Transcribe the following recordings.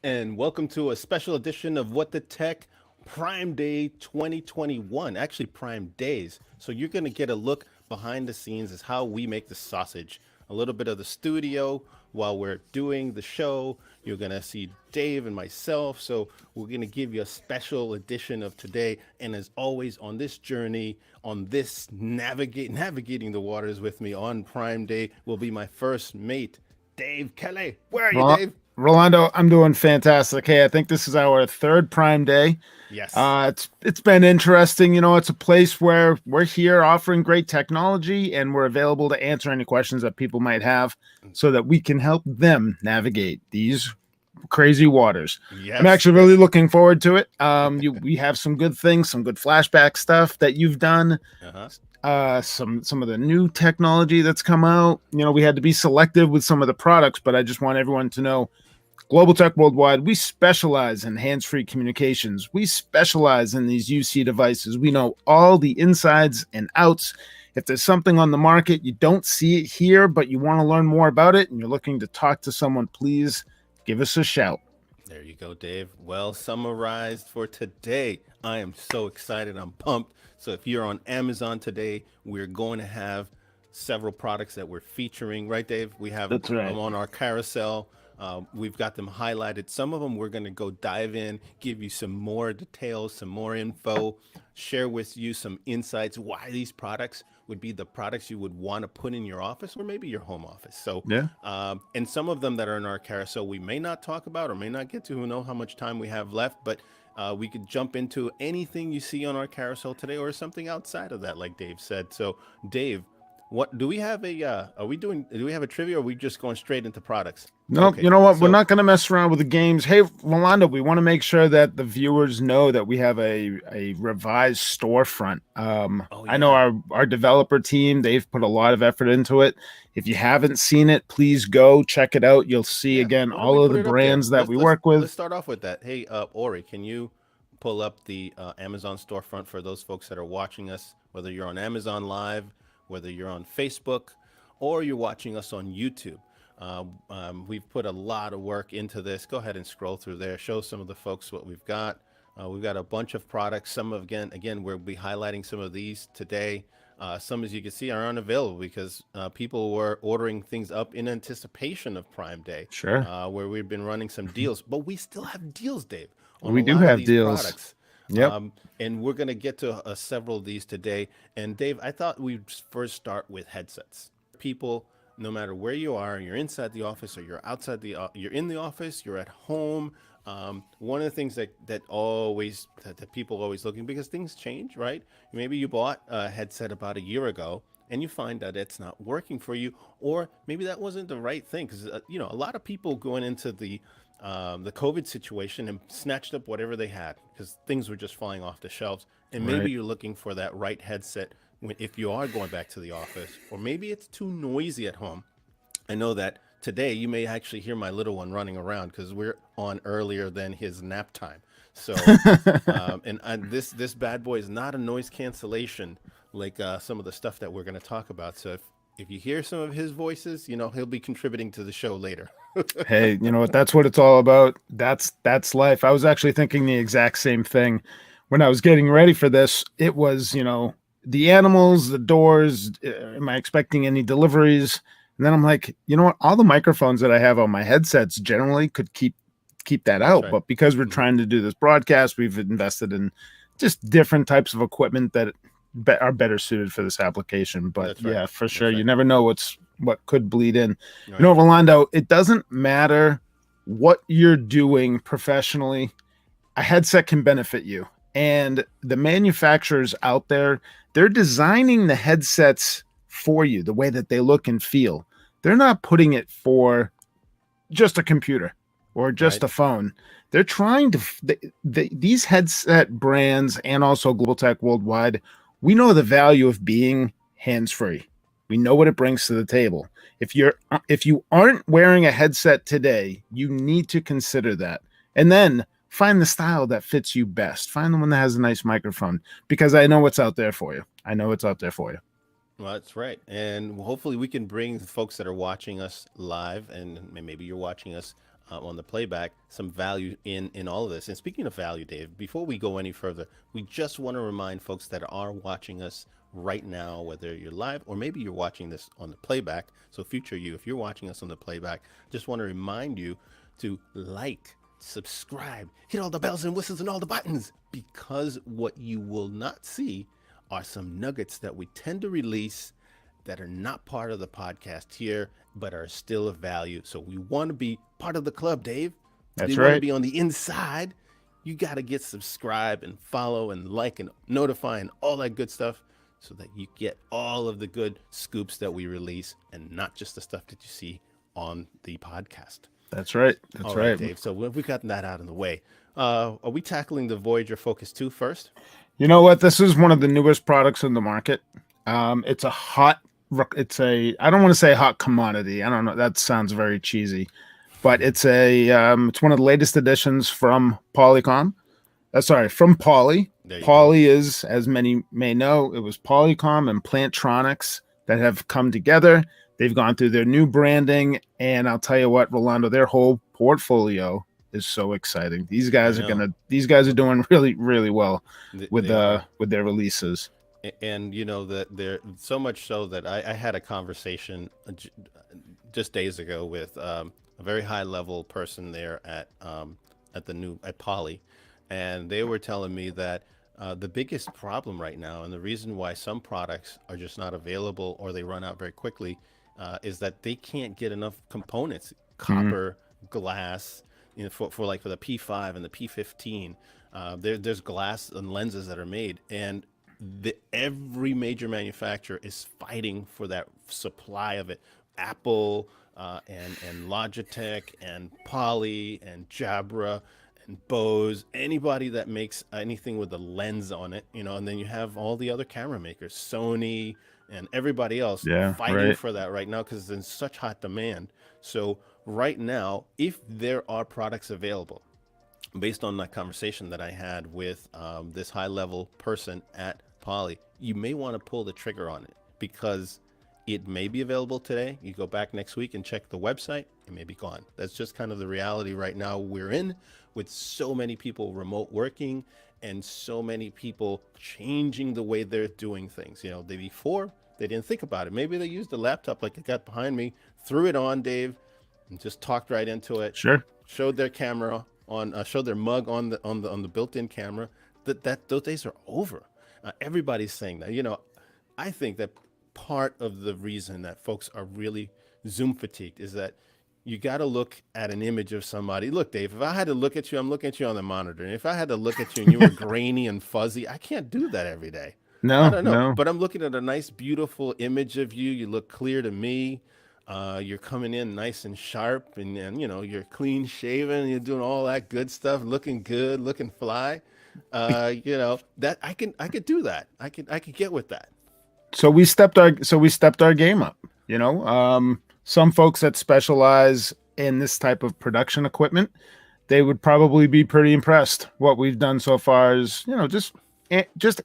and welcome to a special edition of What the Tech Prime Day 2021. Actually, Prime Days. So you're going to get a look behind the scenes as how we make the sausage. A little bit of the studio while we're doing the show. You're going to see Dave and myself. So we're going to give you a special edition of today. And as always, on this journey, on this navigating the waters with me on Prime Day will be my first mate, Dave Kelly. Where are you, Ro- Dave? Rolando, I'm doing fantastic. Hey, I think this is our third Prime Day. Yes. It's been interesting. You know, it's a place where we're here offering great technology, and we're available to answer any questions that people might have, so that we can help them navigate these crazy waters. I'm Yes. actually really looking forward to it. We have some good things, some good flashback stuff that you've done. Uh-huh. Some of the new technology that's come out. You know, we had to be selective with some of the products, but I just want everyone to know Global Tech Worldwide, we specialize in hands-free communications. We specialize in these UC devices. We know all the insides and outs. If there's something on the market, you don't see it here, but you want to learn more about it and you're looking to talk to someone, please give us a shout. There you go, Dave. Well summarized for today. I am so excited. I'm pumped. So if you're on Amazon today, we're going to have several products that we're featuring, right, Dave? We have That's them right. on our carousel. We've got them highlighted. Some of them we're going to go dive in, give you some more details, some more info, share with you some insights why these products would be the products you would want to put in your office or maybe your home office. So, Yeah. and some of them that are in our carousel we may not talk about or may not get to. Who know how much time we have left, but we could jump into anything you see on our carousel today or something outside of that, like Dave said. So, Dave, what do we have a? Are we doing? Do we have a trivia? Or are we just going straight into products? No, Okay, you know what? We're so not going to mess around with the games. Hey, Rolando, we want to make sure that the viewers know that we have a revised storefront. oh I know yeah, our developer team, they've put a lot of effort into it. If you haven't seen it, please go check it out. You'll see yeah. again Why don't we all of put the it up there? brands that we Let's work with. let's start off with that. Hey, Ori, can you pull up the Amazon storefront for those folks that are watching us, whether you're on Amazon Live, whether you're on Facebook, or you're watching us on YouTube. We've put a lot of work into this. Go ahead and scroll through there. Show some of the folks what we've got. We've got a bunch of products. Some of again, we'll be highlighting some of these today. Some, as you can see, are unavailable because people were ordering things up in anticipation of Prime Day, Sure. where we've been running some deals. But we still have deals, Dave, on a We do lot of have these deals. products. Yep. And we're going to get to several of these today. And Dave, I thought we'd first start with headsets. People, no matter where you are, you're inside the office or you're outside you're in the office, you're at home. One of the things that people always looking, because things change, right? Maybe you bought a headset about a year ago and you find that it's not working for you, or maybe that wasn't the right thing. Because a lot of people going into the COVID situation and snatched up whatever they had because things were just flying off the shelves. And maybe Right. you're looking for that right headset if you are going back to the office, or maybe it's too noisy at home. I know that today you may actually hear my little one running around because we're on earlier than his nap time. So, this bad boy is not a noise cancellation like some of the stuff that we're going to talk about. So if you hear some of his voices, he'll be contributing to the show later. Hey, you know what? That's what it's all about. That's life. I was actually thinking the exact same thing when I was getting ready for this. It was, the animals, the doors. Am I expecting any deliveries? And then I'm like, you know what? All the microphones that I have on my headsets generally could keep that That's out, right. but because we're Hmm. trying to do this broadcast, we've invested in just different types of equipment that are better suited for this application. But That's right. yeah, for sure, That's you right. never know what could bleed in. You Right. know, Rolando, it doesn't matter what you're doing professionally, a headset can benefit you. And the manufacturers out there, they're designing the headsets for you, the way that they look and feel. They're not putting it for just a computer or just Right. a phone. They're trying to, these headset brands and also Global Tech Worldwide, we know the value of being hands free. We know what it brings to the table. If you aren't wearing a headset today, you need to consider that. And then find the style that fits you best. Find the one that has a nice microphone, because I know what's out there for you. I know it's out there for you. Well, that's right. And hopefully we can bring the folks that are watching us live, and maybe you're watching us on the playback, some value in all of this. And speaking of value, Dave, before we go any further, we just want to remind folks that are watching us right now, whether you're live or maybe you're watching this on the playback. So future you, if you're watching us on the playback, just want to remind you to like, subscribe, hit all the bells and whistles and all the buttons, because what you will not see are some nuggets that we tend to release that are not part of the podcast here, but are still of value. So we want to be part of the club, Dave. That's We want to right. be on the inside. You got to get subscribe and follow and like and notify and all that good stuff, so that you get all of the good scoops that we release and not just the stuff that you see on the podcast. That's right. That's All right, right. Dave. So we've gotten that out of the way. Are we tackling the Voyager Focus 2 first? You know what? This is one of the newest products in the market. It's I don't want to say hot commodity. I don't know. That sounds very cheesy, but it's one of the latest additions from from Poly. Poly is, as many may know, it was Polycom and Plantronics that have come together. They've gone through their new branding, and I'll tell you what, Rolando, their whole portfolio is so exciting. These guys are doing really, really well with their releases. And you know that they're so much so that I had a conversation just days ago with a very high level person there at Poly, and they were telling me that the biggest problem right now, and the reason why some products are just not available or they run out very quickly, is that they can't get enough components, copper, glass, for the P5 and the P15. There's glass and lenses that are made, and every major manufacturer is fighting for that supply of it. Apple and Logitech and Poly and Jabra and Bose, anybody that makes anything with a lens on it, and then you have all the other camera makers, Sony and everybody else fighting for that right now because it's in such hot demand. So right now, if there are products available, based on that conversation that I had with this high-level person at Poly, you may want to pull the trigger on it, because it may be available today. You go back next week and check the website, it may be gone. That's just kind of the reality right now we're in, with so many people remote working and so many people changing the way they're doing things. Before, they didn't think about it. Maybe they used a laptop like I got behind me, threw it on, Dave, and just talked right into it. Sure. Showed their camera showed their mug on the built-in camera. Those days are over. Everybody's saying that. I think that part of the reason that folks are really Zoom fatigued is that you got to look at an image of somebody. Look, Dave, if I had to look at you, I'm looking at you on the monitor. And if I had to look at you and you were grainy and fuzzy, I can't do that every day. I don't know. No. But I'm looking at a nice, beautiful image of you. You look clear to me. You're coming in nice and sharp, and you're clean shaven. You're doing all that good stuff, looking good, looking fly. That I could do that. I could get with that. So we stepped our game up. Some folks that specialize in this type of production equipment, they would probably be pretty impressed. What we've done so far is, just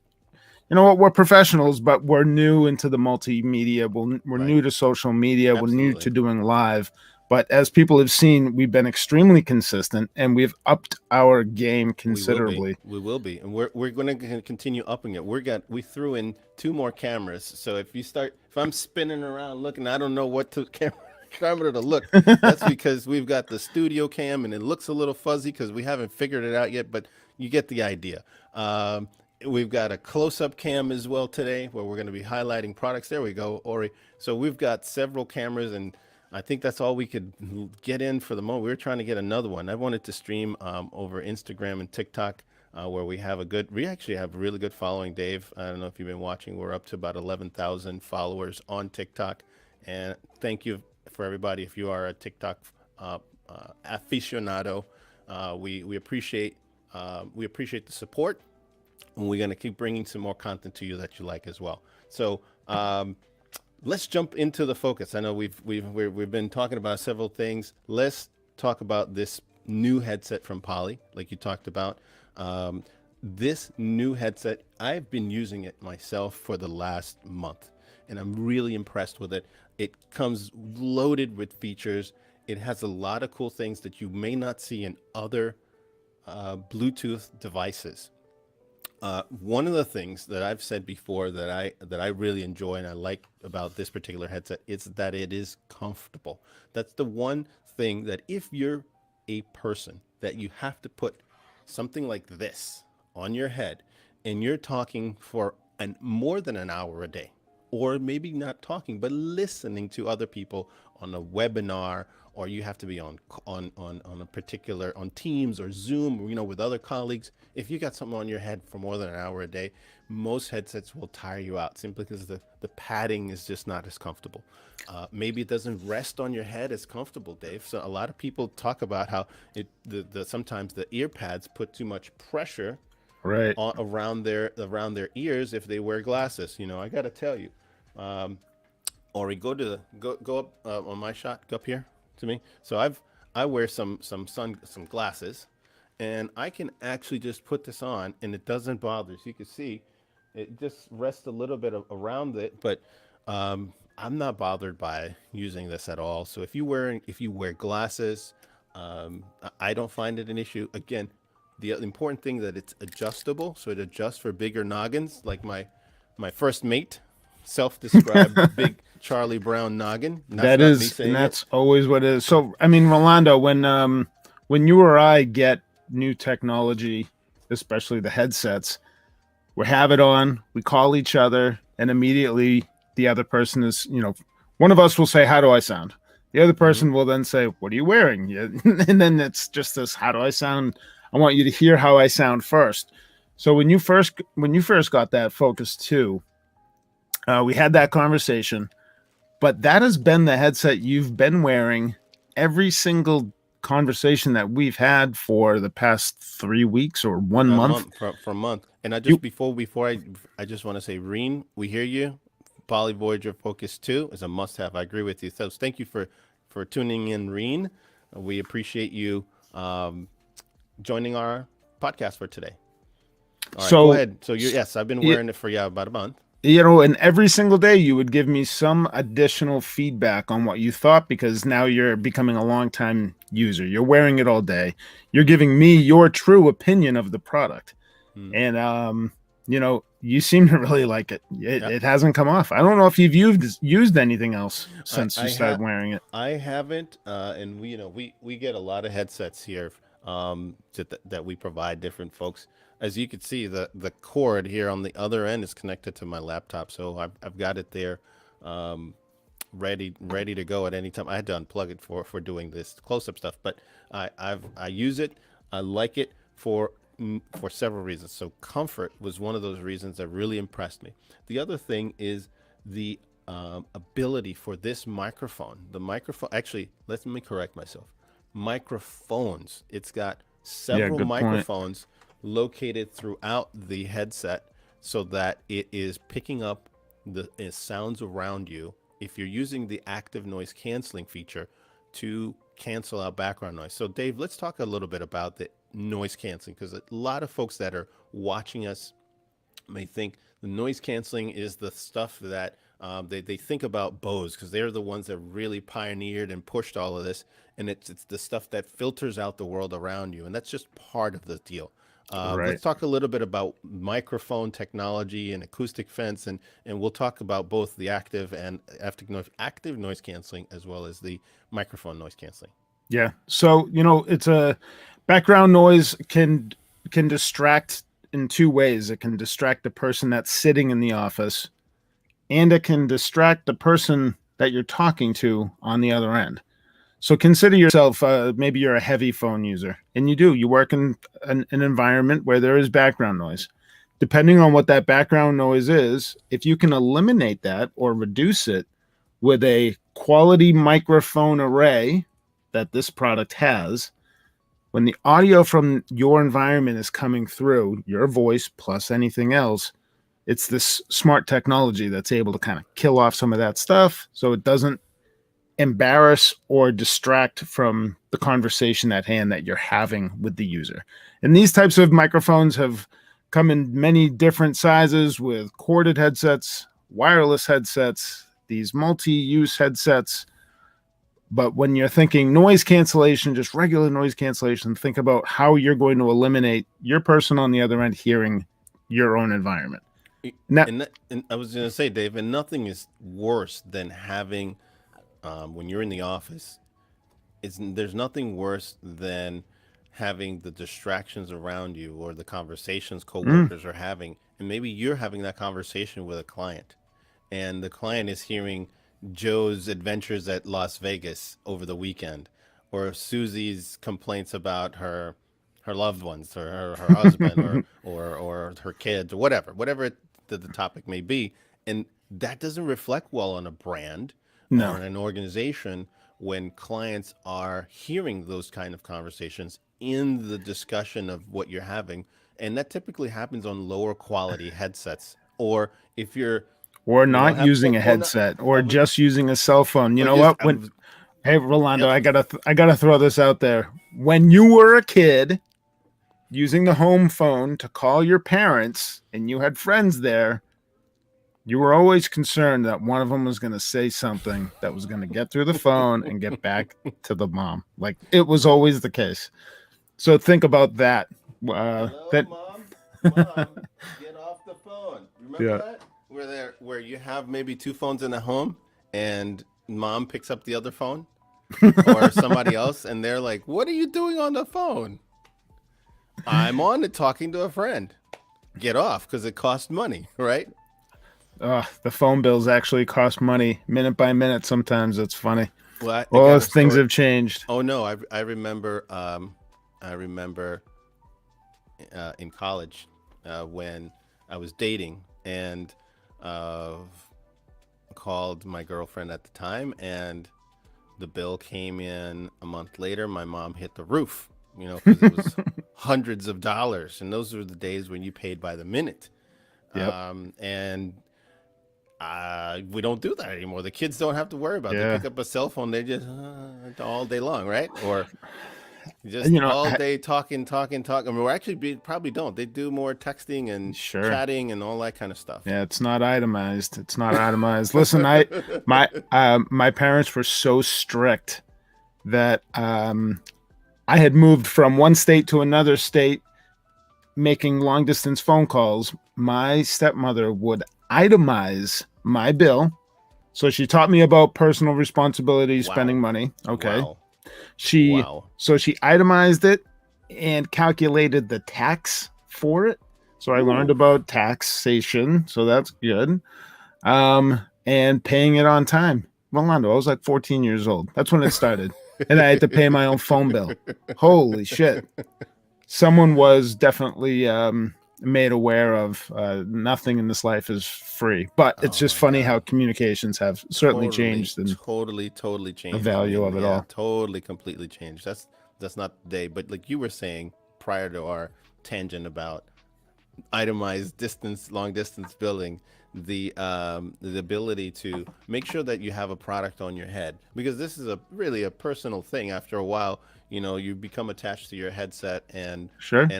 we're professionals, but we're new into the multimedia. We're new to social media. Absolutely. We're new to doing live. But as people have seen, we've been extremely consistent, and we've upped our game considerably. We will be. And we're going to continue upping it. We threw in 2 more cameras. So if I'm spinning around looking, I don't know what camera to look. That's because we've got the studio cam, and it looks a little fuzzy because we haven't figured it out yet, but you get the idea. We've got a close-up cam as well today, where we're going to be highlighting products. There we go, Ori. So we've got several cameras, and I think that's all we could get in for the moment. We were trying to get another one. I wanted to stream over Instagram and TikTok, where we actually have a really good following, Dave. I don't know if you've been watching. We're up to about 11,000 followers on TikTok. And thank you for everybody. If you are a TikTok aficionado, we appreciate the support. And we're going to keep bringing some more content to you that you like as well. So let's jump into the focus. I know we've been talking about several things. Let's talk about this new headset from Poly, like you talked about. This new headset, I've been using it myself for the last month, and I'm really impressed with it. It comes loaded with features. It has a lot of cool things that you may not see in other Bluetooth devices. One of the things that I've said before that I really enjoy and I like about this particular headset is that it is comfortable. That's the one thing that if you're a person that you have to put something like this on your head and you're talking for more than an hour a day, or maybe not talking but listening to other people on a webinar, or you have to be on a particular on Teams or Zoom, with other colleagues. If you got something on your head for more than an hour a day, most headsets will tire you out simply because the padding is just not as comfortable. Maybe it doesn't rest on your head as comfortable, Dave. So a lot of people talk about how sometimes the ear pads put too much pressure Right. around their ears if they wear glasses. I got to tell you, Ori, go up on my shot. Go up here to me. So I wear some glasses, and I can actually just put this on, and it doesn't bother. So you can see, it just rests a little bit around it, but I'm not bothered by using this at all. So if you wear glasses, I don't find it an issue. Again, the important thing that it's adjustable, so it adjusts for bigger noggins, like my first mate, self-described big Charlie Brown noggin. And That is, and that's always what it is. So, I mean, Rolando, when you or I get new technology, especially the headsets, we have it on, we call each other, and immediately the other person is, one of us will say, "How do I sound?" The other person will then say, "What are you wearing?" Yeah. And then it's just this, "How do I sound?" I want you to hear how I sound first. So when you first got that Focus 2, we had that conversation, but that has been the headset you've been wearing every single conversation that we've had for the past 3 weeks or 1 month. For a month. And I just before I just want to say, Reen, we hear you. Poly Voyager Focus 2 is a must-have. I agree with you. So thank you for tuning in, Reen. We appreciate you joining our podcast for today. All right, so go ahead. So yes, I've been wearing it for about a month. And every single day you would give me some additional feedback on what you thought, because now you're becoming a long-time user. You're wearing it all day. You're giving me your true opinion of the product. And, you seem to really like it. It hasn't come off. I don't know if you've used anything else since you started wearing it. I haven't. And we get a lot of headsets here that we provide different folks. As you can see, the cord here on the other end is connected to my laptop, so I've got it there, ready to go at any time. I had to unplug it for doing this close-up stuff, but I use it. I like it for several reasons. So comfort was one of those reasons that really impressed me. The other thing is the ability for this microphone. The microphone, actually, let me correct myself. Microphones. It's got several microphones located throughout the headset so that it is picking up the sounds around you. If you're using the active noise canceling feature to cancel out background noise. So Dave, let's talk a little bit about the noise canceling, because a lot of folks that are watching us may think the noise canceling is the stuff that they think about Bose, because they're the ones that really pioneered and pushed all of this, and it's the stuff that filters out the world around you, and that's just part of the deal. Right. Let's talk a little bit about microphone technology and acoustic fence, and we'll talk about both the active noise canceling as well as the microphone noise canceling. Yeah. So, it's a background noise can distract in two ways. It can distract the person that's sitting in the office, and it can distract the person that you're talking to on the other end. So consider yourself, maybe you're a heavy phone user, and you work in an environment where there is background noise. Depending on what that background noise is, if you can eliminate that or reduce it with a quality microphone array that this product has, when the audio from your environment is coming through, your voice plus anything else, it's this smart technology that's able to kind of kill off some of that stuff so it doesn't embarrass or distract from the conversation at hand that you're having with the user. And these types of microphones have come in many different sizes, with corded headsets, wireless headsets, these multi-use headsets. But when you're thinking noise cancellation, just regular noise cancellation, think about how you're going to eliminate your person on the other end hearing your own environment. And I was going to say, Dave, and nothing is worse than having, when you're in the office, there's nothing worse than having the distractions around you or the conversations coworkers are having, and maybe you're having that conversation with a client, and the client is hearing Joe's adventures at Las Vegas over the weekend, or Susie's complaints about her loved ones, or her husband, or her kids, or whatever the topic may be, and that doesn't reflect well on a brand No. or an organization when clients are hearing those kind of conversations in the discussion of what you're having. And that typically happens on lower quality headsets, or if you're or not using a headset, or just using a cell phone. You know what? Hey, Rolando, yep. I gotta throw this out there. When you were a kid using the home phone to call your parents and you had friends there, you were always concerned that one of them was going to say something that was going to get through the phone and get back to the mom. Like, it was always the case. So think about that. Hello, Mom, get off the phone. Remember that? Where you have maybe two phones in a home and mom picks up the other phone or somebody else, and they're like, "What are you doing on the phone?" "I'm on it talking to a friend." Get off, because it costs money, right? The phone bills actually cost money minute by minute. Sometimes it's funny. Well, things have changed. Oh no, I remember. I remember in college when I was dating and called my girlfriend at the time, and the bill came in a month later. My mom hit the roof, because it was hundreds of dollars, and those were the days when you paid by the minute. Yep. And we don't do that anymore. The kids don't have to worry about it. They pick up a cell phone, they just all day long, right? Or just all day talking. I mean, we actually probably don't. They do more texting and chatting and all that kind of stuff. Yeah, it's not itemized. Listen, my parents were so strict that I had moved from one state to another state, making long distance phone calls. My stepmother would itemize my bill. So she taught me about personal responsibility, spending money. Okay. Wow. So she itemized it and calculated the tax for it. So I learned about taxation. So that's good. And paying it on time. Rolando, I was like 14 years old. That's when it started. And I had to pay my own phone bill. Holy shit. Someone was definitely made aware of nothing in this life is free. But it's just funny how communications have certainly changed. And totally changed. The value of it all. Totally, completely changed. That's not the day. But like you were saying prior to our tangent about itemized long distance billing, the ability to make sure that you have a product on your head, because this is really a personal thing. After a while, you become attached to your headset and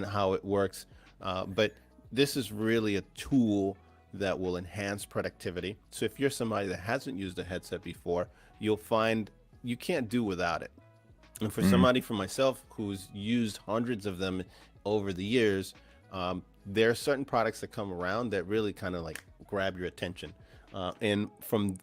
how it works. But this is really a tool that will enhance productivity. So if you're somebody that hasn't used a headset before, you'll find you can't do without it. And for somebody, for myself, who's used hundreds of them over the years, there are certain products that come around that really kind of like grab your attention. And from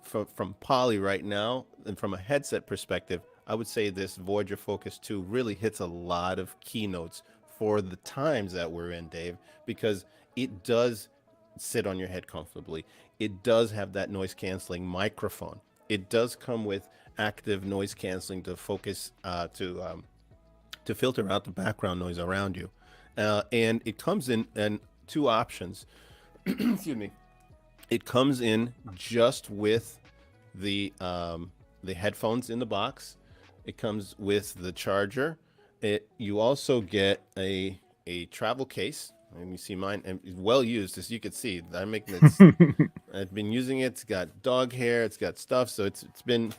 Poly right now, and from a headset perspective, I would say this Voyager Focus 2 really hits a lot of keynotes for the times that we're in, Dave, because it does sit on your head comfortably. It does have that noise canceling microphone. It does come with active noise canceling to focus to filter out the background noise around you. And it comes in two options. Excuse me. It comes in just with the headphones in the box. It comes with the charger. You also get a travel case. And you see mine, and it's well used, as you can see. I've been using it. It's got dog hair. It's got stuff. So it's been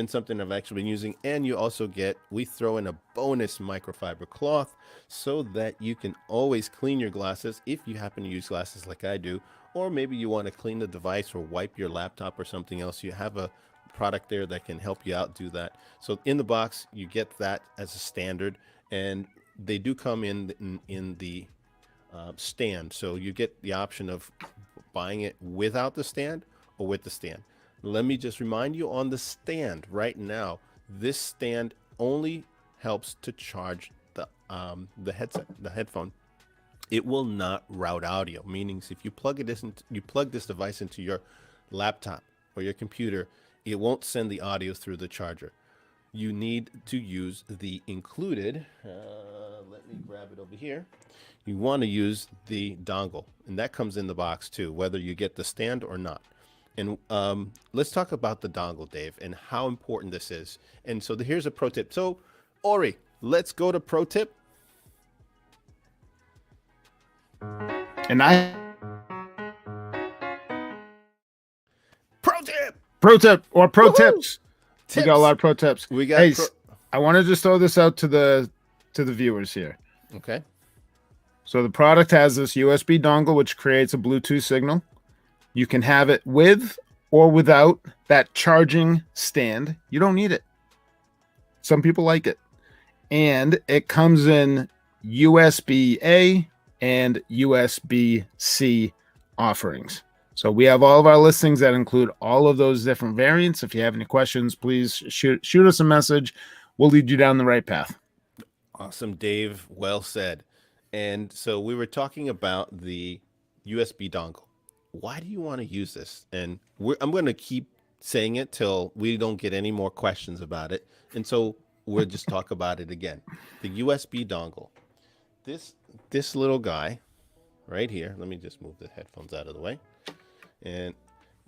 something I've actually been using. And you also we throw in a bonus microfiber cloth so that you can always clean your glasses if you happen to use glasses like I do, or maybe you want to clean the device or wipe your laptop or something else. You have a product there that can help you out do that. So in the box, you get that as a standard, and they do come in the stand. So you get the option of buying it without the stand or with the stand. Let me just remind you on the stand right now, this stand only helps to charge the headset, the headphone. It will not route audio, meaning if you plug this device into your laptop or your computer, it won't send the audio through the charger. You need to use the included, let me grab it over here. You want to use the dongle, and that comes in the box too, whether you get the stand or not. And let's talk about the dongle, Dave, and how important this is. And so here's a pro tip. So Ori, let's go to pro tip. And I pro tip or pro Woo-hoo! tips. We got a lot of pro tips. We got hey, I want to just throw this out to the viewers here. Okay. So the product has this USB dongle, which creates a Bluetooth signal. You can have it with or without that charging stand. You don't need it. Some people like it. And it comes in USB-A and USB-C offerings. So we have all of our listings that include all of those different variants. If you have any questions, please shoot us a message. We'll lead you down the right path. Awesome, Dave. Well said. And so we were talking about the USB dongle. Why do you want to use this? And I'm going to keep saying it till we don't get any more questions about it. And so we'll just talk about it again. The USB dongle. This little guy right here. Let me just move the headphones out of the way. And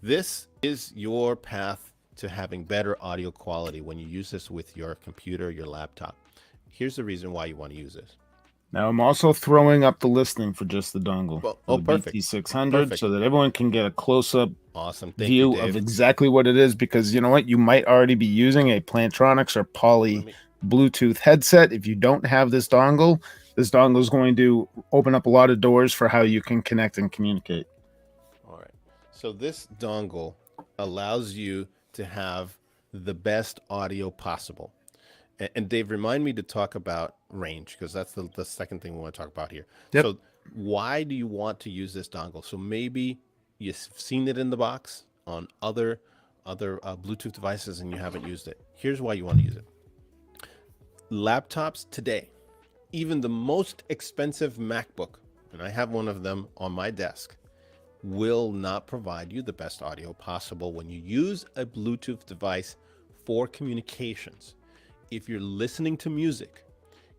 this is your path to having better audio quality when you use this with your computer, your laptop. Here's the reason why you want to use this. Now I'm also throwing up the listing for just the dongle. Well, perfect. BT600, Perfect. so that everyone can get a close-up view of exactly what it is, because you know what? You might already be using a Plantronics or Poly Bluetooth headset. If you don't have this dongle is going to open up a lot of doors for how you can connect and communicate. All right. So this dongle allows you to have the best audio possible. And Dave, remind me to talk about range, because that's the second thing we want to talk about here. Yep. So why do you want to use this dongle? So maybe you've seen it in the box on other Bluetooth devices and you haven't used it. Here's why you want to use it. Laptops today, even the most expensive MacBook, and I have one of them on my desk, will not provide you the best audio possible when you use a Bluetooth device for communications. If you're listening to music,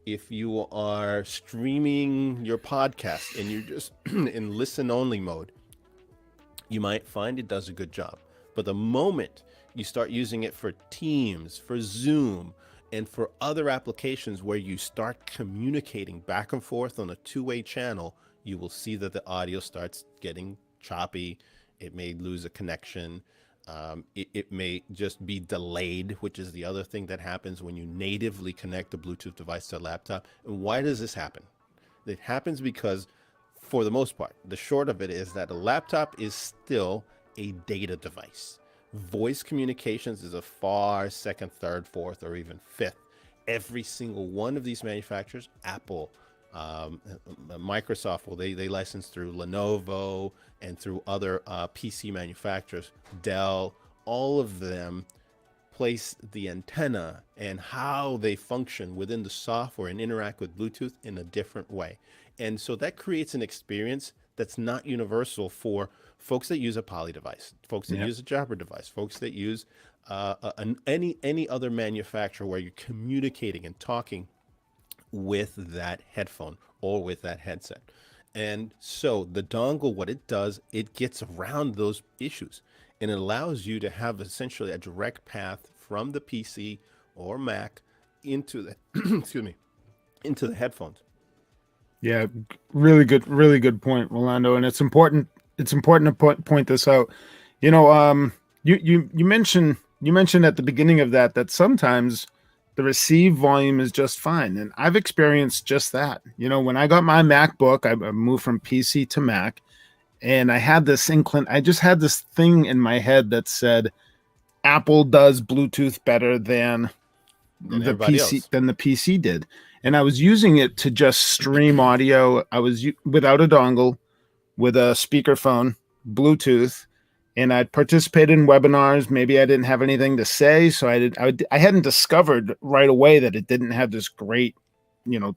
if you are streaming your podcast and you're just in listen only mode, you might find it does a good job. But the moment you start using it for Teams, for Zoom, and for other applications where you start communicating back and forth on a two-way channel, you will see that the audio starts getting choppy. It may lose a connection. It may just be delayed, which is the other thing that happens when you natively connect a Bluetooth device to a laptop. And why does this happen? It happens because, for the most part, the short of it is that a laptop is still a data device. Voice communications is a far second, third, fourth, or even fifth. Every single one of these manufacturers, Apple, Microsoft, well, they license through Lenovo and through other PC manufacturers, Dell, all of them place the antenna and how they function within the software and interact with Bluetooth in a different way. And so that creates an experience that's not universal for folks that use a Poly device, folks that use a Jabber device, folks that use any other manufacturer where you're communicating and talking with that headphone or with that headset. And so the dongle, what it does, it gets around those issues and it allows you to have essentially a direct path from the PC or Mac into the excuse me, into the headphones. Yeah, really good point, Rolando. And it's important to point this out. You know, you mentioned at the beginning of that sometimes the receive volume is just fine. And I've experienced just that. You know, when I got my MacBook, I moved from PC to Mac, and I had this I just had this thing in my head that said, Apple does Bluetooth better than everybody else. the PC did. And I was using it to just stream audio. I was without a dongle, with a speakerphone, Bluetooth, and I'd participated in webinars. Maybe I didn't have anything to say, so I hadn't discovered right away that it didn't have this great,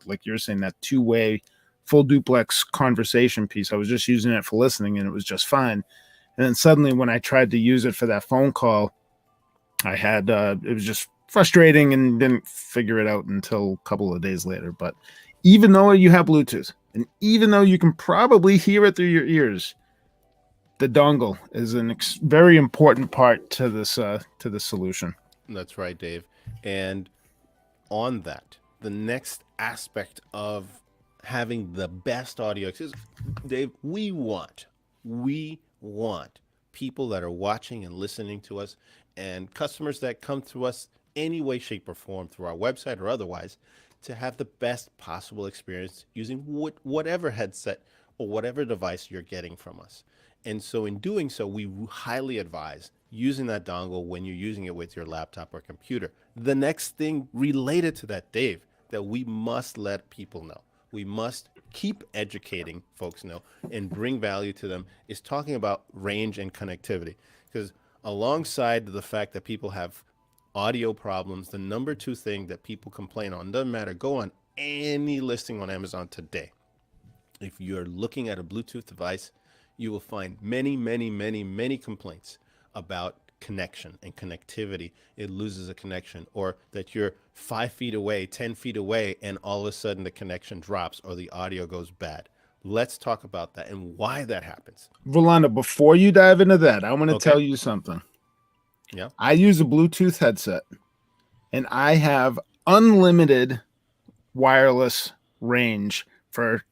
like you're saying, that two-way full duplex conversation piece. I was just using it for listening, and it was just fine. And then suddenly, when I tried to use it for that phone call, I had it was just frustrating and didn't figure it out until a couple of days later. But even though you have Bluetooth, and even though you can probably hear it through your ears, the dongle is a very important part to this solution. That's right, Dave. And on that, the next aspect of having the best audio is, Dave, we want people that are watching and listening to us, and customers that come to us any way, shape, or form through our website or otherwise, to have the best possible experience using whatever headset or whatever device you're getting from us. And so in doing so, we highly advise using that dongle when you're using it with your laptop or computer. The next thing related to that, Dave, that we must let people know, we must keep educating folks know and bring value to them, is talking about range and connectivity. Because alongside the fact that people have audio problems, the number two thing that people complain on, doesn't matter, go on any listing on Amazon today. If you're looking at a Bluetooth device, you will find many complaints about connection and connectivity. It loses a connection, or that you're 5 feet away, 10 feet away, and all of a sudden the connection drops or the audio goes bad. Let's talk about that and why that happens. Rolando, before you dive into that, I want to tell you something. Yeah. I use a Bluetooth headset, and I have unlimited wireless range for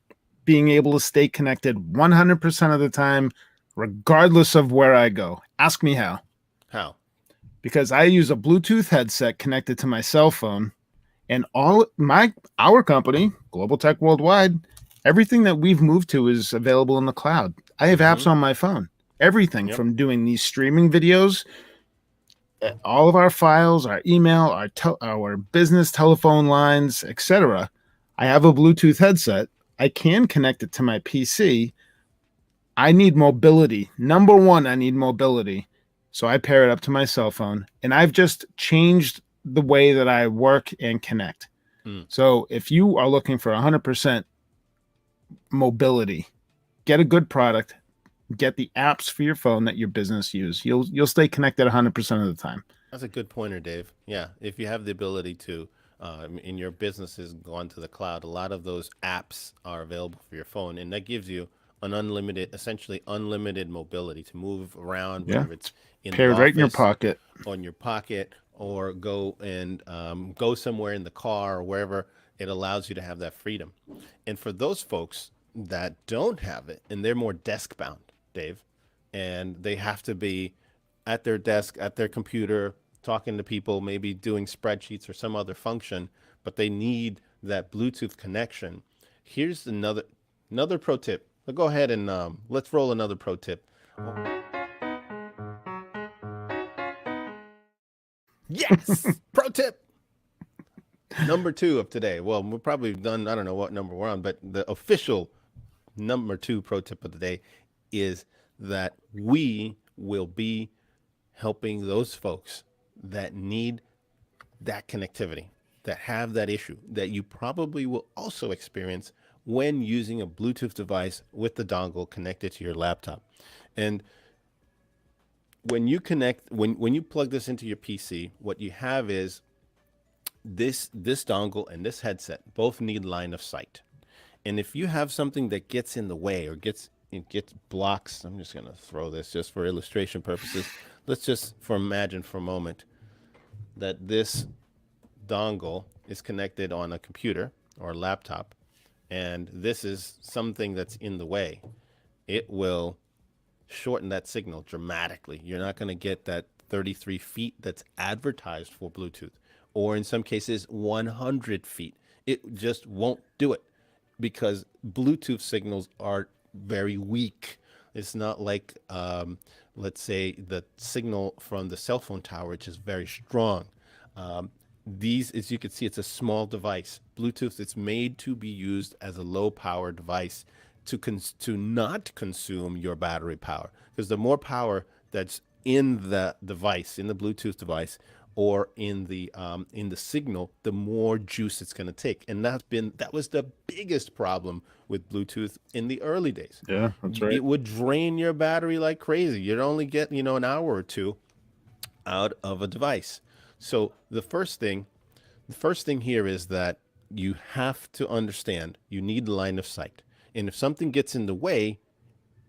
being able to stay connected 100% of the time, regardless of where I go. Ask me how. How? Because I use a Bluetooth headset connected to my cell phone, and our company, Global Tech Worldwide, everything that we've moved to is available in the cloud. I have apps on my phone. Everything from doing these streaming videos, all of our files, our email, our business telephone lines, etc. I have a Bluetooth headset. I can connect it to my PC. I need mobility. Number one, I need mobility. So I pair it up to my cell phone, and I've just changed the way that I work and connect. So if you are looking for 100% mobility, get a good product, get the apps for your phone that your business use. You'll stay connected 100% of the time. That's a good pointer, Dave. Yeah, if you have the ability to, in your business has gone to the cloud, a lot of those apps are available for your phone, and that gives you an essentially unlimited mobility to move around, whether it's in the office, right in your pocket, on your pocket, or go and go somewhere in the car or wherever. It allows you to have that freedom. And for those folks that don't have it, and they're more desk bound, Dave, and they have to be at their desk, at their computer, talking to people, maybe doing spreadsheets or some other function, but they need that Bluetooth connection. Here's another pro tip. Go ahead and let's roll another pro tip. Yes, pro tip. Number 2 of today. Well, we're probably done. I don't know what number we're on, but the official number 2 pro tip of the day is that we will be helping those folks that need that connectivity, that have that issue that you probably will also experience when using a Bluetooth device with the dongle connected to your laptop. And when you connect, when you plug this into your PC, what you have is this dongle and this headset both need line of sight. And if you have something that gets in the way or gets blocks, I'm just going to throw this just for illustration purposes. Let's just imagine for a moment that this dongle is connected on a computer or a laptop, and this is something that's in the way. It will shorten that signal dramatically. You're not going to get that 33 feet that's advertised for Bluetooth, or in some cases 100 feet. It just won't do it because Bluetooth signals are very weak. It's not like let's say the signal from the cell phone tower, which is very strong. These, as you can see, it's a small device. Bluetooth, it's made to be used as a low power device to not consume your battery power, because the more power that's in the device, in the Bluetooth device, or in the signal, the more juice it's going to take. And that was the biggest problem with Bluetooth in the early days. Yeah, that's right. It would drain your battery like crazy. You'd only get, an hour or two out of a device. So the first thing here is that you have to understand you need line of sight. And if something gets in the way,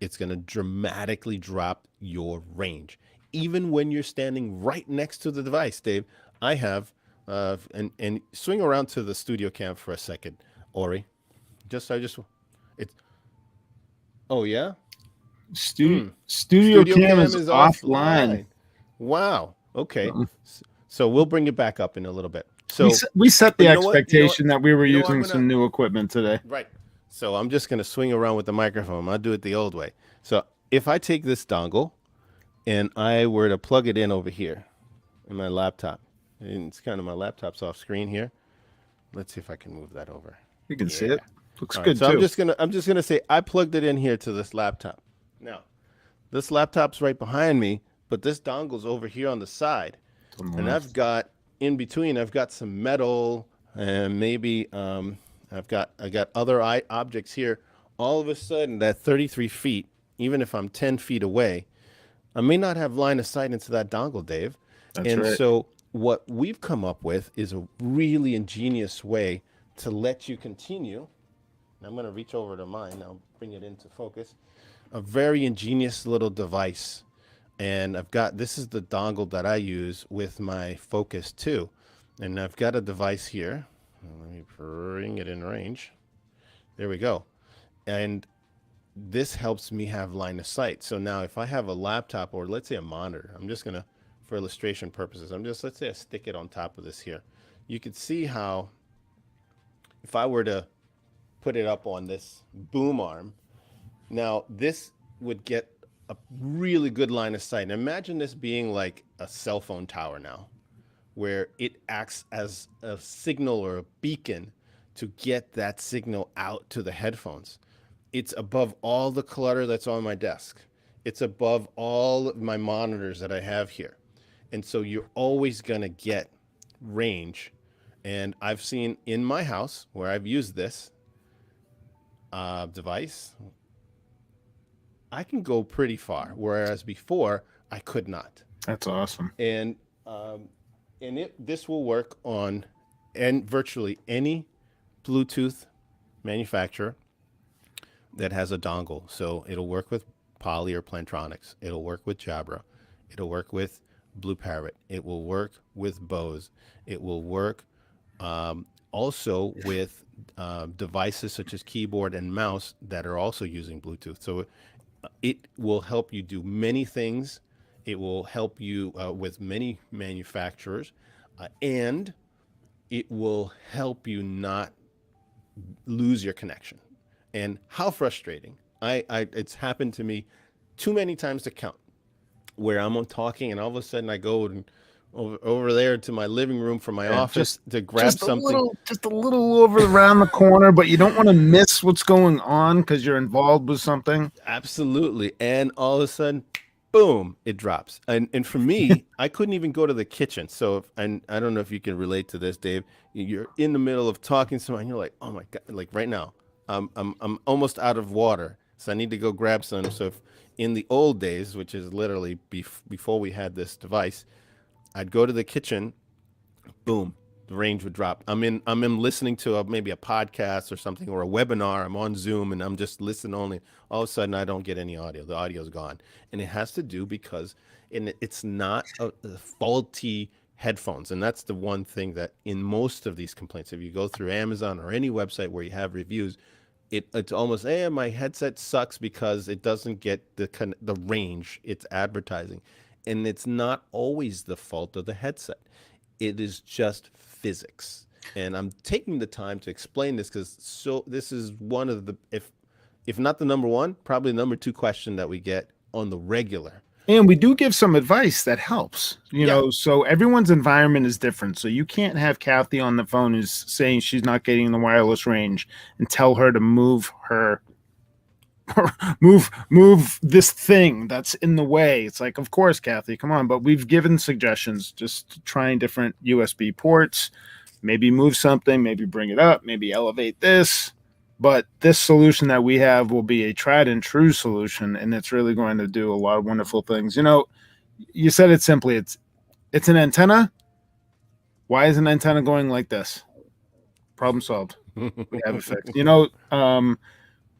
it's going to dramatically drop your range. Even when you're standing right next to the device, Dave, I have, and swing around to the studio cam for a second, Ori. It's, oh yeah? Studio cam is offline. Wow. Okay. So we'll bring it back up in a little bit. So we set the expectation that we were using some new equipment today. Right. So I'm just going to swing around with the microphone. I'll do it the old way. So if I take this dongle and I were to plug it in over here in my laptop, and it's kind of my laptop's off screen here. Let's see if I can move that over. You can see it. Looks All good right, so too. I'm just gonna say I plugged it in here to this laptop. Now, this laptop's right behind me, but this dongle's over here on the side, and I've got in between. I've got some metal, and maybe I got other objects here. All of a sudden, that 33 feet, even if I'm 10 feet away, I may not have line of sight into that dongle, Dave. That's right. So what we've come up with is a really ingenious way to let you continue. I'm going to reach over to mine. I'll bring it into focus. A very ingenious little device. And this is the dongle that I use with my Focus 2. And I've got a device here. Let me bring it in range. There we go. And this helps me have line of sight. So now if I have a laptop or let's say a monitor, I'm just going to, for illustration purposes, let's say I stick it on top of this here. You could see how if I were to put it up on this boom arm, now this would get a really good line of sight. And imagine this being like a cell phone tower now, where it acts as a signal or a beacon to get that signal out to the headphones. It's above all the clutter that's on my desk. It's above all of my monitors that I have here. And so you're always going to get range. And I've seen in my house where I've used this device, I can go pretty far, whereas before I could not. That's awesome. And this will work on virtually any Bluetooth manufacturer that has a dongle. So it'll work with Poly or Plantronics. It'll work with Jabra. It'll work with Blue Parrot. It will work with Bose. It will work also with devices such as keyboard and mouse that are also using Bluetooth. So it will help you do many things. It will help you with many manufacturers, and it will help you not lose your connection. And how frustrating. It's happened to me too many times to count, where I'm talking and all of a sudden I go over there to my living room from my office to grab something. Just a little over around the corner, but you don't want to miss what's going on because you're involved with something. Absolutely. And all of a sudden, boom, it drops. And for me, I couldn't even go to the kitchen. So, and I don't know if you can relate to this, Dave. You're in the middle of talking to someone, and you're like, oh my God, like right now, I'm almost out of water. So I need to go grab some. So if in the old days, which is literally before we had this device, I'd go to the kitchen, boom, the range would drop. I'm listening to maybe a podcast or something or a webinar. I'm on Zoom and I'm just listening only. All of a sudden, I don't get any audio. The audio's gone, and it has to do because it's not a faulty headphones, and that's the one thing that in most of these complaints, if you go through Amazon or any website where you have reviews, it's almost, hey, my headset sucks because it doesn't get the range it's advertising. And it's not always the fault of the headset. It is just physics. And I'm taking the time to explain this because this is one of the, if not the number one, probably the number two question that we get on the regular. And we do give some advice that helps, Yeah. so everyone's environment is different. So you can't have Kathy on the phone who's saying she's not getting the wireless range and tell her to move her move this thing that's in the way. It's like, of course, Kathy, come on. But we've given suggestions, just trying different USB ports, maybe move something, maybe bring it up, maybe elevate this. But this solution that we have will be a tried and true solution, and it's really going to do a lot of wonderful things. You said it simply. It's an antenna. Why is an antenna going like this? Problem solved. We have it fixed.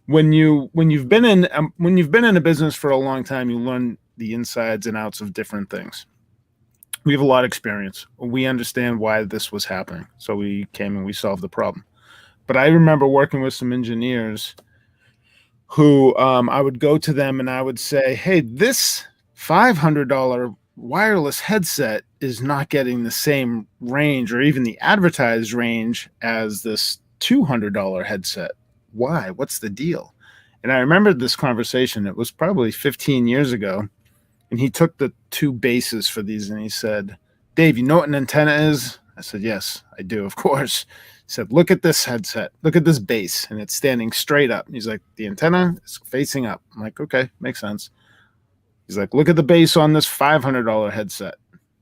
When you've been in a business for a long time, you learn the insides and outs of different things. We have a lot of experience. We understand why this was happening, so we came and we solved the problem. But I remember working with some engineers who I would go to them and I would say, hey, this $500 wireless headset is not getting the same range or even the advertised range as this $200 headset. Why? What's the deal? And I remembered this conversation. It was probably 15 years ago. And he took the two bases for these and he said, Dave, you know what an antenna is? I said, yes, I do, of course. He said, look at this headset. Look at this base. And it's standing straight up. He's like, the antenna is facing up. I'm like, okay, makes sense. He's like, look at the base on this $500 headset.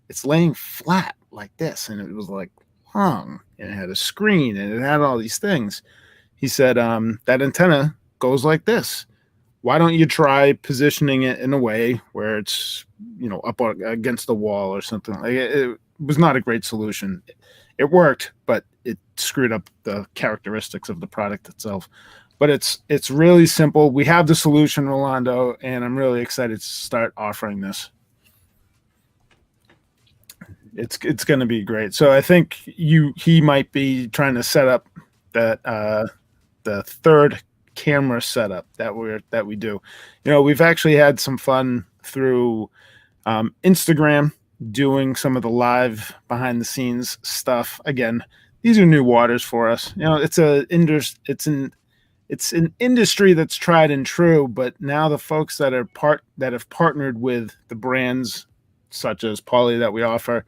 It's laying flat like this. And it was like hung. And it had a screen and it had all these things. He said, that antenna goes like this. Why don't you try positioning it in a way where it's, up against the wall or something? Like it was not a great solution. It worked, but it screwed up the characteristics of the product itself. But it's really simple. We have the solution, Rolando, and I'm really excited to start offering this. It's going to be great. So I think he might be trying to set up that the third camera setup that we do. We've actually had some fun through Instagram doing some of the live behind the scenes stuff. Again, these are new waters for us. It's an industry that's tried and true, but now the folks that have partnered with the brands such as Poly that we offer,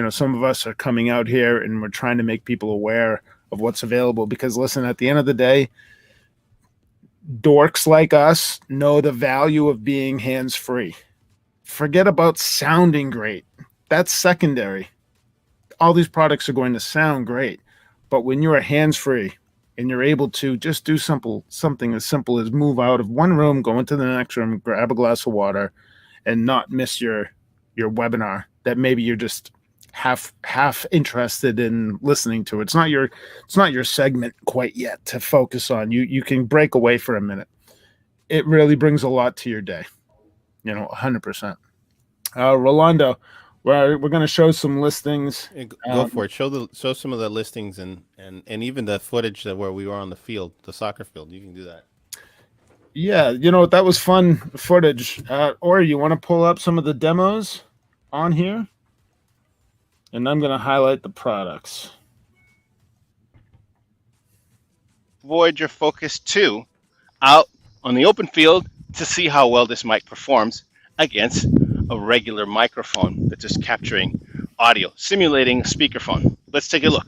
some of us are coming out here and we're trying to make people aware of what's available, because listen, at the end of the day, dorks like us know the value of being hands-free. Forget about sounding great. That's secondary. All these products are going to sound great, but when you're hands-free and you're able to just do something as simple as move out of one room, go into the next room, grab a glass of water, and not miss your webinar that maybe you're just half interested in listening to. It's not your segment quite yet to focus on. You can break away for a minute. It really brings a lot to your day. 100%. Rolando, we're going to show some listings. Go for it. Show some of the listings and even the footage where we were on the field, the soccer field. You can do that. Yeah, that was fun footage. Or you want to pull up some of the demos on here? And I'm going to highlight the products. Voyager Focus 2 out on the open field to see how well this mic performs against a regular microphone that's just capturing audio, simulating a speakerphone. Let's take a look.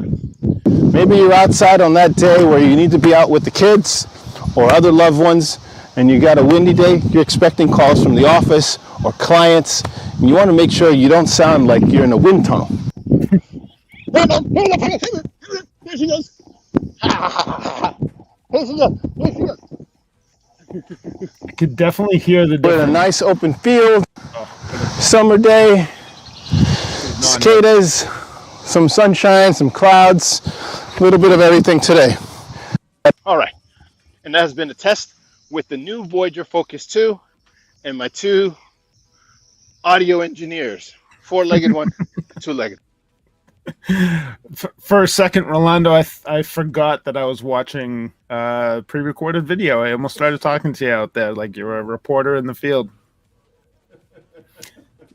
Maybe you're outside on that day where you need to be out with the kids or other loved ones, and you got a windy day. You're expecting calls from the office or clients, and you want to make sure you don't sound like you're in a wind tunnel. There she goes. Here she goes. I could definitely hear the We're in a nice open field, summer day, cicadas, some sunshine, some clouds, a little bit of everything today. All right, and that has been a test with the new Voyager Focus 2 and my two audio engineers, four-legged one, two-legged. For a second, Rolando, I forgot that I was watching pre-recorded video. I almost started talking to you out there like you're a reporter in the field.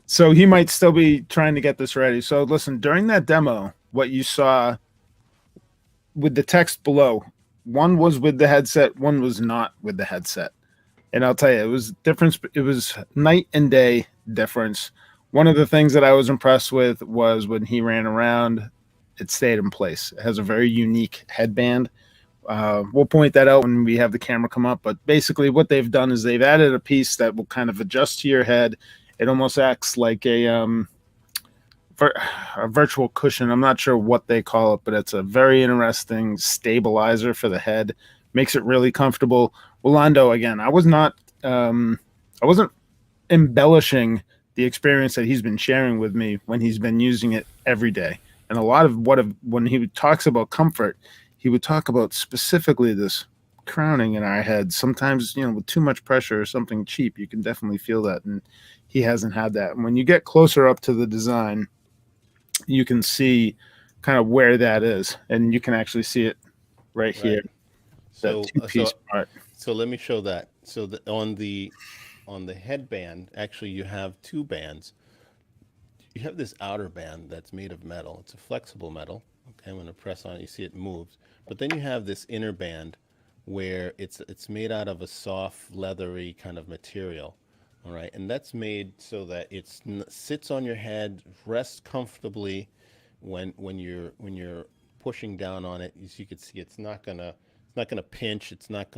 So he might still be trying to get this ready. So listen, during that demo, what you saw with the text below, one was with the headset, one was not with the headset. And I'll tell you, it was difference. It was night and day difference. One of the things that I was impressed with was when he ran around, it stayed in place. It has a very unique headband. We'll point that out when we have the camera come up. But basically, what they've done is they've added a piece that will kind of adjust to your head. It almost acts like a virtual cushion. I'm not sure what they call it, but it's a very interesting stabilizer for the head. Makes it really comfortable. Rolando, again, I wasn't embellishing the experience that he's been sharing with me when he's been using it every day. And a lot of when he talks about comfort, he would talk about specifically this crowning in our head. Sometimes, with too much pressure or something cheap, you can definitely feel that. And he hasn't had that. And when you get closer up to the design, you can see kind of where that is. And you can actually see it right here. So, That two-piece part. so let me show that. So on the headband, actually, you have two bands. You have this outer band that's made of metal. It's a flexible metal. Okay, I'm going to press on it. You see it moves. But then you have this inner band where it's made out of a soft, leathery kind of material. All right, and that's made so that it sits on your head, rests comfortably when you're pushing down on it. As you can see, it's not gonna pinch. It's not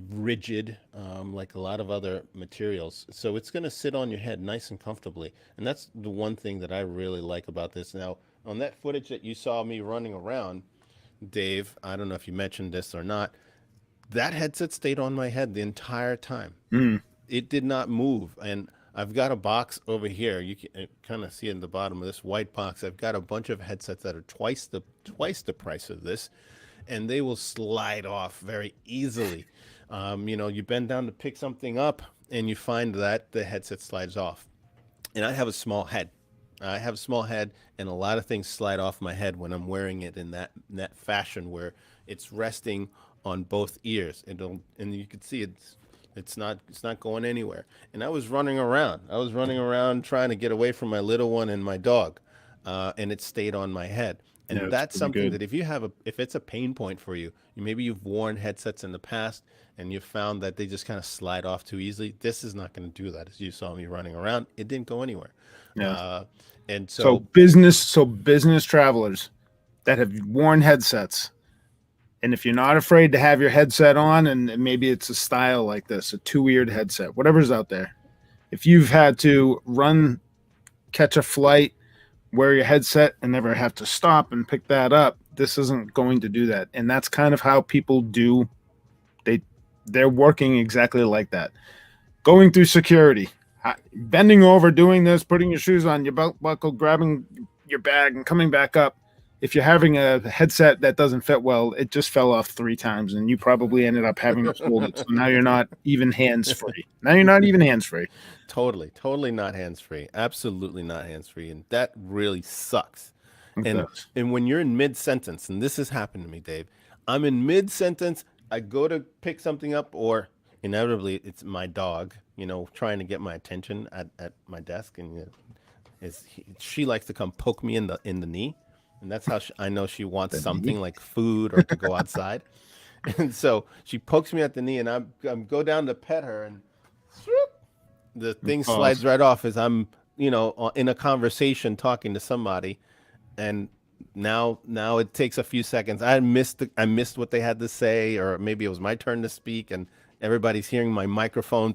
rigid like a lot of other materials. So it's gonna sit on your head nice and comfortably. And that's the one thing that I really like about this. Now, on that footage that you saw me running around, Dave, I don't know if you mentioned this or not, that headset stayed on my head the entire time. Mm. It did not move. And I've got a box over here. You can kind of see in the bottom of this white box. I've got a bunch of headsets that are twice the price of this, and they will slide off very easily. You bend down to pick something up, and you find that the headset slides off. And I have a small head. And a lot of things slide off my head when I'm wearing it in that fashion where it's resting on both ears. And you can see it's not going anywhere. And I was running around. Trying to get away from my little one and my dog, and it stayed on my head. And Yeah, that's pretty something good. that if it's a pain point for you, maybe you've worn headsets in the past and you've found that they just kind of slide off too easily. This is not going to do that. As you saw me running around, it didn't go anywhere. Yeah. And So so business travelers that have worn headsets, and if you're not afraid to have your headset on, and maybe it's a style like this, a two-eared headset, whatever's out there, if you've had to catch a flight, wear your headset, and never have to stop and pick that up, this isn't going to do that. And that's kind of how people do. They're working exactly like that. Going through security, bending over, doing this, putting your shoes on, your belt buckle, grabbing your bag, and coming back up. If you're having a headset that doesn't fit well, it just fell off 3 times, and you probably ended up having to hold it. So now you're not even hands-free. totally not hands-free. Absolutely not hands-free. And that really sucks. It And does. and when you're in mid-sentence, and this has happened to me, Dave, I'm in mid-sentence, I go to pick something up, or inevitably it's my dog, trying to get my attention at my desk, and she likes to come poke me in the knee, and that's how I know she wants something like food or to go outside. And so she pokes me at the knee, and I'm go down to pet her, and swoop, the thing slides right off as I'm in a conversation talking to somebody, and now it takes a few seconds. I missed what they had to say, or maybe it was my turn to speak, and everybody's hearing my microphone,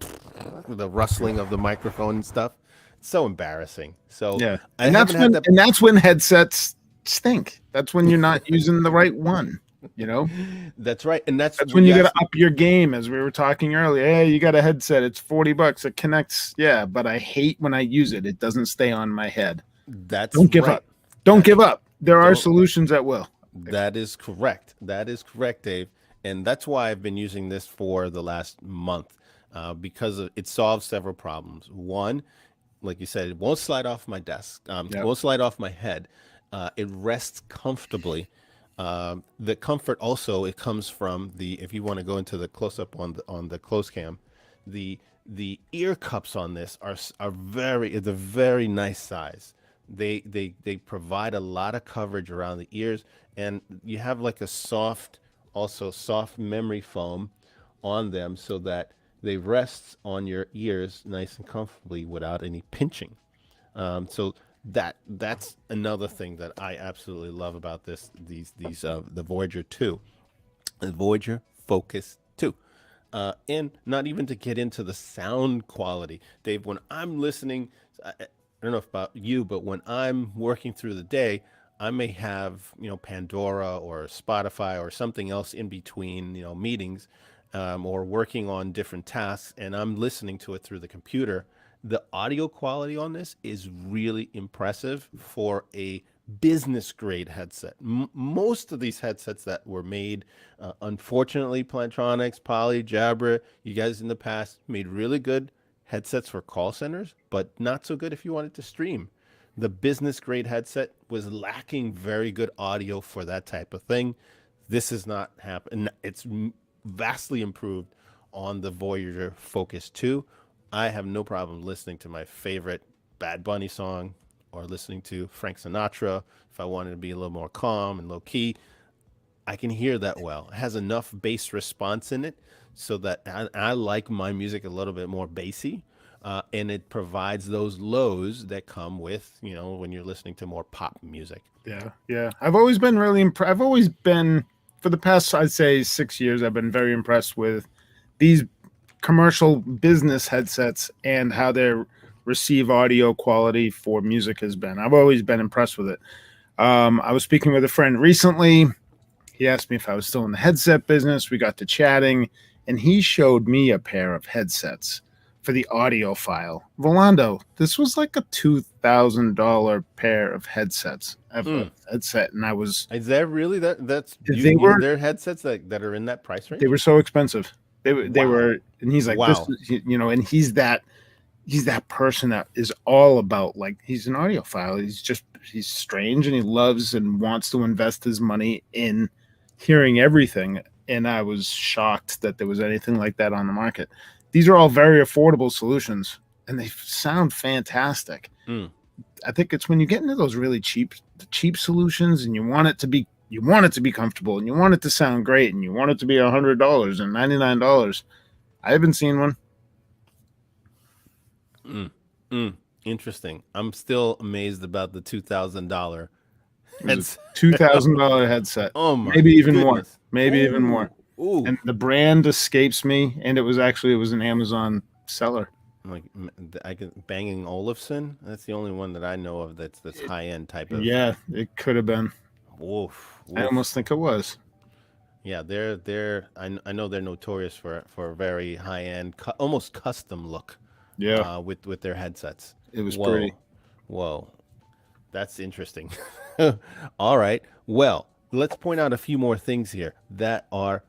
the rustling of the microphone and stuff. It's so embarrassing. So Yeah, I and haven't had that. that's when headsets stink. That's when you're not using the right one. That's right, and that's That's when you got to up your game, as we were talking earlier. Hey, you got a headset. It's $40. It connects. Yeah, but I hate when I use it. It doesn't stay on my head. Don't give up. Don't give up. There are solutions that will. That is correct. That is correct, Dave. And that's why I've been using this for the last month, because it solves several problems. One, like you said, it won't slide off my desk. It won't slide off my head. It rests comfortably. The comfort also, it comes from if you want to go into the close up on the close cam, the ear cups on this are it's a very nice size. They provide a lot of coverage around the ears, and you have like a soft memory foam on them so that they rest on your ears nice and comfortably without any pinching. So that's another thing that I absolutely love about these the Voyager 2, the Voyager Focus 2. And not even to get into the sound quality, Dave. When I'm listening, I don't know about you, but when I'm working through the day, I may have Pandora or Spotify or something else in between meetings, or working on different tasks, and I'm listening to it through the computer. The audio quality on this is really impressive for a business grade headset. Most of these headsets that were made, unfortunately, Plantronics, Poly, Jabra, you guys in the past made really good headsets for call centers, but not so good if you wanted to stream. The business grade headset was lacking very good audio for that type of thing. This is not happening. It's vastly improved on the Voyager Focus 2. I have no problem listening to my favorite Bad Bunny song or listening to Frank Sinatra if I wanted to be a little more calm and low key. I can hear that well. It has enough bass response in it so that I like my music a little bit more bassy. And it provides those lows that come with, when you're listening to more pop music. Yeah. I've always been really impressed. I've always been, for the past, I'd say 6 years, I've been very impressed with these commercial business headsets and how their receive audio quality for music has been. I've always been impressed with it. I was speaking with a friend recently. He asked me if I was still in the headset business. We got to chatting, and he showed me a pair of headsets for the audiophile. Rolando, this was like a $2,000 pair of headsets. Headset, and I was. Is that really that's they were their headsets that are in that price range? They were so expensive. They were, and he's like, wow. This, and he's that person that is all about, like, he's an audiophile. He's strange, and he loves and wants to invest his money in hearing everything. And I was shocked that there was anything like that on the market. These are all very affordable solutions, and they sound fantastic. I think it's when you get into those really cheap solutions, and you want it to be comfortable, and you want it to sound great, and you want it to be $100 and $99. I haven't seen one. Interesting. I'm still amazed about the $2,000 $2,000 headset. Oh my! Maybe even goodness. more. Maybe even more. Ooh. And the brand escapes me, and it was an Amazon seller. Like Banging Olufsen. That's the only one that I know of that's high end type of. Yeah, it could have been. Woof. I almost think it was. Yeah, they're. I know they're notorious for a very high end, almost custom look. Yeah. With their headsets. It was pretty. Whoa, that's interesting. All right. Well, let's point out a few more things here that are.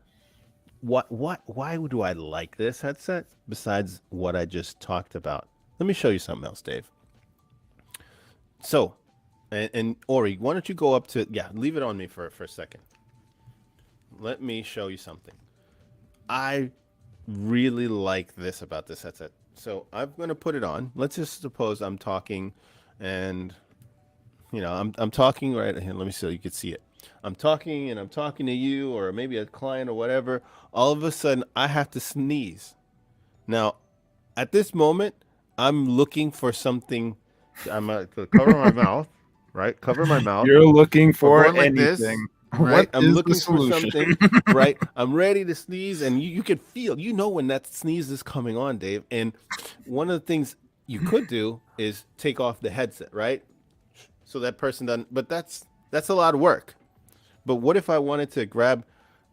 Why do I like this headset besides what I just talked about? Let me show you something else, Dave. So, and Ori, why don't you go up to, leave it on me for a second. Let me show you something. I really like this about this headset. So I'm going to put it on. Let's just suppose I'm talking and, I'm talking right here. Let me see so you can see it. I'm talking to you or maybe a client or whatever. All of a sudden, I have to sneeze. Now, at this moment, I'm looking for something. I'm going to cover my mouth, right? Cover my mouth. You're looking for like anything. This, right? I'm looking for solution? something, right? I'm ready to sneeze, and you can feel, when that sneeze is coming on, Dave. And one of the things you could do is take off the headset, right? So that person doesn't. But that's a lot of work. But what if I wanted to grab?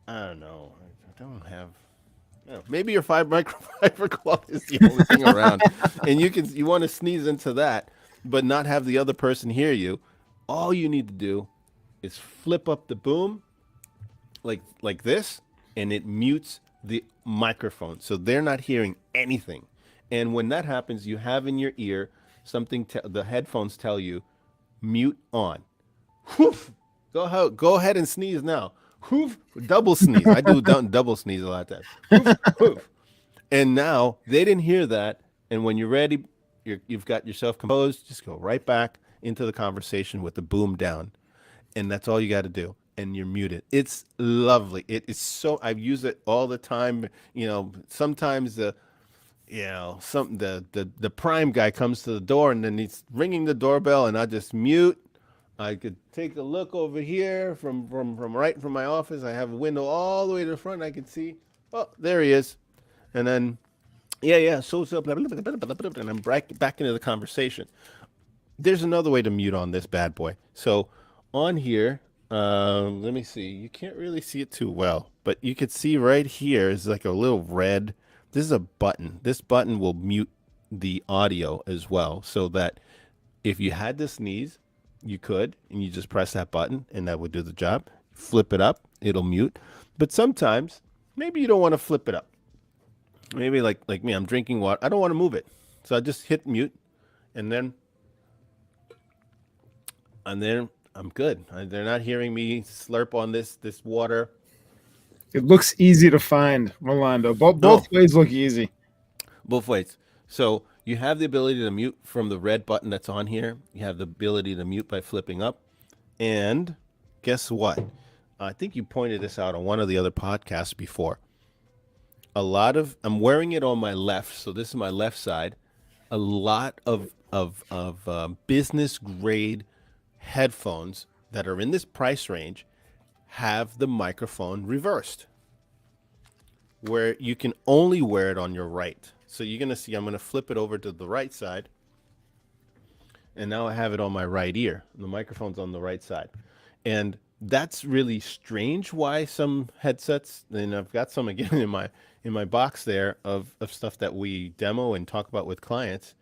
I don't know. I don't have. Maybe your microfiber cloth is the only thing around, and you want to sneeze into that, but not have the other person hear you. All you need to do is flip up the boom, like this, and it mutes the microphone, so they're not hearing anything. And when that happens, you have in your ear something. The headphones tell you, mute on. Whoof. Go ahead and sneeze now. Whoof. Double sneeze. I do double sneeze a lot of times. Whoof, whoof. And now they didn't hear that. And when you're ready, you've got yourself composed. Just go right back into the conversation with the boom down. And that's all you got to do. and you're muted. It's lovely. It is so, I use it all the time. Sometimes the prime guy comes to the door and then he's ringing the doorbell and I just mute. I could take a look over here from right from my office. I have a window all the way to the front. I can see, oh, there he is. And then, yeah. So, blah, blah, blah, blah, blah, blah, blah, and I'm back into the conversation. There's another way to mute on this bad boy. So on here, let me see. You can't really see it too well, but you could see right here is like a little red. This is a button. This button will mute the audio as well, so that if you had to sneeze, you could, and you just press that button, and that would do the job. Flip it up, it'll mute. But sometimes, maybe you don't want to flip it up. Maybe like me, I'm drinking water. I don't want to move it, so I just hit mute, and then I'm good. They're not hearing me slurp on this water. It looks easy to find, Rolando. Both ways look easy. Both ways. So you have the ability to mute from the red button that's on here. You have the ability to mute by flipping up. And guess what? I think you pointed this out on one of the other podcasts before. I'm wearing it on my left, so this is my left side. A lot of business grade headphones that are in this price range have the microphone reversed, where you can only wear it on your right. So you're going to see, I'm going to flip it over to the right side, and now I have it on my right ear. The microphone's on the right side. And that's really strange why some headsets, and I've got some again in my box there of stuff that we demo and talk about with clients,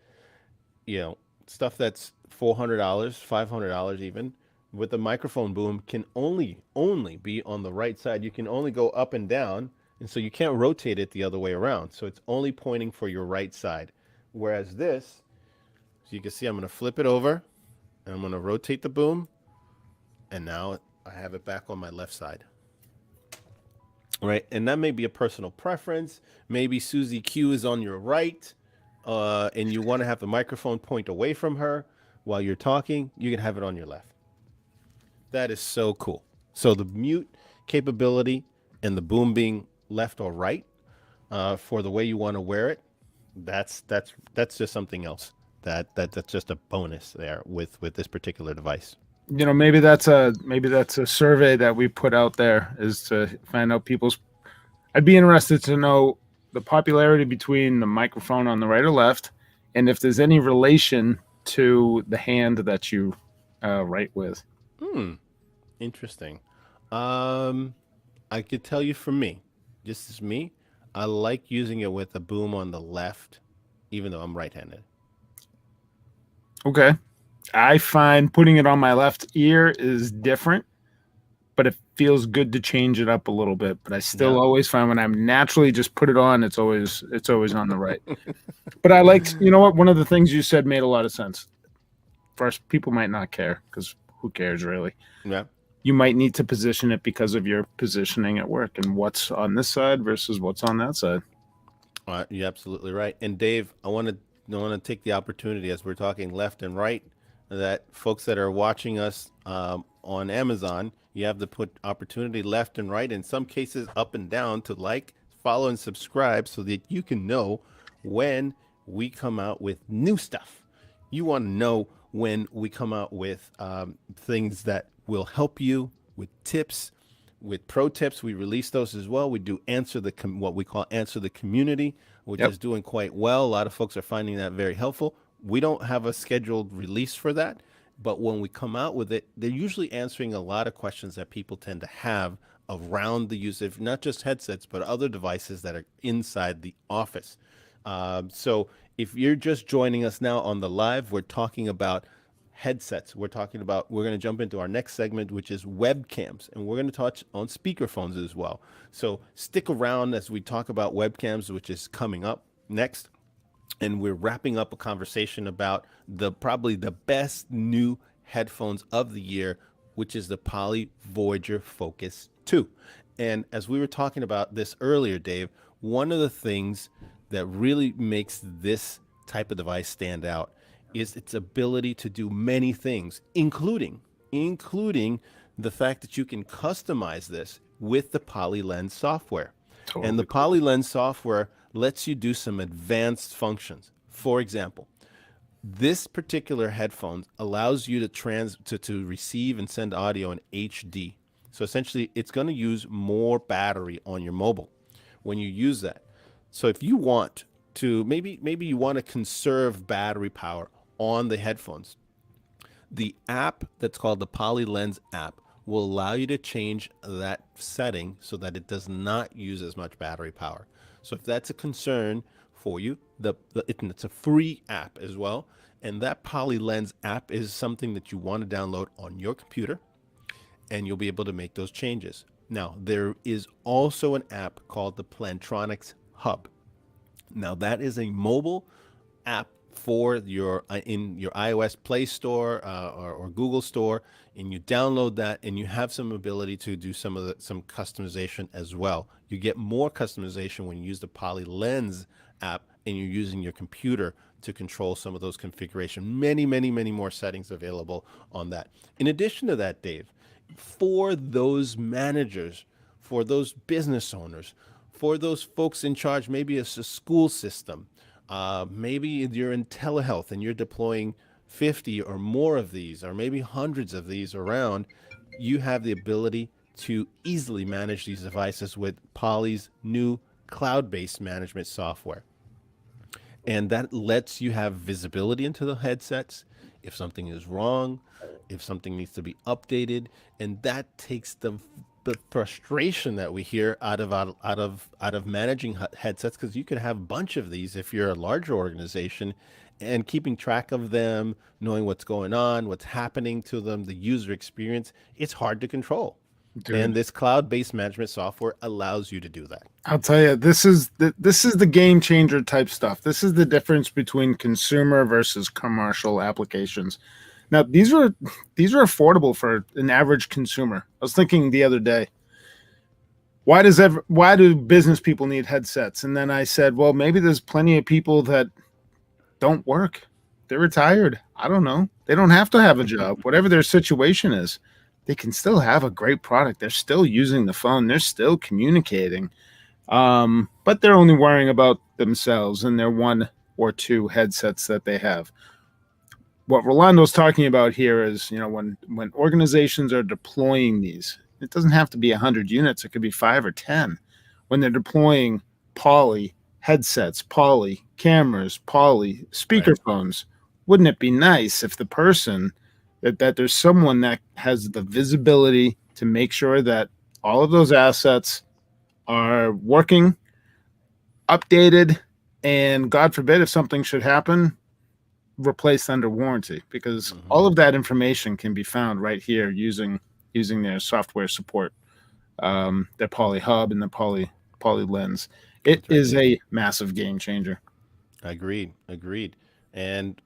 stuff that's $400, $500 even, with the microphone boom can only be on the right side. You can only go up and down, and so you can't rotate it the other way around. So it's only pointing for your right side. Whereas this, so you can see, I'm going to flip it over, and I'm going to rotate the boom, and now I have it back on my left side. Right, and that may be a personal preference. Maybe Susie Q is on your right, and you want to have the microphone point away from her while you're talking. You can have it on your left. That is so cool. So the mute capability and the boom being left or right for the way you want to wear it, that's just something else. That's just a bonus there with this particular device. Maybe that's a survey that we put out there, is to find out people's. I'd be interested to know the popularity between the microphone on the right or left, and if there's any relation to the hand that you write with. Interesting. I could tell you for me, just as me, I like using it with a boom on the left, even though I'm right-handed. Okay. I find putting it on my left ear is different, but it feels good to change it up a little bit. But I still always find when I'm naturally just put it on, it's always on the right. But I liked, what? One of the things you said made a lot of sense. First, people might not care, because who cares really? Yeah. You might need to position it because of your positioning at work and what's on this side versus what's on that side. You're absolutely right. And Dave, I want to take the opportunity, as we're talking left and right, that folks that are watching us on Amazon, you have the opportunity left and right, in some cases up and down, to like, follow, and subscribe so that you can know when we come out with new stuff. You want to know when we come out with things that will help you with tips, with pro tips. We release those as well. We do what we call answer the community, which is doing quite well. A lot of folks are finding that very helpful. We don't have a scheduled release for that, but when we come out with it, they're usually answering a lot of questions that people tend to have around the use of not just headsets, but other devices that are inside the office. So if you're just joining us now on the live, we're talking about headsets. We're going to jump into our next segment, which is webcams, and we're going to touch on speakerphones as well. So stick around as we talk about webcams, which is coming up next. And we're wrapping up a conversation about probably the best new headphones of the year, which is the Poly Voyager Focus 2. And as we were talking about this earlier, Dave, one of the things that really makes this type of device stand out is its ability to do many things, including the fact that you can customize this with the Poly Lens software. And the Totally. Poly Lens software lets you do some advanced functions. For example, this particular headphone allows you to receive and send audio in HD. So essentially, it's going to use more battery on your mobile when you use that. So if you want to, maybe you want to conserve battery power on the headphones, the app that's called the Poly Lens app will allow you to change that setting so that it does not use as much battery power. So if that's a concern for you, it's a free app as well. And that Poly Lens app is something that you want to download on your computer, and you'll be able to make those changes. Now, there is also an app called the Plantronics Hub. Now, that is a mobile app for your in your iOS Play Store or Google Store, and you download that, and you have some ability to do some customization as well. You get more customization when you use the Poly Lens app and you're using your computer to control some of those configuration. Many more settings available on that. In addition to that, Dave, for those managers, for those business owners, for those folks in charge, maybe it's a school system, maybe you're in telehealth and you're deploying 50 or more of these, or maybe hundreds of these around, you have the ability to easily manage these devices with Poly's new cloud-based management software. And that lets you have visibility into the headsets if something is wrong, if something needs to be updated, and that takes the frustration that we hear out of managing headsets, because you could have a bunch of these if you're a larger organization, and keeping track of them, knowing what's going on, what's happening to them, the user experience, it's hard to control. Dude. And this cloud-based management software allows you to do that. I'll tell you, this is the game changer type stuff. This is the difference between consumer versus commercial applications. Now, these are affordable for an average consumer. I was thinking the other day, why do business people need headsets? And then I said, well, maybe there's plenty of people that don't work. They're retired. I don't know. They don't have to have a job. Whatever their situation is, they can still have a great product. They're still using the phone. They're still communicating. But they're only worrying about themselves and their one or two headsets that they have. What Rolando's talking about here is, when organizations are deploying these, it doesn't have to be 100 units. It could be 5 or 10. When they're deploying Poly headsets, Poly cameras, Poly speakerphones, wouldn't it be nice if the person that there's someone that has the visibility to make sure that all of those assets are working, updated, and God forbid if something should happen, replaced under warranty, because all of that information can be found right here using their software support, their Poly Hub and the Poly Lens. It is a massive game changer. Agreed. And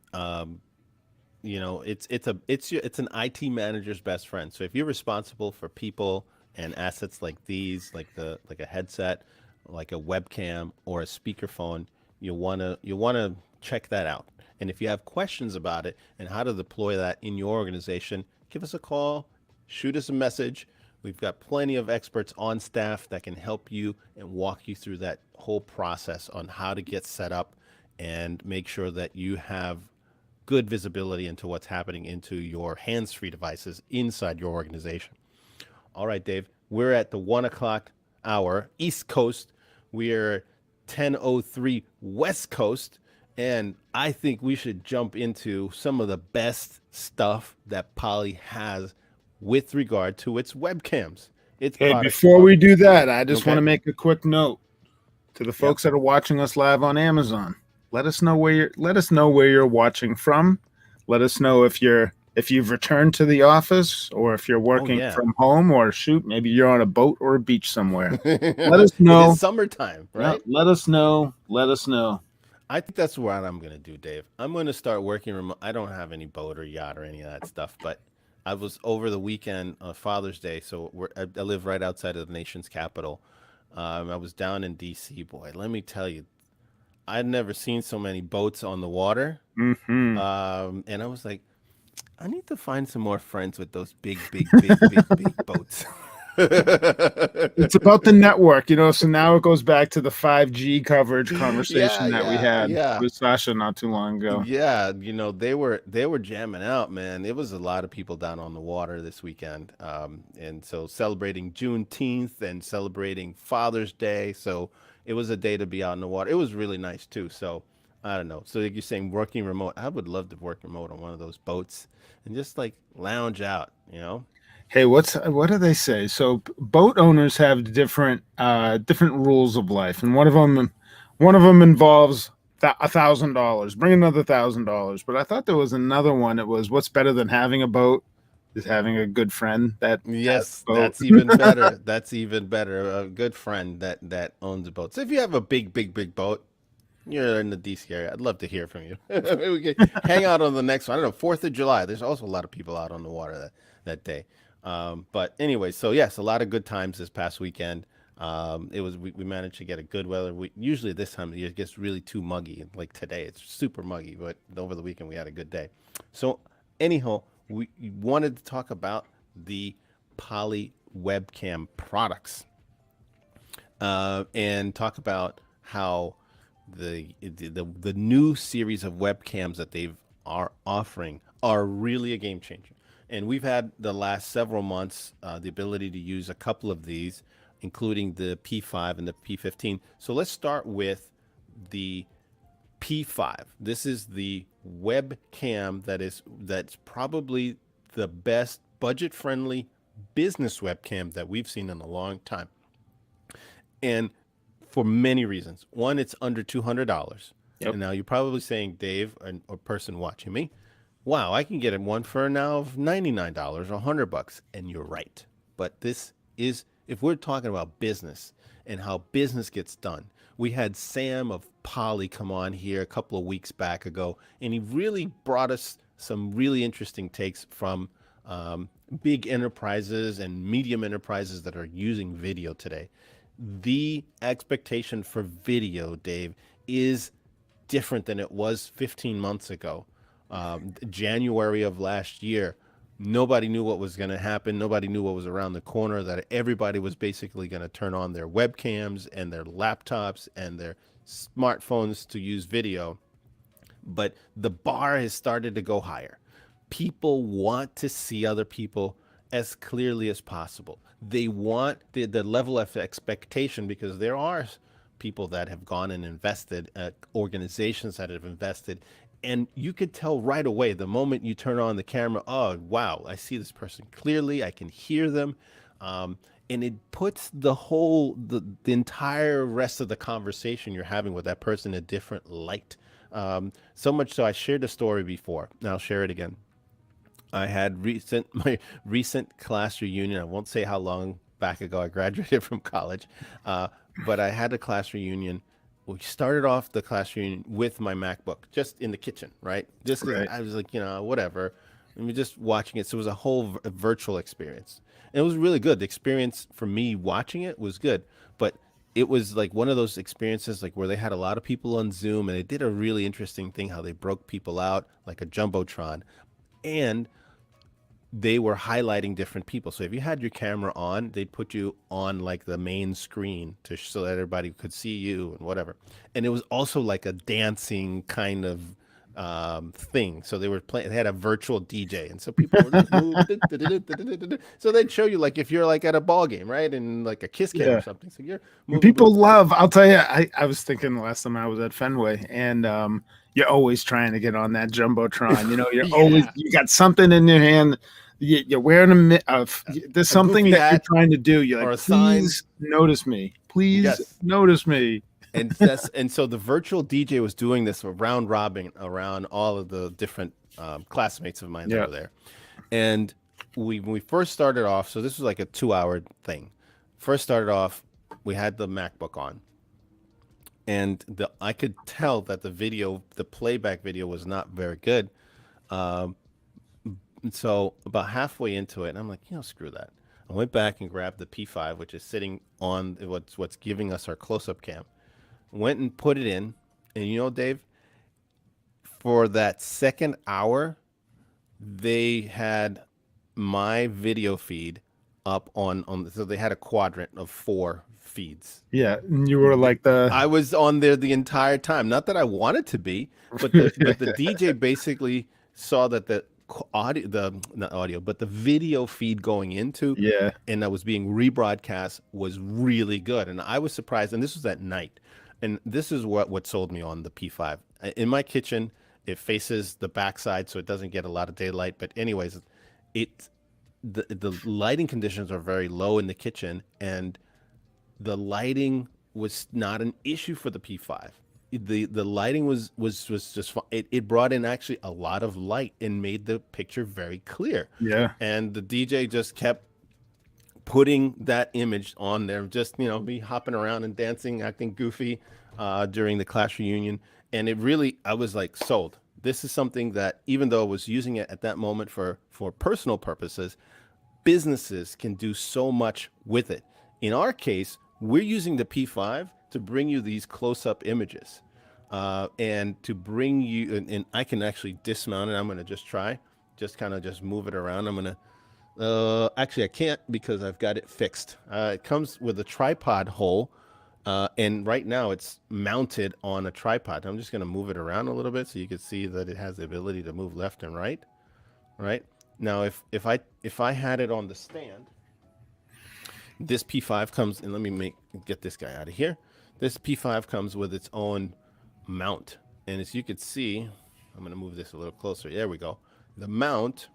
it's an IT manager's best friend. So if you're responsible for people and assets like these, like a headset, like a webcam or a speakerphone, you wanna check that out. And if you have questions about it and how to deploy that in your organization, give us a call, shoot us a message. We've got plenty of experts on staff that can help you and walk you through that whole process on how to get set up and make sure that you have good visibility into what's happening into your hands-free devices inside your organization. All right, Dave, we're at the 1 o'clock hour, East Coast. We're 10:03 West Coast. And I think we should jump into some of the best stuff that Poly has with regard to its webcams. Before we do that, I just want to make a quick note to the folks that are watching us live on Amazon. Let us know where you're watching from. Let us know if you've returned to the office, or if you're working from home, or maybe you're on a boat or a beach somewhere. Let us know. It is summertime, right? Let us know. I think that's what I'm going to do, Dave. I'm going to start working remote. I don't have any boat or yacht or any of that stuff, but I was over the weekend, Father's Day, so I live right outside of the nation's capital. I was down in D.C. Boy, let me tell you, I'd never seen so many boats on the water. And I was like, I need to find some more friends with those big, big, big, big, big boats. It's about the network, so now it goes back to the 5G coverage Yeah, conversation that we yeah, had yeah. with Sasha not too long ago. Yeah, they were jamming out, man. It was a lot of people down on the water this weekend, and so celebrating Juneteenth and celebrating Father's Day. So it was a day to be out in the water. It was really nice too. So I don't know. So like you're saying working remote, I would love to work remote on one of those boats and just like lounge out, you know? Hey, what do they say? So boat owners have different rules of life, and one of them involves $1,000. Bring another $1,000. But I thought there was another one. It was what's better than having a boat is having a good friend that has Yes, a boat. that's even better. That's even better. A good friend that owns a boat. So if you have a big, big, big boat, you're in the DC area. I'd love to hear from you. We could hang out on the next one. I don't know, 4th of July. There's also a lot of people out on the water that day. But anyway, so yes, a lot of good times this past weekend. We managed to get a good weather. Usually this time of the year it gets really too muggy. Like today, it's super muggy, but over the weekend we had a good day. So anyhow, we wanted to talk about the Poly webcam products and talk about how the new series of webcams that they are offering are really a game changer. And we've had the last several months the ability to use a couple of these, including the P5 and the P15. So let's start with the P5. This is the webcam that's probably the best budget friendly business webcam that we've seen in a long time. And for many reasons. One, it's under $200. Yep. And now you're probably saying, Dave, or person watching me, wow, I can get one for now of $99 or $100. And you're right. But this is, if we're talking about business and how business gets done, we had Sam of Poly come on here a couple of weeks back ago, and he really brought us some really interesting takes from big enterprises and medium enterprises that are using video today. The expectation for video, Dave, is different than it was 15 months ago. January of last year, nobody knew what was going to happen. Nobody knew what was around the corner, that everybody was basically going to turn on their webcams and their laptops and their smartphones to use video. But the bar has started to go higher. People want to see other people as clearly as possible. They want the level of expectation, because there are people that have gone and invested, organizations that have invested, and you could tell right away the moment you turn on the camera, oh, wow, I see this person clearly, I can hear them. And it puts the entire rest of the conversation you're having with that person in a different light. So much so I shared the story before, and I'll share it again. I had my recent class reunion. I won't say how long back ago I graduated from college, but I had a class reunion. We started off the class reunion with my MacBook, just in the kitchen, right? Just 'cause Right. I was like, whatever. And we just watching it. So it was a whole virtual experience. And it was really good. The experience for me watching it was good, but it was like one of those experiences like where they had a lot of people on Zoom, and they did a really interesting thing how they broke people out like a jumbotron, and they were highlighting different people. So if you had your camera on, they'd put you on like the main screen so that everybody could see you and whatever. And it was also like a dancing kind of thing. So they were playing. They had a virtual DJ, and so people were just move. So they'd show you like if you're like at a ball game, right, and like a kiss cam or Yeah. something. So you're And moving. people love, I'll tell you, I was thinking the last time I was at Fenway, and you're always trying to get on that Jumbotron. Yeah, You got something in your hand. You're wearing there's a something goofy that you're hat trying to do. You're or like, a sign. please notice me. Please Yes. notice me. And so the virtual DJ was doing this round robin around all of the different classmates of mine that Yeah. were there. And when we first started off, so this was like a 2 hour thing. First started off, we had the MacBook on, and I could tell that the playback video was not very good. Um, and so about halfway into it, I'm like, screw that. I went back and grabbed the P5, which is sitting on what's giving us our close-up cam. Went and put it in, and Dave, for that second hour, they had my video feed up on so they had a quadrant of 4 feeds. Yeah, and you were like I was on there the entire time. Not that I wanted to be, but the DJ basically saw that the audio, the not audio, but the video feed going into yeah, and that was being rebroadcast was really good. And I was surprised. And this was at night. And this is what sold me on the P5. In my kitchen, it faces the backside, so it doesn't get a lot of daylight. But anyways, it the lighting conditions are very low in the kitchen, and the lighting was not an issue for the P5. The lighting was just fine. It brought in actually a lot of light and made the picture very clear. yeah. And the DJ just kept putting that image on there, just me hopping around and dancing, acting goofy during the class reunion. And it really, I was like sold. This is something that, even though I was using it at that moment for personal purposes, businesses can do so much with it. In our case, we're using the P5 to bring you these close-up images, and to bring you, and I can actually dismount it. I'm going to just try, just kind of just move it around. I'm going to, actually I can't because I've got it fixed. It comes with a tripod hole, and right now it's mounted on a tripod. I'm just going to move it around a little bit so you can see that it has the ability to move left and right. Right now, if I had it on the stand, this P5 comes, and let me get this guy out of here. This P5 comes with its own mount, and as you can see, I'm going to move this a little closer. There we go. The mount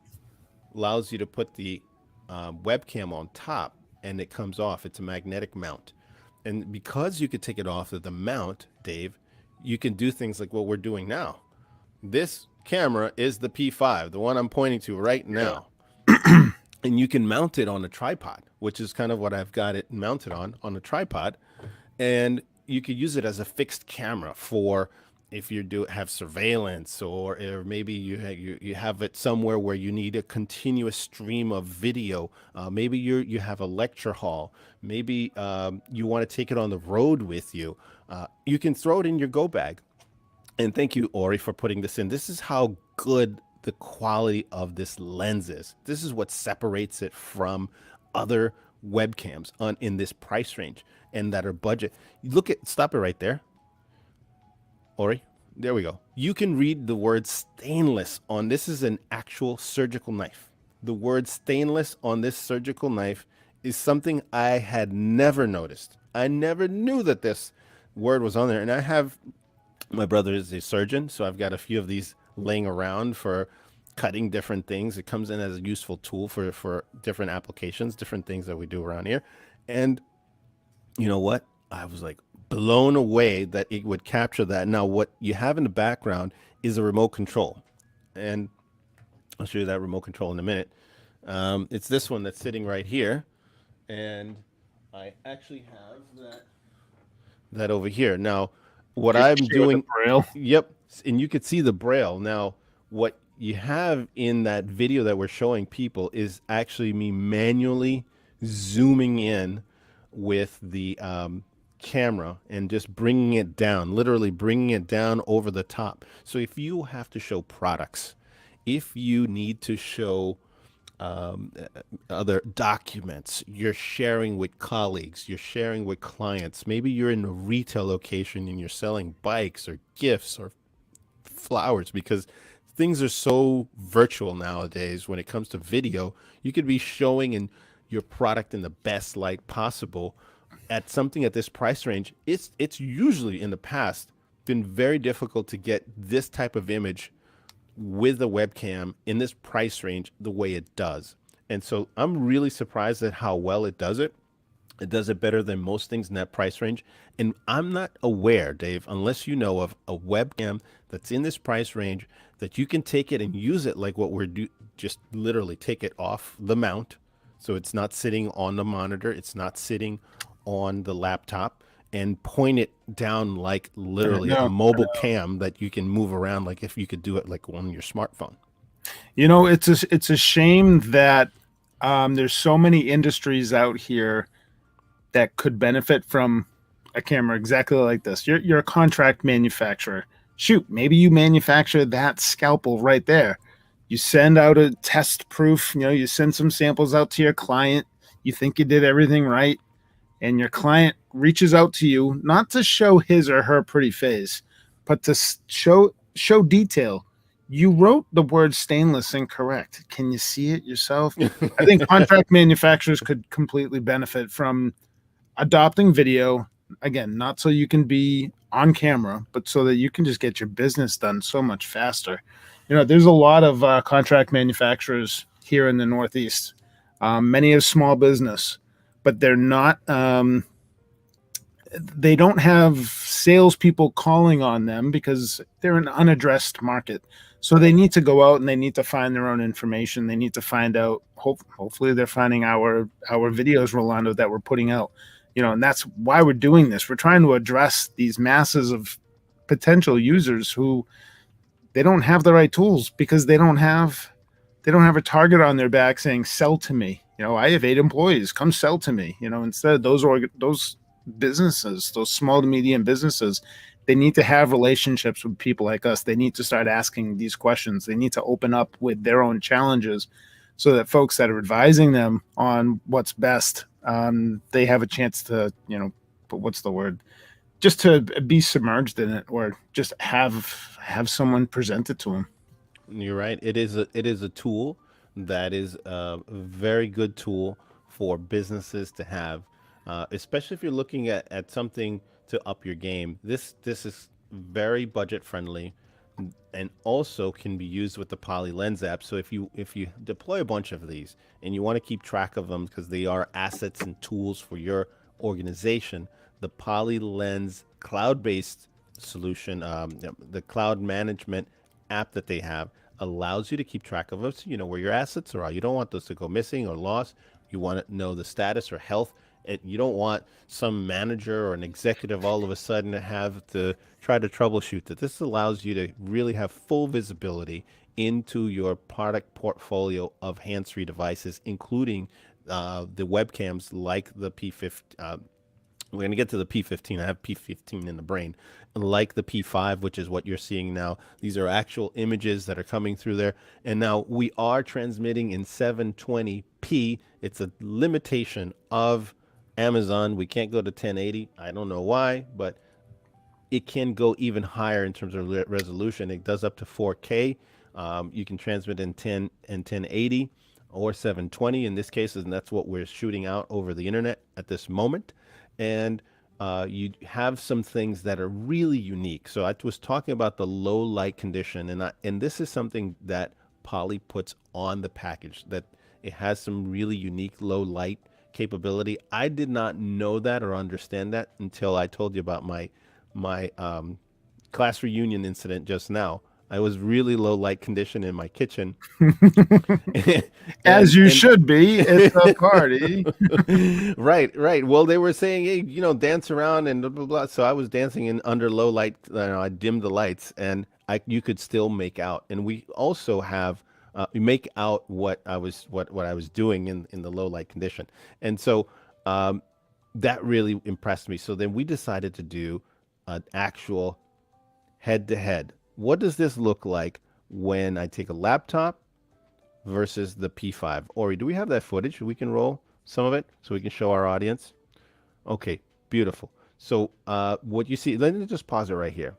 allows you to put the webcam on top, and it comes off. It's a magnetic mount, and because you could take it off of the mount, Dave, you can do things like what we're doing now. This camera is the P5, the one I'm pointing to right now. And you can mount it on a tripod, which is kind of what I've got it mounted on a tripod. And you could use it as a fixed camera for if you have surveillance, or maybe you have it somewhere where you need a continuous stream of video. Maybe you have a lecture hall. Maybe you want to take it on the road with you. You can throw it in your go bag. And thank you, Ori, for putting this in. This is how good the quality of this lens is. This is what separates it from other webcams in this price range and that are budget. Stop it right there, Ori. There we go. You can read the word stainless on this. Is an actual surgical knife. The word stainless on this surgical knife is something I had never noticed. I never knew that this word was on there. And my brother is a surgeon, so I've got a few of these laying around for cutting different things. It comes in as a useful tool for different applications, different things that we do around here. And you know what? I was like blown away that it would capture that. Now, what you have in the background is a remote control. And I'll show you that remote control in a minute. It's this one that's sitting right here. And I actually have that over here. Now, what I'm doing, Braille. Yep, and you could see the Braille. Now, what you have in that video that we're showing people is actually me manually zooming in with the camera and just bringing it down, literally bringing it down over the top. So if you have to show products, if you need to show other documents you're sharing with colleagues, you're sharing with clients, maybe you're in a retail location and you're selling bikes or gifts or flowers, because things are so virtual nowadays when it comes to video. You could be showing your product in the best light possible at something at this price range. It's usually in the past been very difficult to get this type of image with a webcam in this price range the way it does. And so I'm really surprised at how well it does it. It does it better than most things in that price range. And I'm not aware, Dave, unless you know of a webcam that's in this price range that you can take it and use it like what we're just literally take it off the mount. So it's not sitting on the monitor. It's not sitting on the laptop, and point it down like literally a mobile cam that you can move around, like if you could do it like on your smartphone. You know, it's a shame that there's so many industries out here that could benefit from a camera exactly like this. You're a contract manufacturer. Shoot, maybe you manufacture that scalpel right there. You send out a test proof, you send some samples out to your client. You think you did everything right. And your client reaches out to you, not to show his or her pretty face, but to show detail. You wrote the word stainless incorrect. Can you see it yourself? I think contract manufacturers could completely benefit from adopting video. Again, not so you can be on camera, but so that you can just get your business done so much faster. There's a lot of contract manufacturers here in the Northeast. Many are small business, but they're not. They don't have salespeople calling on them because they're an unaddressed market. So they need to go out and they need to find their own information. They need to find out. Hopefully, they're finding our videos, Rolando, that we're putting out. And that's why we're doing this. We're trying to address these masses of potential users who they don't have the right tools because they don't have a target on their back saying, sell to me. I have 8 employees, come sell to me. Instead, those businesses, those small to medium businesses, they need to have relationships with people like us. They need to start asking these questions. They need to open up with their own challenges so that folks that are advising them on what's best, they have a chance to, but what's the word? Just to be submerged in it, or just have someone present it to them. You're right. It is a tool that is a very good tool for businesses to have, especially if you're looking at something to up your game. This is very budget friendly, and also can be used with the Poly Lens app. So if you deploy a bunch of these and you want to keep track of them because they are assets and tools for your organization, the Poly Lens cloud-based solution, the cloud management app that they have, allows you to keep track of them. So you know where your assets are. You don't want those to go missing or lost. You want to know the status or health. You don't want some manager or an executive all of a sudden to have to try to troubleshoot that. This allows you to really have full visibility into your product portfolio of hands-free devices, including the webcams like the P50. We're going to get to the P15. I have P15 in the brain. Like the P5, which is what you're seeing now. These are actual images that are coming through there. And now we are transmitting in 720p. It's a limitation of Amazon. We can't go to 1080. I don't know why, but it can go even higher in terms of resolution. It does up to 4K. You can transmit in 1080 or 720 in this case, and that's what we're shooting out over the internet at this moment. And you have some things that are really unique. So I was talking about the low light condition, and this is something that Poly puts on the package, that it has some really unique low light capability. I did not know that or understand that until I told you about my class reunion incident just now. I was really low light condition in my kitchen. As you should be. It's a party. Right. Well, they were saying, hey, dance around and blah, blah, blah. So I was dancing in under low light. I dimmed the lights and you could still make out. And we also have, we make out what I was doing in the low light condition. And so that really impressed me. So then we decided to do an actual head-to-head. What does this look like when I take a laptop versus the P5? Ori, do we have that footage? We can roll some of it so we can show our audience. Okay, beautiful. So what you see, let me just pause it right here.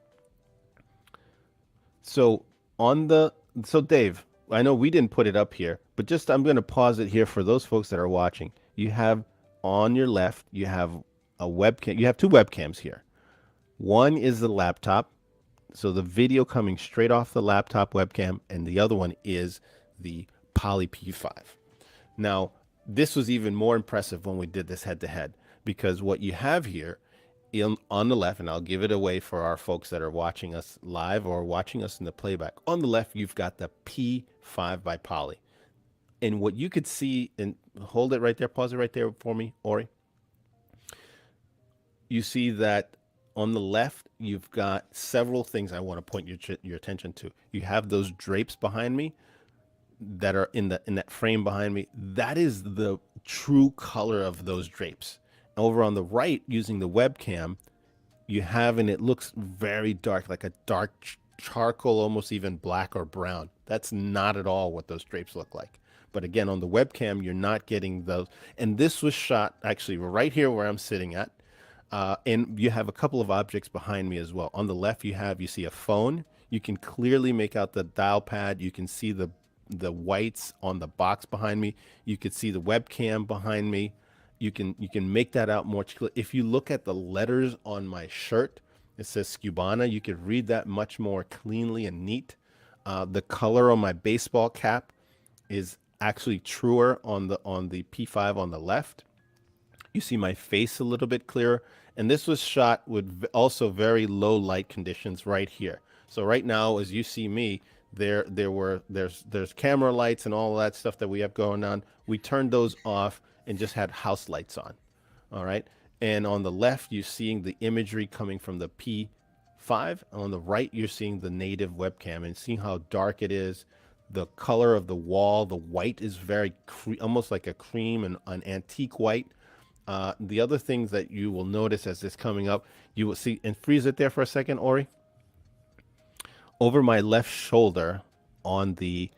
So Dave, I know we didn't put it up here, but just I'm going to pause it here for those folks that are watching. You have on your left, you have a webcam. You have 2 webcams here. One is the laptop. So the video coming straight off the laptop webcam, and the other one is the Poly P5. Now, this was even more impressive when we did this head-to-head, because what you have here on the left, and I'll give it away for our folks that are watching us live or watching us in the playback. On the left, you've got the P5 by Poly. And what you could see, and hold it right there, pause it right there for me, Ori. You see that on the left, you've got several things I want to point your attention to. You have those drapes behind me that are in that frame behind me. That is the true color of those drapes. Over on the right, using the webcam, you have, and it looks very dark, like a dark charcoal, almost even black or brown. That's not at all what those drapes look like. But again, on the webcam, you're not getting those. And this was shot actually right here where I'm sitting at. And you have a couple of objects behind me as well. On the left, you see a phone. You can clearly make out the dial pad. You can see the whites on the box behind me. You could see the webcam behind me. You can make that out more clear. If you look at the letters on my shirt, it says Scubana. You could read that much more cleanly and neat. The color on my baseball cap is actually truer on the P5 on the left. You see my face a little bit clearer. And this was shot with also very low light conditions right here. So right now, as you see me, there's camera lights and all that stuff that we have going on. We turned those off and just had house lights on. All right. And on the left, you're seeing the imagery coming from the P5. On the right, you're seeing the native webcam and seeing how dark it is. The color of the wall, the white is very almost like a cream and an antique white. The other things that you will notice as this coming up, you will see, and freeze it there for a second, Ori. Over my left shoulder on the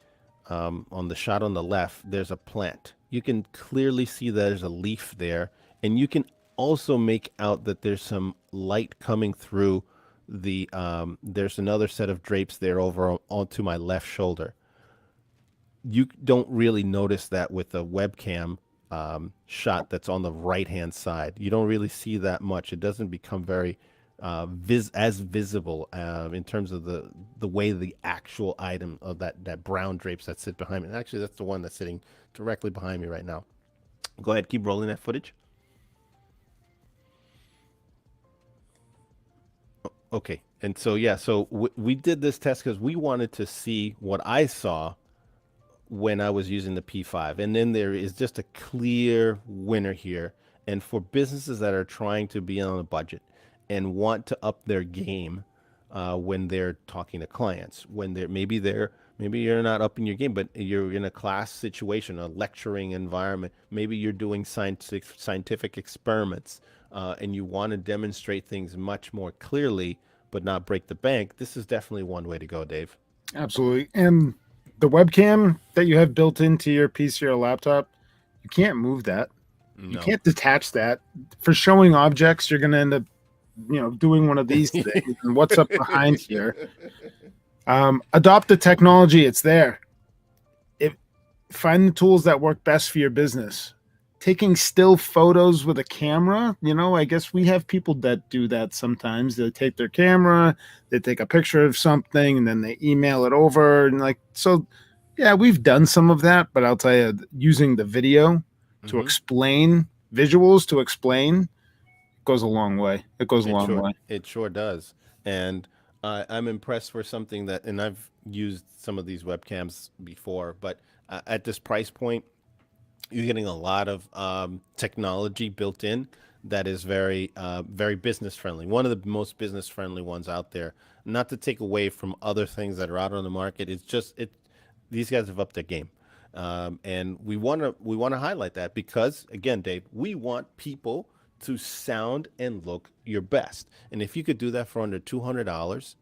shot on the left, there's a plant. You can clearly see that there's a leaf there, and you can also make out that there's some light coming through the, there's another set of drapes there over onto my left shoulder. You don't really notice that with a webcam shot that's on the right-hand side. You don't really see that much. It doesn't become very visible in terms of the way the actual item of that brown drapes that sit behind me. And actually, that's the one that's sitting directly behind me right now. Go ahead, keep rolling that footage. Okay, and so yeah, so we did this test because we wanted to see what I saw when I was using the P5. And then there is just a clear winner here. And for businesses that are trying to be on a budget and want to up their game when they're talking to clients, when maybe you're not upping your game, but you're in a class situation, a lecturing environment, maybe you're doing scientific experiments and you want to demonstrate things much more clearly, but not break the bank. This is definitely one way to go, Dave. Absolutely. And the webcam that you have built into your PC or laptop, you can't move that. No. You can't detach that. For showing objects, you're going to end up, doing one of these things. And what's up behind here? Adopt the technology. It's there. Find the tools that work best for your business. Taking still photos with a camera, I guess we have people that do that sometimes. They take their camera, they take a picture of something, and then they email it over. And yeah, we've done some of that, but I'll tell you, using the video to explain, visuals to explain, goes a long way. It goes a long way. It sure does. And I'm impressed for something that, and I've used some of these webcams before, but at this price point, you're getting a lot of technology built in that is very, very business friendly. One of the most business friendly ones out there. Not to take away from other things that are out on the market. It's just these guys have upped their game, and we want to highlight that because, again, Dave, we want people to sound and look your best. And if you could do that for under $200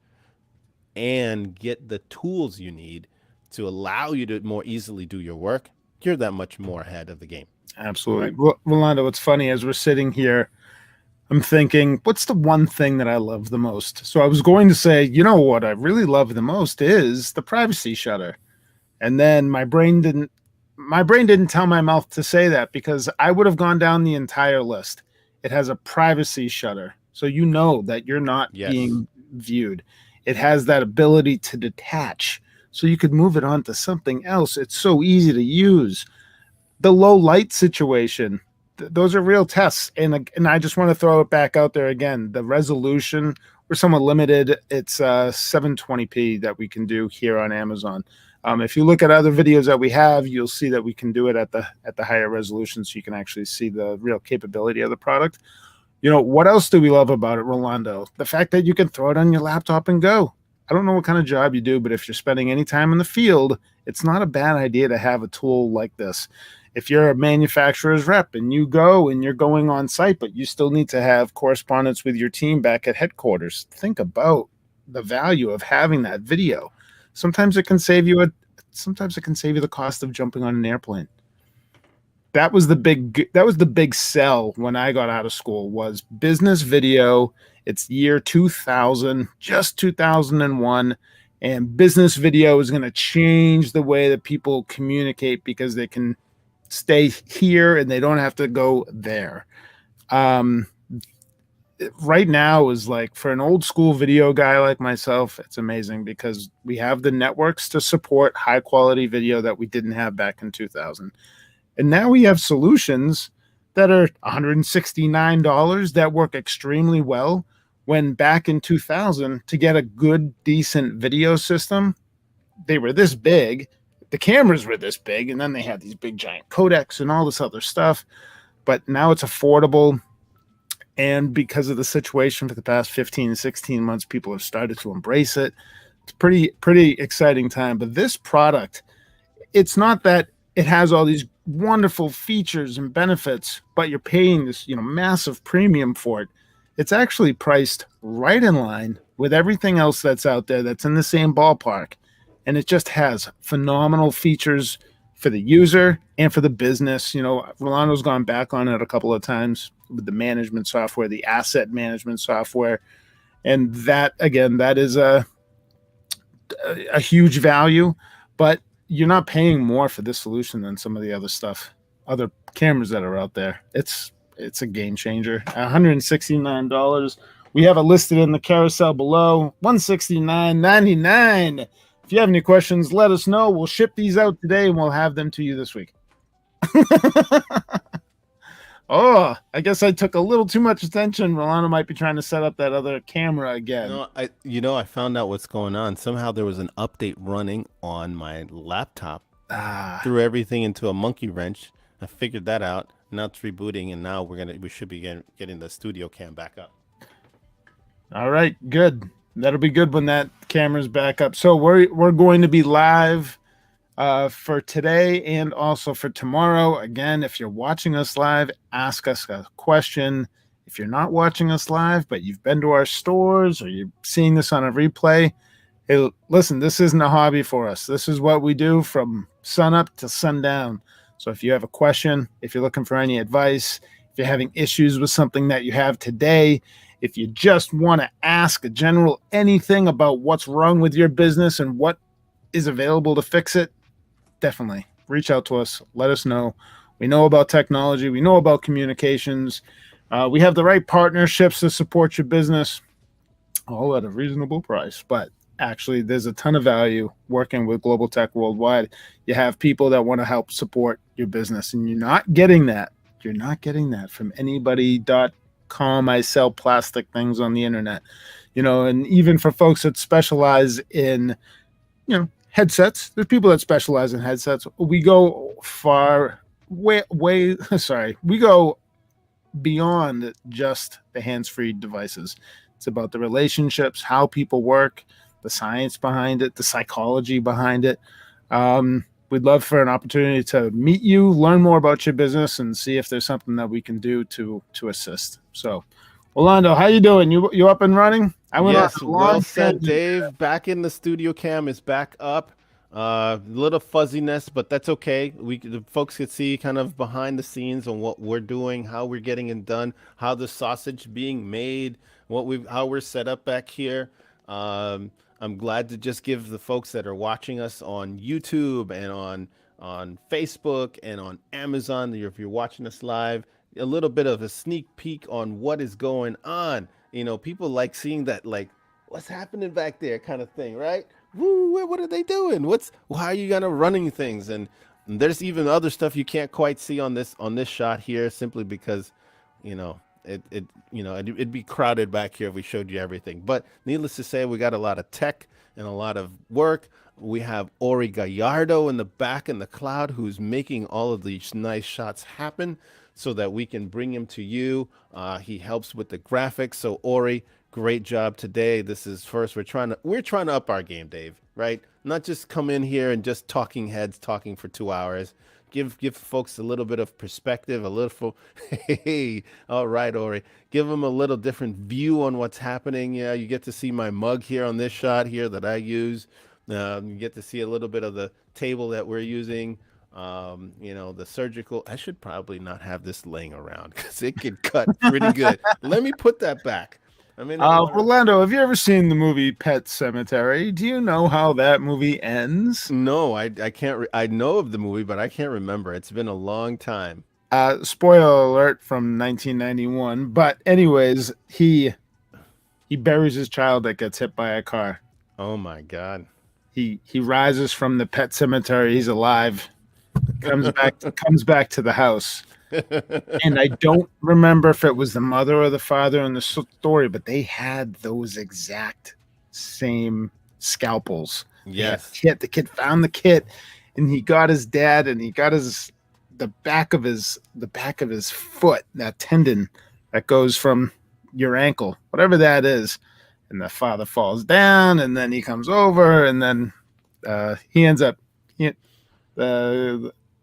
and get the tools you need to allow you to more easily do your work, you're that much more ahead of the game. Absolutely. Right? Well, Rolando, what's funny, as we're sitting here, I'm thinking, what's the one thing that I love the most? So I was going to say, what I really love the most is the privacy shutter. And then my brain didn't tell my mouth to say that, because I would have gone down the entire list. It has a privacy shutter. So that you're not being viewed. It has that ability to detach, so you could move it on to something else. It's so easy to use. The low light situation, those are real tests. And I just want to throw it back out there again. The resolution, we're somewhat limited. It's 720p that we can do here on Amazon. If you look at other videos that we have, you'll see that we can do it at the higher resolution, so you can actually see the real capability of the product. What else do we love about it, Rolando? The fact that you can throw it on your laptop and go. I don't know what kind of job you do, but if you're spending any time in the field, it's not a bad idea to have a tool like this. If you're a manufacturer's rep and you go and you're going on site, but you still need to have correspondence with your team back at headquarters, think about the value of having that video. Sometimes it can save you the cost of jumping on an airplane. That was the big sell when I got out of school, was business video. It's year 2000, just 2001, and business video is going to change the way that people communicate because they can stay here and they don't have to go there. Right now is like, for an old school video guy like myself, it's amazing because we have the networks to support high quality video that we didn't have back in 2000. And now we have solutions that are $169 that work extremely well, when back in 2000, to get a good, decent video system, they were this big. The cameras were this big, and then they had these big giant codecs and all this other stuff. But now it's affordable. And because of the situation for the past 15, 16 months, people have started to embrace it. It's pretty exciting time. But this product, it's not that it has all these wonderful features and benefits, but you're paying this, massive premium for it. It's actually priced right in line with everything else that's out there that's in the same ballpark. And it just has phenomenal features for the user and for the business. Rolando's gone back on it a couple of times with the management software, the asset management software. And that, again, that is a huge value, but you're not paying more for this solution than some of the other cameras that are out there. It's a game changer. $169. We have it listed in the carousel below. $169.99. If you have any questions, let us know. We'll ship these out today and we'll have them to you this week. Oh, I guess I took a little too much attention. Rolando might be trying to set up that other camera again. I found out what's going on. Somehow there was an update running on my laptop. Threw everything into a monkey wrench. I figured that out. Now it's rebooting, and now we should be getting the studio cam back up. All right, good. That'll be good when that camera's back up. So we're going to be live for today and also for tomorrow. Again, if you're watching us live, ask us a question. If you're not watching us live, but you've been to our stores or you're seeing this on a replay, hey, listen, this isn't a hobby for us. This is what we do from sunup to sundown. So if you have a question, if you're looking for any advice, if you're having issues with something that you have today, if you just want to ask a general anything about what's wrong with your business and what is available to fix it, definitely reach out to us. Let us know. We know about technology. We know about communications. We have the right partnerships to support your business, all at a reasonable price. But actually, there's a ton of value working with Global Tech Worldwide. You have people that want to help support your business, and you're not getting that. You're not getting that from anybody.com. I sell plastic things on the internet, and even for folks that specialize in, headsets, there's people that specialize in headsets. We go we go beyond just the hands-free devices. It's about the relationships, how people work, the science behind it, the psychology behind it. We'd love for an opportunity to meet you, learn more about your business, and see if there's something that we can do to assist. So, Orlando, how you doing? You up and running? Yes, well said, Dave. Back in the studio cam is back up. A little fuzziness, but that's okay. The folks could see kind of behind the scenes on what we're doing, how we're getting it done, how the sausage being made, how we're set up back here. I'm glad to just give the folks that are watching us on YouTube and on Facebook and on Amazon, if you're watching us live, a little bit of a sneak peek on what is going on. People like seeing that, like, what's happening back there kind of thing, right? Woo, what are they doing? How are you gonna running things? And there's even other stuff you can't quite see on this shot here, simply because, it'd be crowded back here if we showed you everything. But needless to say, we got a lot of tech and a lot of work. We have Ori Gallardo in the back in the cloud, who's making all of these nice shots happen so that we can bring him to you. He helps with the graphics. So Ori, great job today. This is first. We're trying to up our game, Dave, right? Not just come in here and just talking for 2 hours. give folks a little bit of perspective, a little. Hey, all right, Ori, give them a little different view on what's happening. Yeah, you get to see my mug here on this shot here that I use. You get to see a little bit of the table that we're using. The surgical. I should probably not have this laying around because it could cut pretty good. Let me put that back. I mean, Rolando, have you ever seen the movie Pet Sematary? Do you know how that movie ends? no, I can't. I know of the movie, but I can't remember. It's been a long time. Spoiler alert from 1991. But anyways, he buries his child that gets hit by a car. Oh my God. He rises from the pet cemetery. He's alive. Comes back to the house. And I don't remember if it was the mother or the father in the story, but they had those exact same scalpels. Yes. The kid found the kit, and he got his dad, and he got the back of his foot, that tendon that goes from your ankle, whatever that is. And the father falls down, and then he comes over, and then he ends up.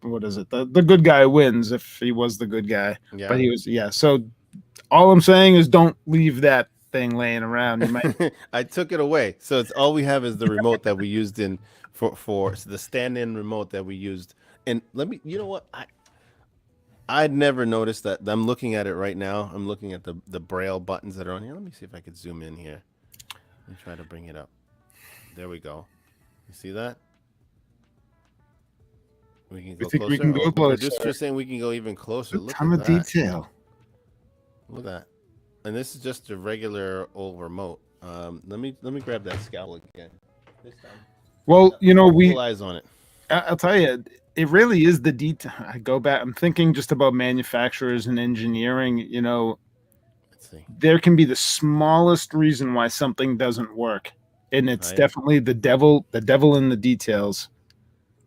What is it? The good guy wins if he was the good guy. Yeah. But he was, yeah. So all I'm saying is don't leave that thing laying around. You might. I took it away. So it's all we have is the remote that we used for the stand-in remote that we used. And you know what? I'd never noticed that. I'm looking at it right now. I'm looking at the braille buttons that are on here. Let me see if I could zoom in here. Let me try to bring it up. There we go. You see that? We can go closer. We can go closer. Just saying we can go even closer. Look at that. Detail. Look at that. And this is just a regular old remote. Let me grab that scowl again. This time. Well, we eyes on it. I'll tell you, it really is the detail. I go back. I'm thinking just about manufacturers and engineering. Let's see. There can be the smallest reason why something doesn't work, and it's definitely the devil in the details.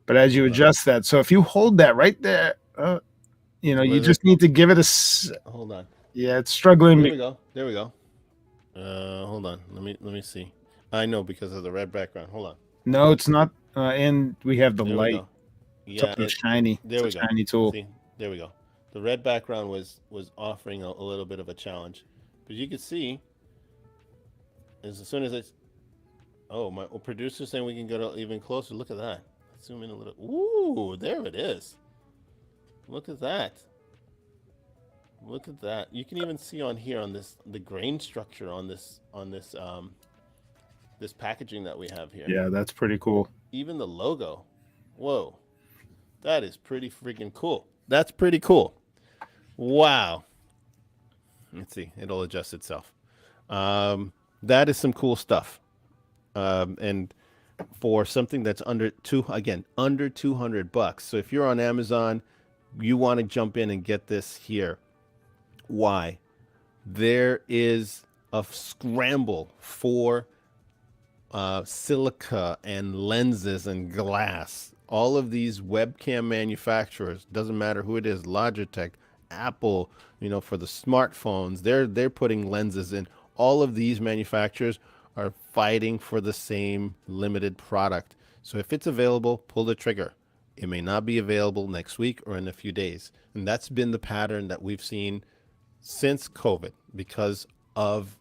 But as you adjust that, so if you hold that right there, you just need to give it a. Hold on. Yeah, it's struggling. There we go. Hold on. Let me see. I know because of the red background. Hold on. No, it's not. And we have the light. Yeah, it's shiny. There we go. Shiny tool. See, there we go. The red background was offering a little bit of a challenge, but you can see as soon as it's. Oh, my producer's saying we can go to even closer. Look at that. Zoom in a little. Ooh, there it is. Look at that. Look at that. You can even see on here on the grain structure on this this packaging that we have here. Yeah, that's pretty cool. Even the logo. Whoa. That is pretty freaking cool. That's pretty cool. Wow. Let's see. It'll adjust itself. That is some cool stuff. And for something that's under $200. So if you're on Amazon, you want to jump in and get this here. Why? There is a scramble for silica and lenses and glass. All of these webcam manufacturers, doesn't matter who it is, Logitech, Apple, for the smartphones, they're putting lenses in. All of these manufacturers are fighting for the same limited product. So if it's available, pull the trigger. It may not be available next week or in a few days. And that's been the pattern that we've seen since COVID because of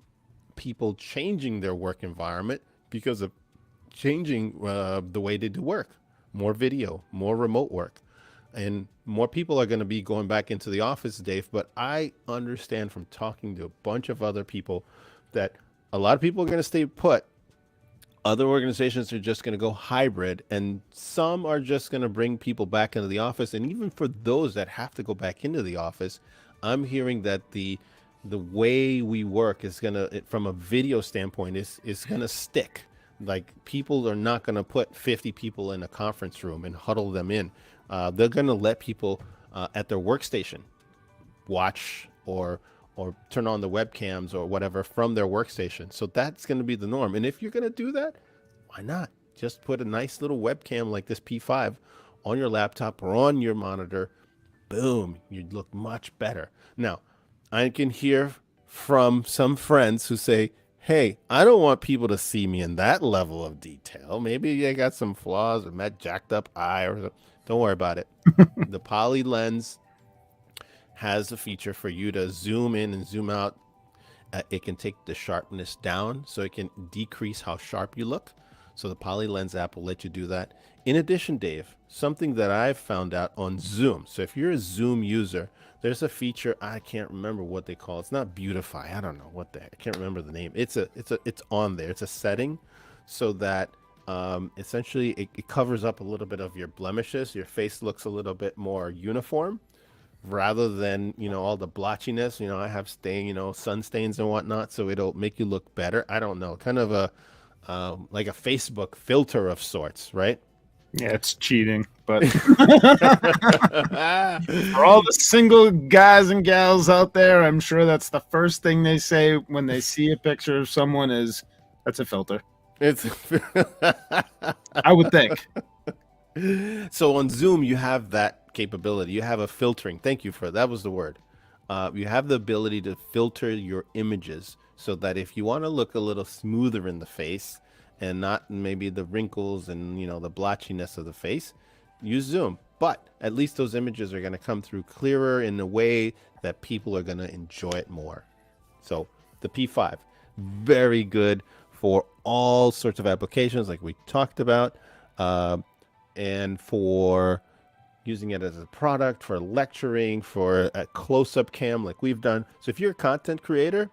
people changing their work environment, because of changing the way they do work. More video, more remote work. And more people are going to be going back into the office, Dave. But I understand from talking to a bunch of other people that a lot of people are going to stay put. Other organizations are just going to go hybrid, and some are just going to bring people back into the office. And even for those that have to go back into the office, I'm hearing that the way we work is going to, from a video standpoint, is going to stick. Like, people are not going to put 50 people in a conference room and huddle them in. They're going to let people at their workstation watch or turn on the webcams or whatever from their workstation. So that's going to be the norm. And if you're going to do that, why not? Just put a nice little webcam like this P5 on your laptop or on your monitor. Boom, you'd look much better. Now, I can hear from some friends who say, hey, I don't want people to see me in that level of detail. Maybe I got some flaws or met jacked up eye or something. Don't worry about it. The Poly lens has a feature for you to zoom in and zoom out. It can take the sharpness down, so it can decrease how sharp you look. So the Poly Lens app will let you do that. In addition, Dave, something that I've found out on Zoom. So if you're a Zoom user, there's a feature, I can't remember what they call it. It's not Beautify. I don't know what the heck. I can't remember the name. It's on there. It's a setting so that essentially it covers up a little bit of your blemishes. Your face looks a little bit more uniform, rather than all the blotchiness. I have sun stains and whatnot, so it'll make you look better. I don't know, kind of a like a Facebook filter of sorts, right? Yeah, it's cheating, but for all the single guys and gals out there, I'm sure that's the first thing they say when they see a picture of someone is, that's a filter. It's I would think. So on Zoom, you have that capability. You have a filtering. Thank you for that. Was the word. You have the ability to filter your images so that if you want to look a little smoother in the face and not maybe the wrinkles and the blotchiness of the face, use Zoom. But at least those images are going to come through clearer in a way that people are going to enjoy it more. So the P5, very good for all sorts of applications like we talked about, and for using it as a product, for lecturing, for a close-up cam like we've done. So if you're a content creator,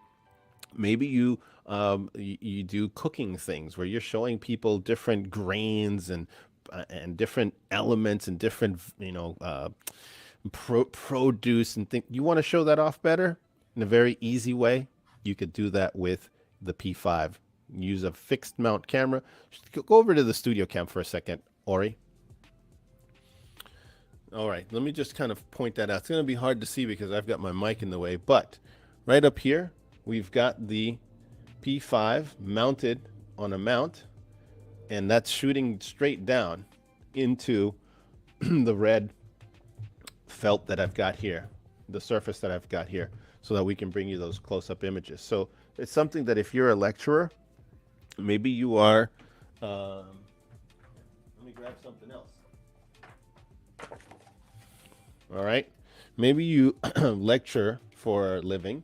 maybe you do cooking things where you're showing people different grains and different elements and different produce and think you want to show that off better in a very easy way. You could do that with the P5. Use a fixed mount camera. Go over to the studio cam for a second, Ori. All right, let me just kind of point that out. It's going to be hard to see because I've got my mic in the way, but right up here, we've got the P5 mounted on a mount, and that's shooting straight down into the red felt that I've got here, the surface that I've got here, so that we can bring you those close-up images. So it's something that if you're a lecturer, maybe you are, let me grab something else. All right. Maybe you lecture for a living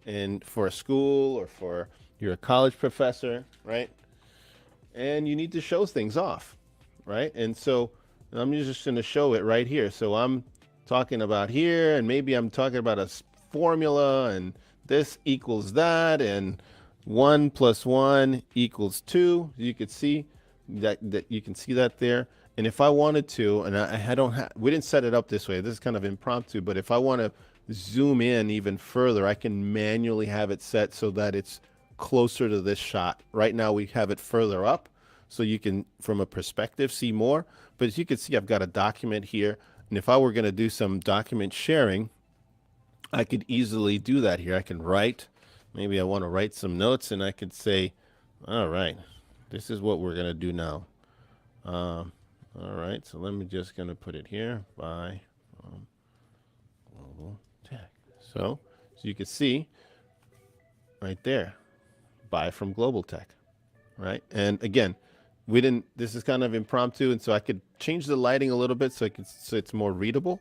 and for a school, or you're a college professor, right? And you need to show things off, right? And so I'm just going to show it right here. So I'm talking about here, and maybe I'm talking about a formula, and this equals that, and 1 + 1 = 2. You could see that you can see that there. And if I wanted to, and I don't have, we didn't set it up this way. This is kind of impromptu, but if I want to zoom in even further, I can manually have it set so that it's closer to this shot. Right now we have it further up, so you can, from a perspective, see more. But as you can see, I've got a document here. And if I were going to do some document sharing, I could easily do that here. I can write, maybe I want to write some notes, and I could say, all right, this is what we're going to do now. All right, so let me just going to put it here, by Global Tech. So you can see right there, buy from Global Tech, right? And again, this is kind of impromptu, and so I could change the lighting a little bit so it's more readable.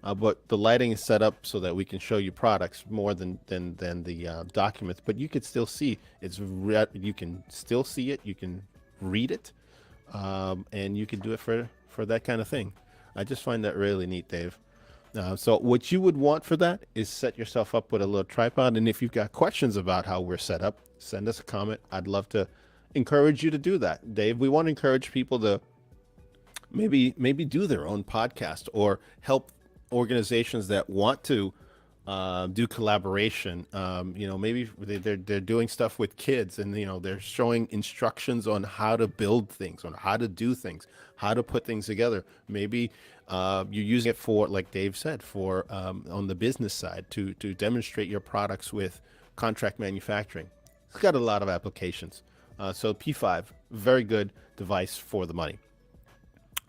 But the lighting is set up so that we can show you products more than the documents. But you could still see you can still see it. You can read it. And you can do it for that kind of thing. I just find that really neat, Dave. So what you would want for that is set yourself up with a little tripod. And if you've got questions about how we're set up, send us a comment. I'd love to encourage you to do that, Dave. We want to encourage people to maybe do their own podcast or help organizations that want to do collaboration. Maybe they're doing stuff with kids, and they're showing instructions on how to build things, on how to do things, how to put things together. Maybe you're using it for, like Dave said, for on the business side to demonstrate your products with contract manufacturing. It's got a lot of applications. So P5, very good device for the money.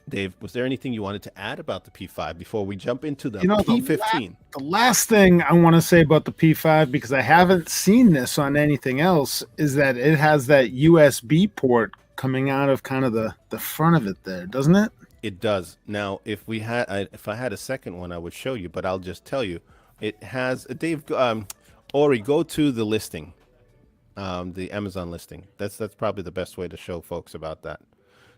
Dave, was there anything you wanted to add about the P5 before we jump into the P15? The last thing I want to say about the P5, because I haven't seen this on anything else, is that it has that USB port coming out of kind of the front of it there, doesn't it? It does. Now, if I had a second one, I would show you, but I'll just tell you, it has Dave. Ori, go to the listing, the Amazon listing. That's probably the best way to show folks about that.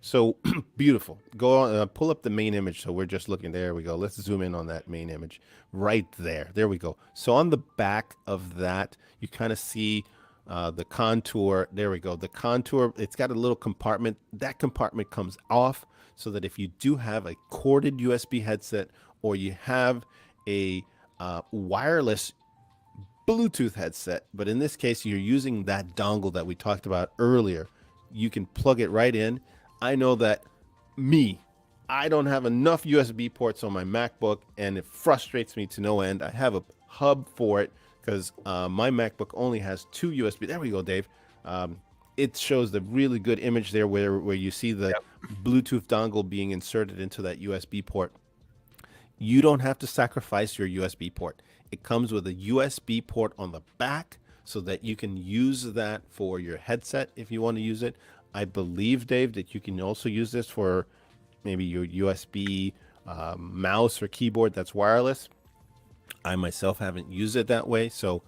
So beautiful. Go on, pull up the main image. So we're just looking. There we go. Let's zoom in on that main image right there. There we go. So on the back of that, you kind of see the contour. There we go. The contour. It's got a little compartment. That compartment comes off so that if you do have a corded USB headset or you have a wireless Bluetooth headset, but in this case, you're using that dongle that we talked about earlier. You can plug it right in. I know that I don't have enough USB ports on my MacBook, and it frustrates me to no end. I have a hub for it because my MacBook only has 2 USB. There we go, Dave. It shows the really good image there where you see the Bluetooth dongle being inserted into that USB port. You don't have to sacrifice your USB port. It comes with a USB port on the back so that you can use that for your headset if you want to use it. I believe, Dave, that you can also use this for maybe your USB mouse or keyboard that's wireless. I myself haven't used it that way, so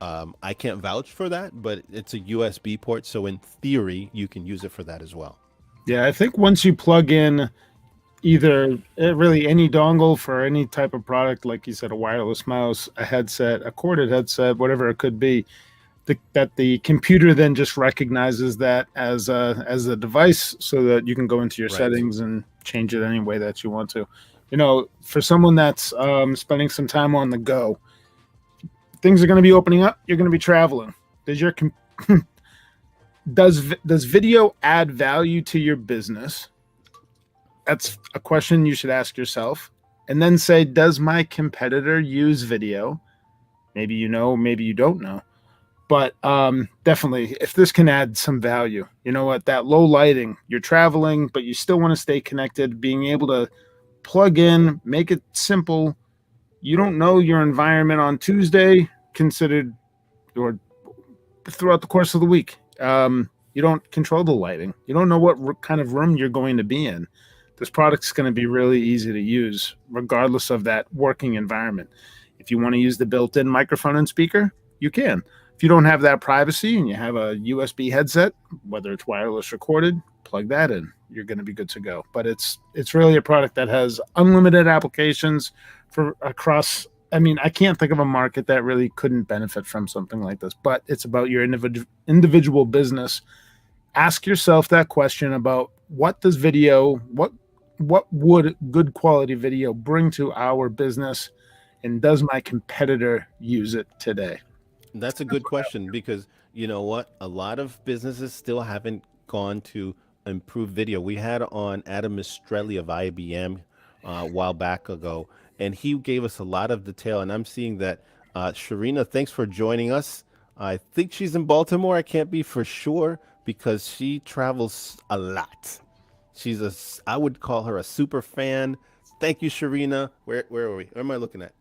I can't vouch for that, but it's a USB port, so in theory, you can use it for that as well. Yeah, I think once you plug in either really any dongle for any type of product, like you said, a wireless mouse, a headset, a corded headset, whatever it could be, that the computer then just recognizes that as a device so that you can go into your settings and change it any way that you want to. You know, for someone that's spending some time on the go, things are going to be opening up. You're going to be traveling. Does video add value to your business? That's a question you should ask yourself. And then say, does my competitor use video? Maybe you know, maybe you don't know. But definitely, if this can add some value, you know what, that low lighting, you're traveling, but you still want to stay connected, being able to plug in, make it simple. You don't know your environment on Tuesday, considered, or throughout the course of the week. You don't control the lighting. You don't know what kind of room you're going to be in. This product's going to be really easy to use, regardless of that working environment. If you want to use the built-in microphone and speaker, you can. If you don't have that privacy and you have a USB headset, whether it's wireless or corded, plug that in. You're going to be good to go. But it's really a product that has unlimited applications for across. I mean, I can't think of a market that really couldn't benefit from something like this. But it's about your individual business. Ask yourself that question about what does video, what would good quality video bring to our business, and does my competitor use it today? That's a good question because you know what? A lot of businesses still haven't gone to improve video. We had on Adam Mistrelli of IBM a while back ago, and he gave us a lot of detail. And I'm seeing that Sharina, thanks for joining us. I think she's in Baltimore. I can't be for sure because she travels a lot. I would call her a super fan. Thank you, Sharina. Where are we? Where am I looking at?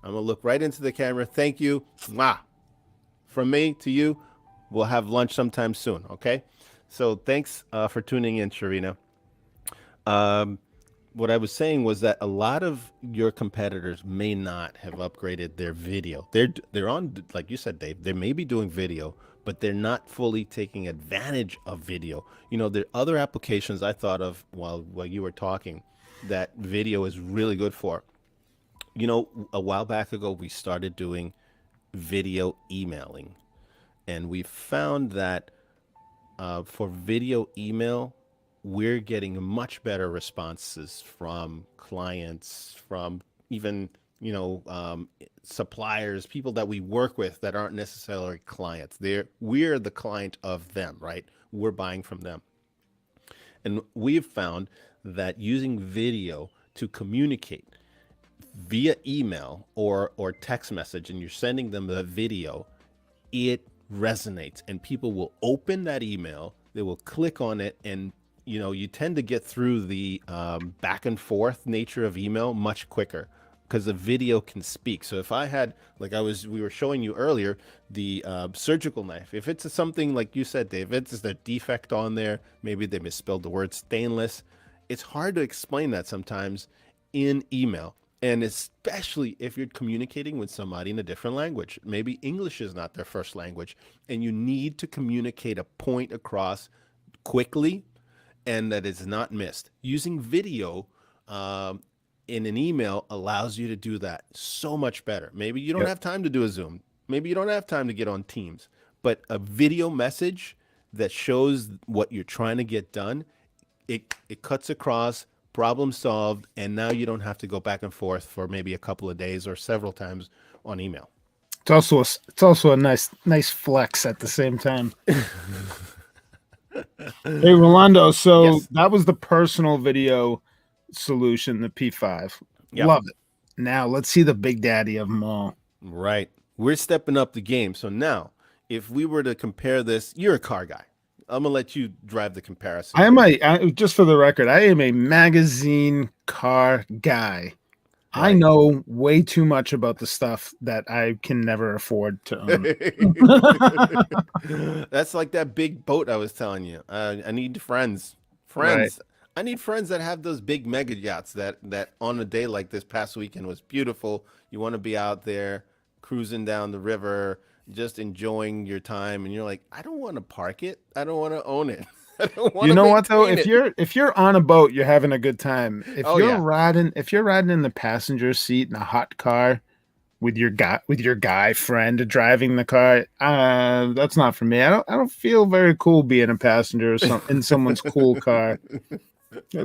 I'm gonna look right into the camera. Thank you. Mwah. From me to you, we'll have lunch sometime soon, okay? So thanks for tuning in, Sharina. What I was saying was that a lot of your competitors may not have upgraded their video. They're on, like you said, Dave, they may be doing video, but they're not fully taking advantage of video. You know, there are other applications I thought of while you were talking that video is really good for. You know, a while back ago, we started doing video emailing, and we found that for video email, we're getting much better responses from clients, from even suppliers, people that we work with that aren't necessarily clients. We're the client of them, right? We're buying from them, and we've found that using video to communicate via email or text message, and you're sending them the video, it resonates, and people will open that email, they will click on it, and you tend to get through the back and forth nature of email much quicker because the video can speak. So if I had, we were showing you earlier, the surgical knife, if it's something like you said, Dave, it's a defect on there, maybe they misspelled the word stainless, it's hard to explain that sometimes in email. And especially if you're communicating with somebody in a different language. Maybe English is not their first language, and you need to communicate a point across quickly and that it's not missed. Using video in an email allows you to do that so much better. Maybe you don't Yep. have time to do a Zoom. Maybe you don't have time to get on Teams, but a video message that shows what you're trying to get done, it cuts across, problem solved, and now you don't have to go back and forth for maybe a couple of days or several times on email. It's also a nice flex at the same time. Hey, Rolando, so Yes. that was the personal video solution, the P5. Yep. Love it. Now let's see the big daddy of them all. Right. We're stepping up the game. So now, if we were to compare this, you're a car guy. I'm gonna let you drive the comparison. Just for the record, I am a magazine car guy. I Right. know way too much about the stuff that I can never afford to own. That's like that big boat I was telling you. I need friends. Right. I need friends that have those big mega yachts that on a day like this past weekend was beautiful. You want to be out there cruising down the river, just enjoying your time, and you're like, I don't want to park it. I don't want to own it. I don't want You to know what though? maintain it. If you're on a boat, you're having a good time. Oh yeah. If you're riding in the passenger seat in a hot car with your guy friend driving the car, that's not for me. I don't feel very cool being a passenger in someone's cool car.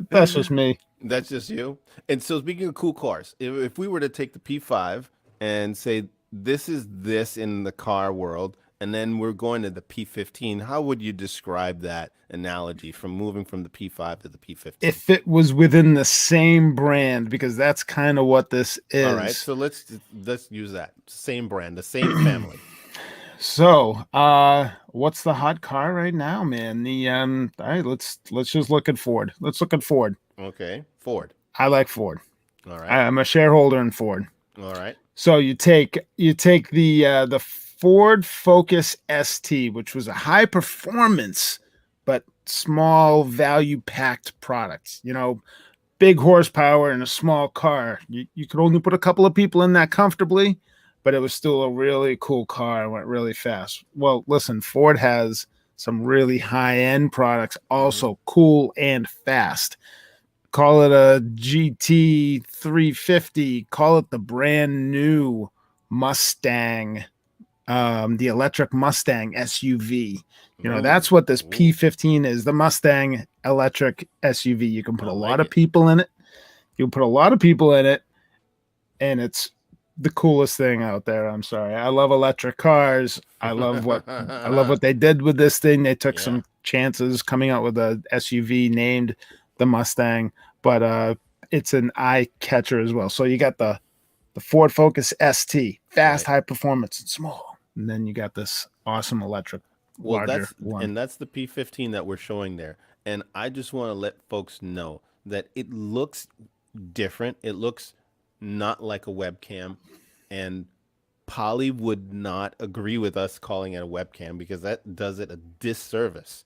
That's just me. That's just you. And so, speaking of cool cars, if we were to take the P5 and say this is this in the car world, and then we're going to the P15, how would you describe that analogy from moving from the P5 to the P15? If it was within the same brand, because that's kind of what this is. All right, so let's use that same brand, the same family. So, what's the hot car right now, man? All right, let's just look at Ford. Let's look at Ford. Okay, Ford. I like Ford. All right. I'm a shareholder in Ford. All right. So you take the Ford Focus ST, which was a high performance but small value packed product. You know, big horsepower in a small car. You could only put a couple of people in that comfortably, but it was still a really cool car and went really fast. Well, listen, Ford has some really high-end products, also cool and fast. Call it a GT 350, call it the brand new Mustang, the electric Mustang SUV. You know, Ooh. that's what this P15 is, the Mustang electric SUV. You can put I a like lot of it. people in it. You'll put a lot of people in it, and it's the coolest thing out there. I'm sorry. I love electric cars. I love what they did with this thing. They took some chances coming out with a SUV named the Mustang, but it's an eye catcher as well. So you got the Ford Focus ST, fast, Right. high performance, and small. And then you got this awesome electric Well, larger one. that's the P15 that we're showing there. And I just want to let folks know that it looks different. It looks not like a webcam, and Poly would not agree with us calling it a webcam because that does it a disservice.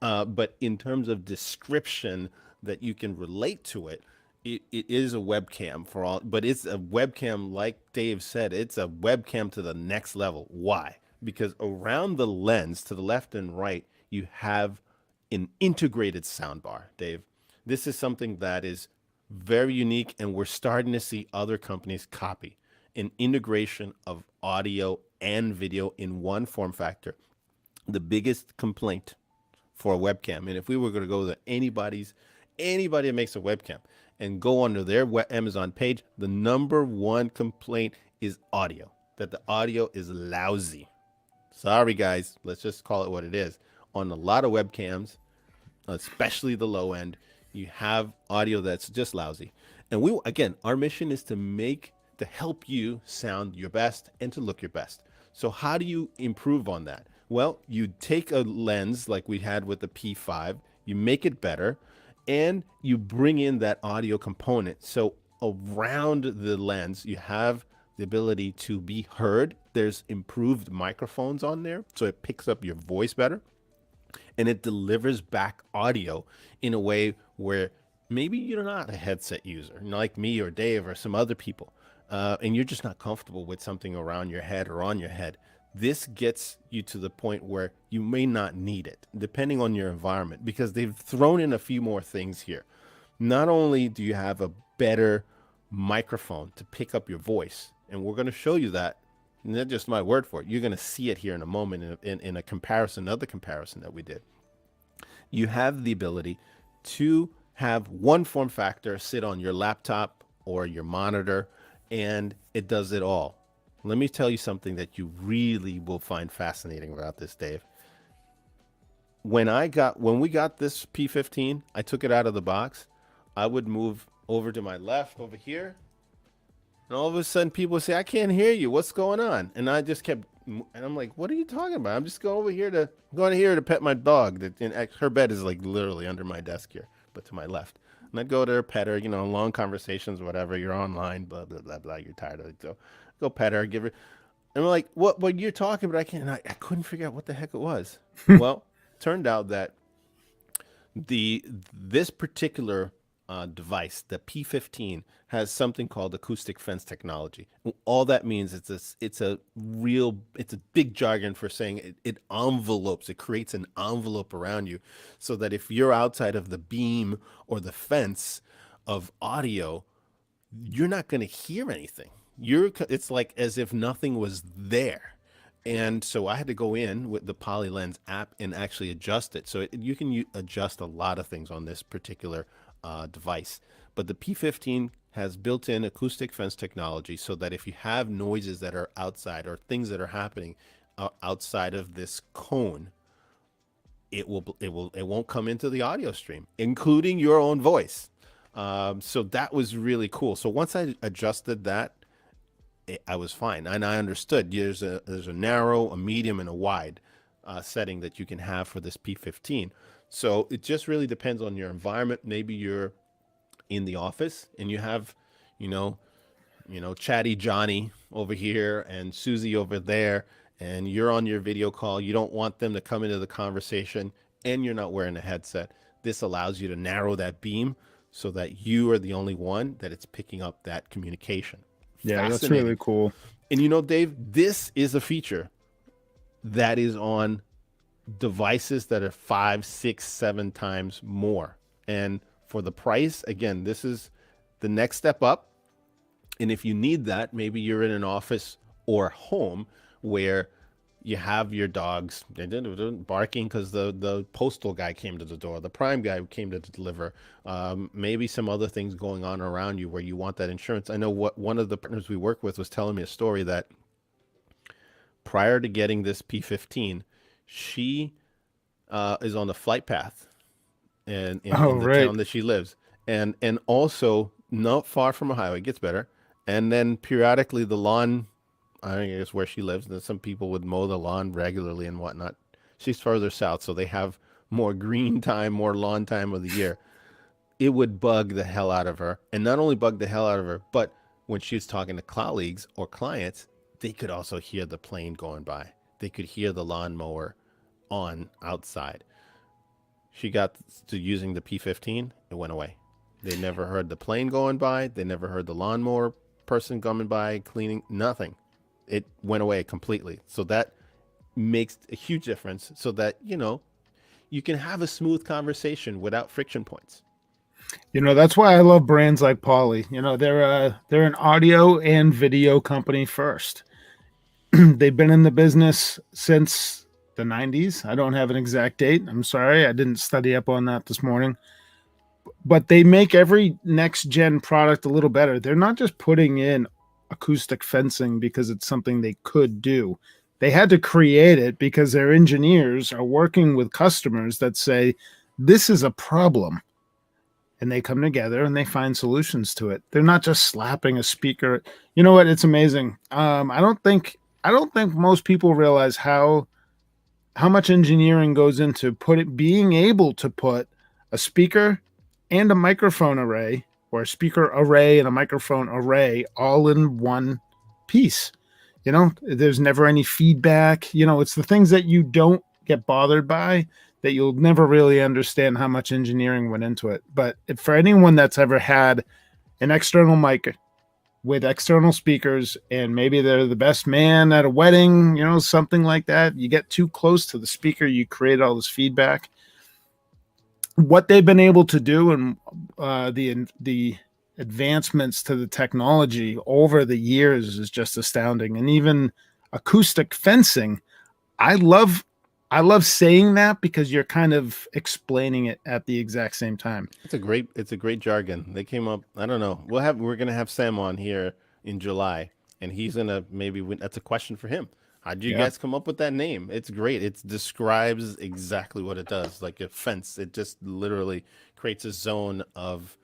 But in terms of description that you can relate to it, it is a webcam for all, but it's a webcam, like Dave said, it's a webcam to the next level. Why? Because around the lens to the left and right, you have an integrated soundbar, Dave. This is something that is very unique, and we're starting to see other companies copy an integration of audio and video in one form factor. The biggest complaint for a webcam, and if we were going to go to anybody that makes a webcam and go under their Amazon page, the number one complaint is audio, that the audio is lousy. Sorry, guys. Let's just call it what it is. On a lot of webcams, especially the low end, you have audio that's just lousy. And our mission is to help you sound your best and to look your best. So how do you improve on that? Well, you take a lens like we had with the P5, you make it better, and you bring in that audio component. So around the lens, you have the ability to be heard. There's improved microphones on there, so it picks up your voice better, and it delivers back audio in a way where Maybe you're not a headset user, like me or Dave or some other people, and you're just not comfortable with something around your head or on your head. This gets you to the point where you may not need it, depending on your environment, because they've thrown in a few more things here. Not only do you have a better microphone to pick up your voice, and we're going to show you that, and that's just my word for it. You're going to see it here in a moment in a comparison, another comparison that we did. You have the ability to have one form factor sit on your laptop or your monitor, and it does it all. Let me tell you something that you really will find fascinating about this, Dave. When we got this P15, I took it out of the box. I would move over to my left over here, and all of a sudden people would say, "I can't hear you. What's going on?" And I just kept, and I'm like, "What are you talking about? I'm just going here to pet my dog." And her bed is like literally under my desk here, but to my left. And I'd go to her, pet her, long conversations, whatever. You're online, blah blah blah blah. You're tired of it, so go pet her, give her. And I'm like, "What you're talking about? I can't." And I couldn't figure out what the heck it was. Well, turned out that this particular device, the P15, has something called acoustic fence technology. All that means it's a big jargon for saying it envelopes, it creates an envelope around you, so that if you're outside of the beam or the fence of audio, you're not going to hear anything. It's like as if nothing was there. And so I had to go in with the PolyLens app and actually adjust it. So you can adjust a lot of things on this particular device. But the P15 has built-in acoustic fence technology, so that if you have noises that are outside or things that are happening outside of this cone, it won't come into the audio stream, including your own voice. So that was really cool. So once I adjusted that, I was fine, and I understood there's a narrow, a medium, and a wide setting that you can have for this P15. So it just really depends on your environment. Maybe you're in the office and you have, Chatty Johnny over here and Susie over there, and you're on your video call. You don't want them to come into the conversation, and you're not wearing a headset. This allows you to narrow that beam so that you are the only one that it's picking up that communication. Yeah, that's really cool. And Dave, this is a feature that is on devices that are 5, 6, 7 times more. And for the price, again, this is the next step up. And if you need that, maybe you're in an office or home where you have your dogs barking because the postal guy came to the door, the prime guy came to deliver, maybe some other things going on around you where you want that insurance. I know one of the partners we work with was telling me a story that prior to getting this P15, she is on the flight path and in the town that she lives, and also not far from a highway. It gets better, and then periodically the lawn, I guess where she lives, and some people would mow the lawn regularly and whatnot. She's further south, so they have more green time, more lawn time of the year. It would bug the hell out of her, and not only bug the hell out of her, but when she was talking to colleagues or clients, they could also hear the plane going by. They could hear the lawnmower on outside. She got to using the P15, it went away. They never heard the plane going by. They never heard the lawnmower person coming by, cleaning, nothing. It went away completely. So that makes a huge difference, so that, you can have a smooth conversation without friction points. That's why I love brands like Poly. They're an audio and video company first. They've been in the business since the 90s. I don't have an exact date. I'm sorry. I didn't study up on that this morning. But they make every next gen product a little better. They're not just putting in acoustic fencing because it's something they could do. They had to create it because their engineers are working with customers that say, this is a problem. And they come together and they find solutions to it. They're not just slapping a speaker. You know what? It's amazing. I don't think most people realize how much engineering goes into being able to put a speaker and a microphone array, or a speaker array and a microphone array, all in one piece. There's never any feedback. It's the things that you don't get bothered by that you'll never really understand how much engineering went into it. But for anyone that's ever had an external mic with external speakers, and maybe they're the best man at a wedding, something like that, you get too close to the speaker, you create all this feedback. What they've been able to do, and the advancements to the technology over the years is just astounding. And even acoustic fencing, I love saying that because you're kind of explaining it at the exact same time. It's a great jargon. They came up. I don't know. We're gonna have Sam on here in July, and he's gonna that's a question for him. How did you guys come up with that name? It's great. It describes exactly what it does. Like a fence. It just literally creates a zone of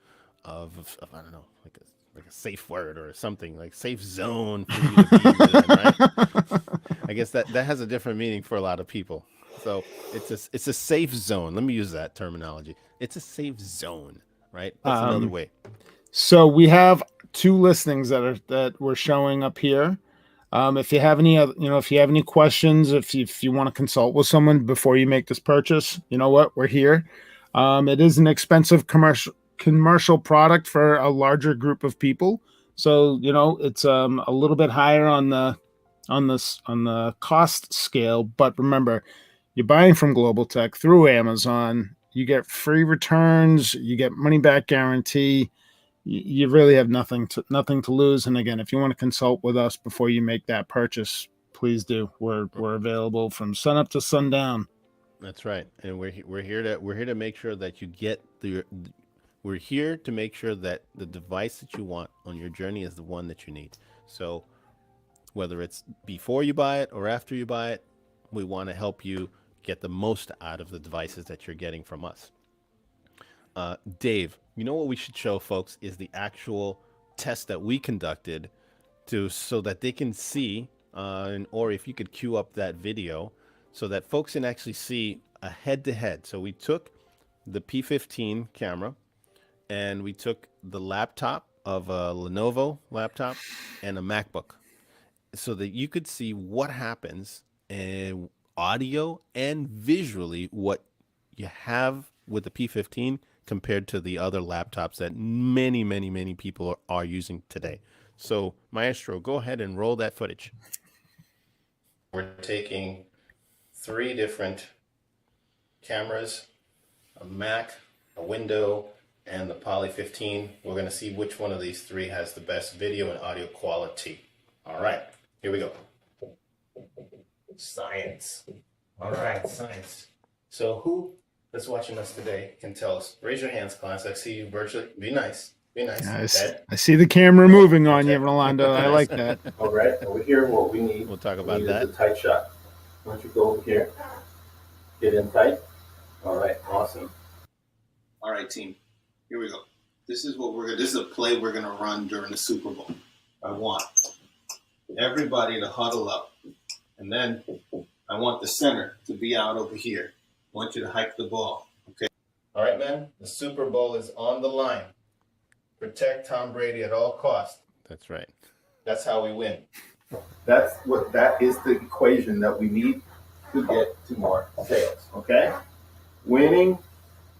I don't know, like a safe word or something, like safe zone for you to be within, right? I guess that has a different meaning for a lot of people. So it's a safe zone. Let me use that terminology. It's a safe zone, right? That's another way. So we have 2 listings that we're showing up here. If you have any other, if you have any questions, if you want to consult with someone before you make this purchase, you know what, we're here. It is an expensive commercial product for a larger group of people. So, it's a little bit higher on the cost scale, but remember, you're buying from Global Tech through Amazon. You get free returns, you get money back guarantee. You really have nothing to lose. And again, if you want to consult with us before you make that purchase, please do. We're available from sun up to sundown. That's right. And we're here to make sure that you get we're here to make sure that the device that you want on your journey is the one that you need. So whether it's before you buy it or after you buy it, we want to help you get the most out of the devices that you're getting from us. Dave, what we should show folks is the actual test that we conducted so that they can see, or if you could queue up that video so that folks can actually see a head-to-head. So we took the P15 camera and we took the laptop of a Lenovo laptop and a MacBook so that you could see what happens in audio and visually what you have with the P15 compared to the other laptops that many, many, many people are using today. So, Maestro, go ahead and roll that footage. We're taking 3 different cameras, a Mac, a window, and the Poly 15. We're going to see which one of these 3 has the best video and audio quality. All right, here we go. Science. All right, science. So who that's watching us today can tell us? Raise your hands, class. I see you virtually. Be nice. Be nice. I see the camera moving on you, Rolando. I like that. All right, over here, what we need. We'll talk about that. Is a tight shot. Why don't you go over here? Get in tight. All right, awesome. All right, team. Here we go. This is a play we're gonna run during the Super Bowl. I want everybody to huddle up, and then I want the center to be out over here. I want you to hike the ball, okay? All right, man. The Super Bowl is on the line. Protect Tom Brady at all costs. That's right. That's how we win. That is the equation that we need to get to more sales, okay? Winning,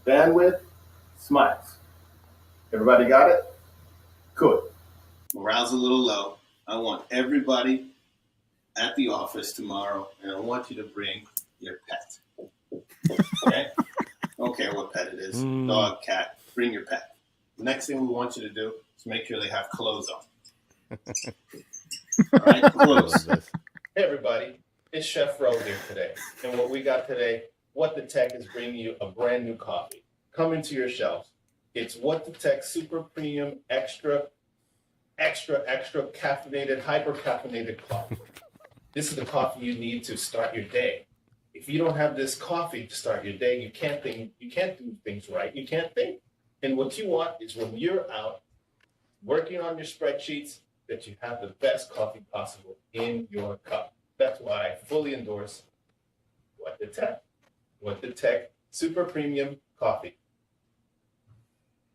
bandwidth, smiles. Everybody got it? Good. Morale's a little low. I want everybody at the office tomorrow, and I want you to bring your pet. Okay? Don't care what pet it is. Dog, cat, bring your pet. The next thing we want you to do is make sure they have clothes on. All right, clothes. Hey everybody, it's Chef Ro here today. And what we got today, What the Teck is bringing you a brand new coffee. Coming to your shelves. It's What the Teck Super Premium Extra caffeinated, hyper caffeinated coffee. This is the coffee you need to start your day. If you don't have this coffee to start your day, you can't do things right. You can't think. And what you want is when you're out working on your spreadsheets, that you have the best coffee possible in your cup. That's why I fully endorse What the Teck. What the Teck Super Premium Coffee.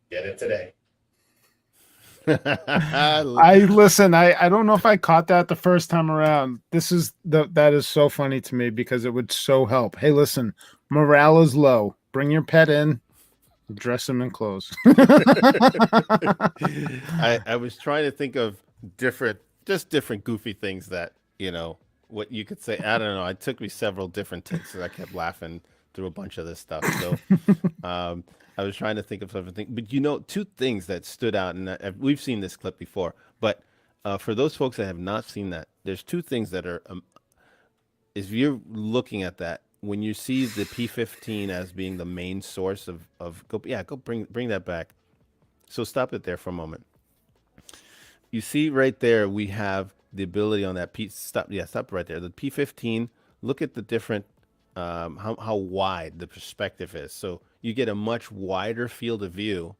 Get it today. I don't know if I caught that the first time around. That is so funny to me because it would so help. Hey, listen, Morale is low. Bring your pet in, dress him in clothes. I was trying to think of different goofy things that, what you could say. I don't know. It took me several different takes because I kept laughing through a bunch of this stuff. So I was trying to think of something. But, two things that stood out, and we've seen this clip before, but for those folks that have not seen that, there's two things that are, if you're looking at that, when you see the P15 as being the main source go bring that back. So stop it there for a moment. You see right there, we have the ability on that stop right there. The P15, look at the different, how wide the perspective is. So you get a much wider field of view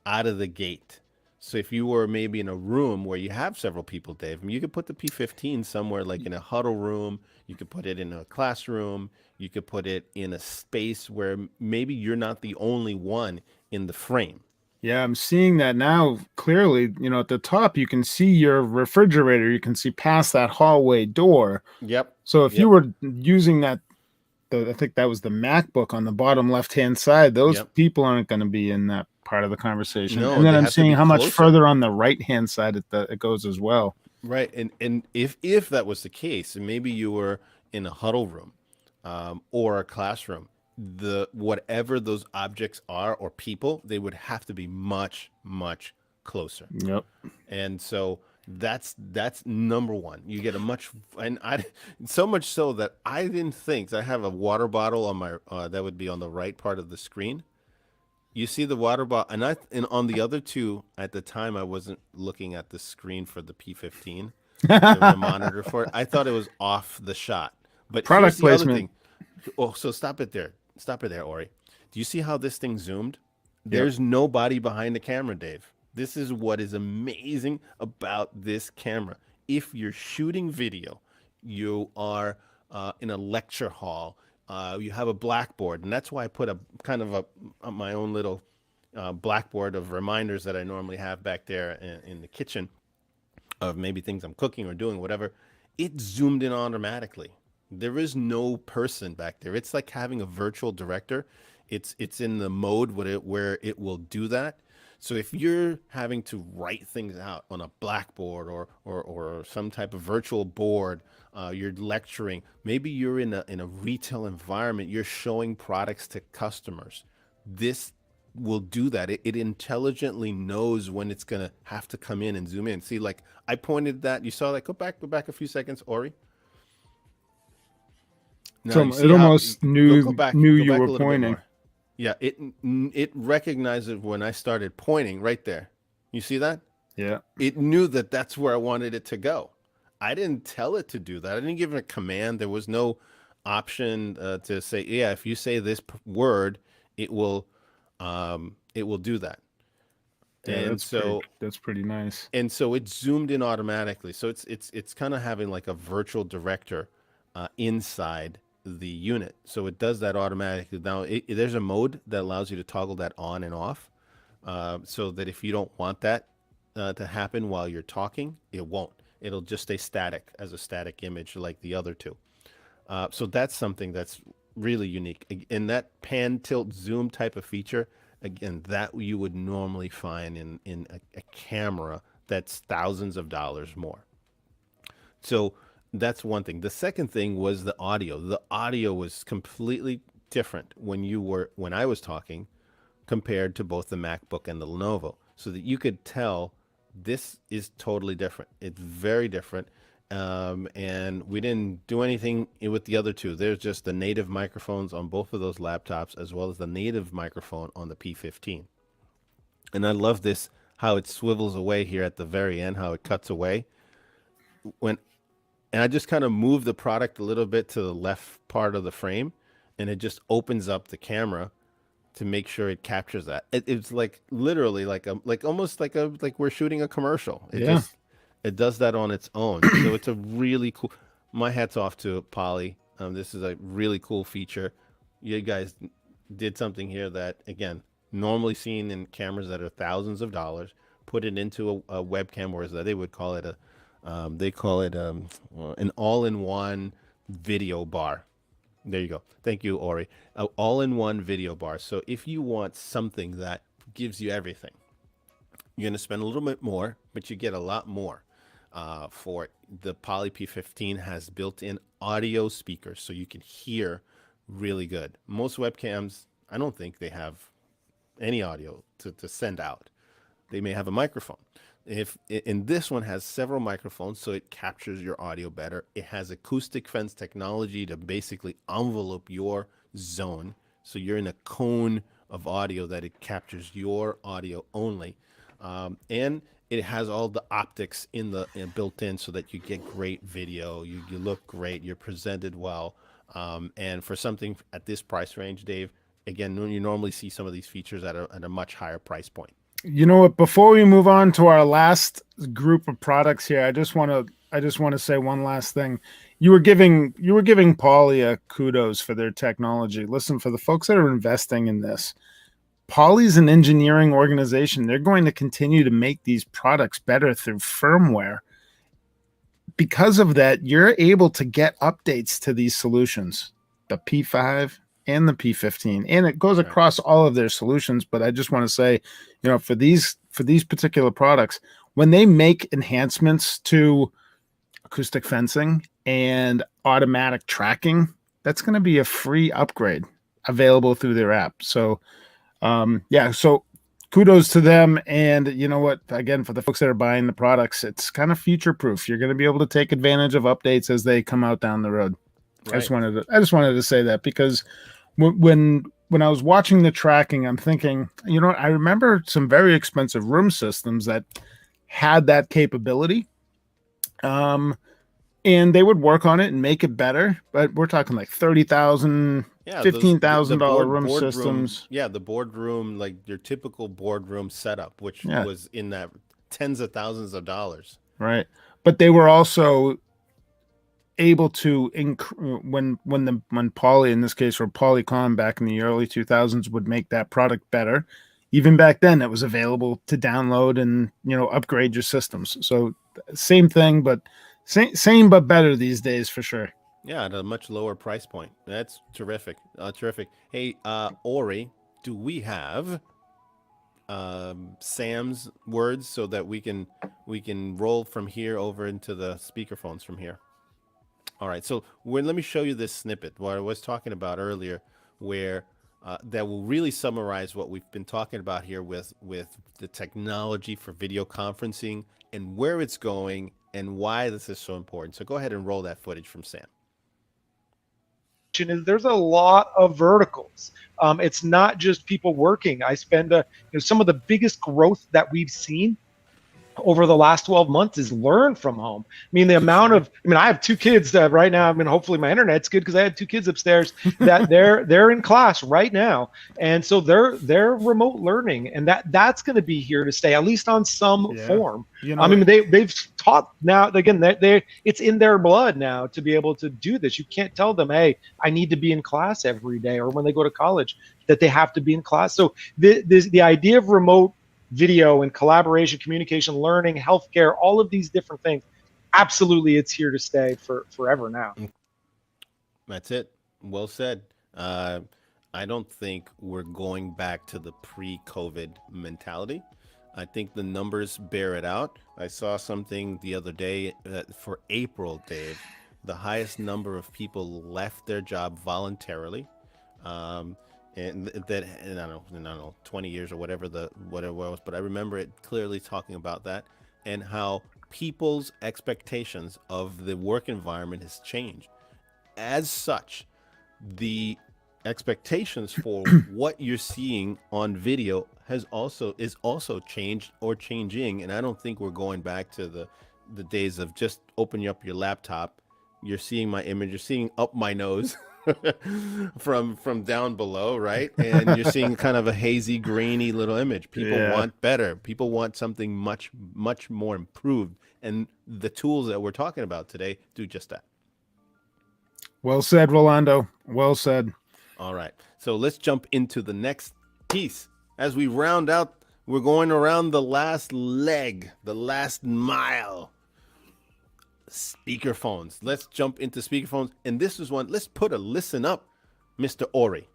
out of the gate. So if you were maybe in a room where you have several people, Dave, you could put the P15 somewhere like in a huddle room. You could put it in a classroom. You could put it in a space where maybe you're not the only one in the frame. Yeah, I'm seeing that now clearly. At the top, you can see your refrigerator. You can see past that hallway door. Yep. So if you were using that, I think that was the MacBook on the bottom left-hand side, those people aren't going to be in that part of the conversation. No, and then I'm seeing how closer. much further on the right-hand side it goes as well. Right. And if that was the case, and maybe you were in a huddle room or a classroom, whatever those objects are or people, they would have to be much, much closer. Yep. And so that's number one. You get a much, and so much so that I didn't think, I have a water bottle on my that would be on the right part of the screen. You see the water bottle, and on the other two at the time I wasn't looking at the screen for the P15, the monitor for it. I thought it was off the shot. But product here's the placement. other thing. Oh, so stop it there, Ori. Do you see how this thing zoomed? There's nobody behind the camera, Dave. This is what is amazing about this camera. If you're shooting video, you are in a lecture hall, you have a blackboard, and that's why I put a kind of my own little blackboard of reminders that I normally have back there in the kitchen of maybe things I'm cooking or doing, whatever. It zoomed in automatically. There is no person back there. It's like having a virtual director. It's in the mode where it will do that. So if you're having to write things out on a blackboard or some type of virtual board, you're lecturing, maybe you're in a retail environment, you're showing products to customers. This will do that. It intelligently knows when it's going to have to come in and zoom in. See, like I pointed that, you saw that, go back a few seconds, Ori. Now, so it almost knew you were pointing. Yeah, it recognizes when I started pointing right there. You see that? Yeah. It knew that that's where I wanted it to go. I didn't tell it to do that. I didn't give it a command. There was no option to say, yeah, if you say this word, it will do that. Yeah, and that's pretty nice. And so it zoomed in automatically. So it's kind of having like a virtual director inside the unit. So it does that automatically. Now there's a mode that allows you to toggle that on and off, so that if you don't want that to happen while you're talking, it won't. It'll just stay static as a static image like the other two. So that's something that's really unique. And that pan, tilt, zoom type of feature, again, that you would normally find in a camera that's thousands of dollars more. So that's one thing. The second thing was the audio. The audio was completely different when I was talking compared to both the MacBook and the Lenovo, so that you could tell this is totally different. It's very different. And we didn't do anything with the other two. There's just the native microphones on both of those laptops, as well as the native microphone on the P15. And I love this, how it swivels away here at the very end, how it cuts away. And I just kind of move the product a little bit to the left part of the frame, and it just opens up the camera to make sure it captures that. It's like literally like almost like we're shooting a commercial. It does that on its own. So it's a really cool. My hat's off to Poly. This is a really cool feature. You guys did something here that, again, normally seen in cameras that are thousands of dollars. Put it into a webcam, whereas they would call it an all-in-one video bar. There you go. Thank you, Ori. All-in-one video bar. So if you want something that gives you everything, you're going to spend a little bit more, but you get a lot more for it. The Poly P15 has built-in audio speakers, so you can hear really good. Most webcams, I don't think they have any audio to send out. They may have a microphone. And this one has several microphones, so it captures your audio better. It has acoustic fence technology to basically envelope your zone, so you're in a cone of audio that it captures your audio only. And it has all the optics built in, so that you get great video. You look great. You're presented well. And for something at this price range, Dave, again, you normally see some of these features at a much higher price point. You know what? Before we move on to our last group of products here, I just want to say one last thing. You were giving Poly a kudos for their technology. Listen, for the folks that are investing in this, Poly's an engineering organization. They're going to continue to make these products better through firmware. Because of that, you're able to get updates to these solutions, the P5 and the P15, and it goes across all of their solutions. But I just want to say, for these particular products, when they make enhancements to acoustic fencing and automatic tracking, that's going to be a free upgrade available through their app. So, so kudos to them. And you know what? Again, for the folks that are buying the products, it's kind of future proof. You're going to be able to take advantage of updates as they come out down the road. Right. I just wanted to say that, because when I was watching the tracking, I'm thinking, I remember some very expensive room systems that had that capability. And they would work on it and make it better, but we're talking like $30,000, $15,000 room systems. The boardroom, like your typical boardroom setup, which was in that tens of thousands of dollars. Right. But they were also able to when Poly, in this case, or Polycom back in the early 2000s, would make that product better. Even back then, it was available to download and upgrade your systems. So same thing, but same but better these days for sure. Yeah, at a much lower price point. That's terrific. Terrific. Hey, Ori, do we have Sam's words so that we can roll from here over into the speakerphones from here? All right, so let me show you this snippet, what I was talking about earlier, where that will really summarize what we've been talking about here with the technology for video conferencing and where it's going and why this is so important. So go ahead and roll that footage from Sam. There's a lot of verticals. It's not just people working. I spend some of the biggest growth that we've seen over the last 12 months is learn from home. I mean, the amount of, I have two kids right now. Hopefully my internet's good because I had two kids upstairs that they're in class right now. And so they're remote learning, and that's going to be here to stay, at least on some form. They've taught now, again, it's in their blood now to be able to do this. You can't tell them, hey, I need to be in class every day, or when they go to college that they have to be in class. So the idea of remote video and collaboration, communication, learning, healthcare, all of these different things, absolutely, it's here to stay for forever now. That's it. Well said. I don't think we're going back to the pre-COVID mentality. I think the numbers bear it out. I saw something the other day that for April, Dave, the highest number of people left their job voluntarily. And that, and I don't know, 20 years or whatever it was, but I remember it clearly talking about that and how people's expectations of the work environment has changed. As such, the expectations for what you're seeing on video is also changed or changing. And I don't think we're going back to the days of just opening up your laptop. You're seeing my image, you're seeing up my nose. from down below, right? And you're seeing kind of a hazy, grainy little image. People want better. People want something much, much more improved. And the tools that we're talking about today do just that. Well said, Rolando. Well said. All right. So let's jump into the next piece. As we round out, we're going around the last leg, the last mile. speakerphones. Let's jump into speakerphones. And this is one, let's put a listen up, Mr. Ori.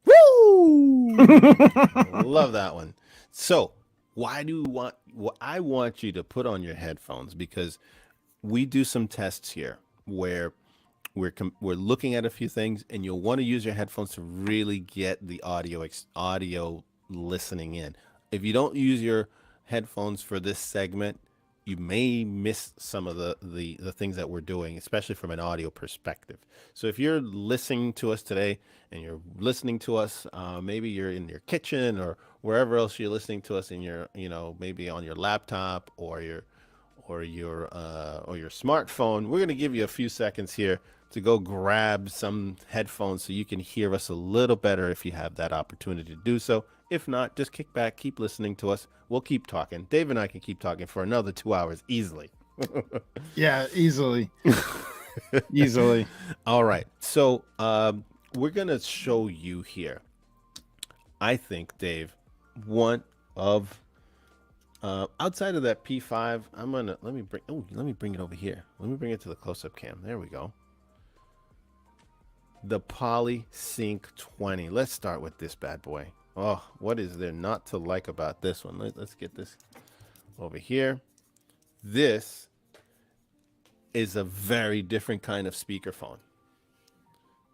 Woo! Love that one. So I want you to put on your headphones, because we do some tests here where we're looking at a few things, and you'll want to use your headphones to really get the audio listening in. If you don't use your headphones for this segment, you may miss some of the things that we're doing, especially from an audio perspective. So if you're listening to us today and you're listening to us, maybe you're in your kitchen or wherever else you're listening to us in your, maybe on your laptop or your smartphone, we're going to give you a few seconds here to go grab some headphones so you can hear us a little better if you have that opportunity to do so. If not, just kick back, keep listening to us. We'll keep talking. Dave and I can keep talking for another 2 hours easily. Yeah, easily. Easily. All right. So we're going to show you here, I think, Dave, one of outside of that P5, let me bring it over here. Let me bring it to the close-up cam. There we go. The Poly Sync 20. Let's start with this bad boy. Oh, what is there not to like about this one? Let's get this over here. This is a very different kind of speakerphone.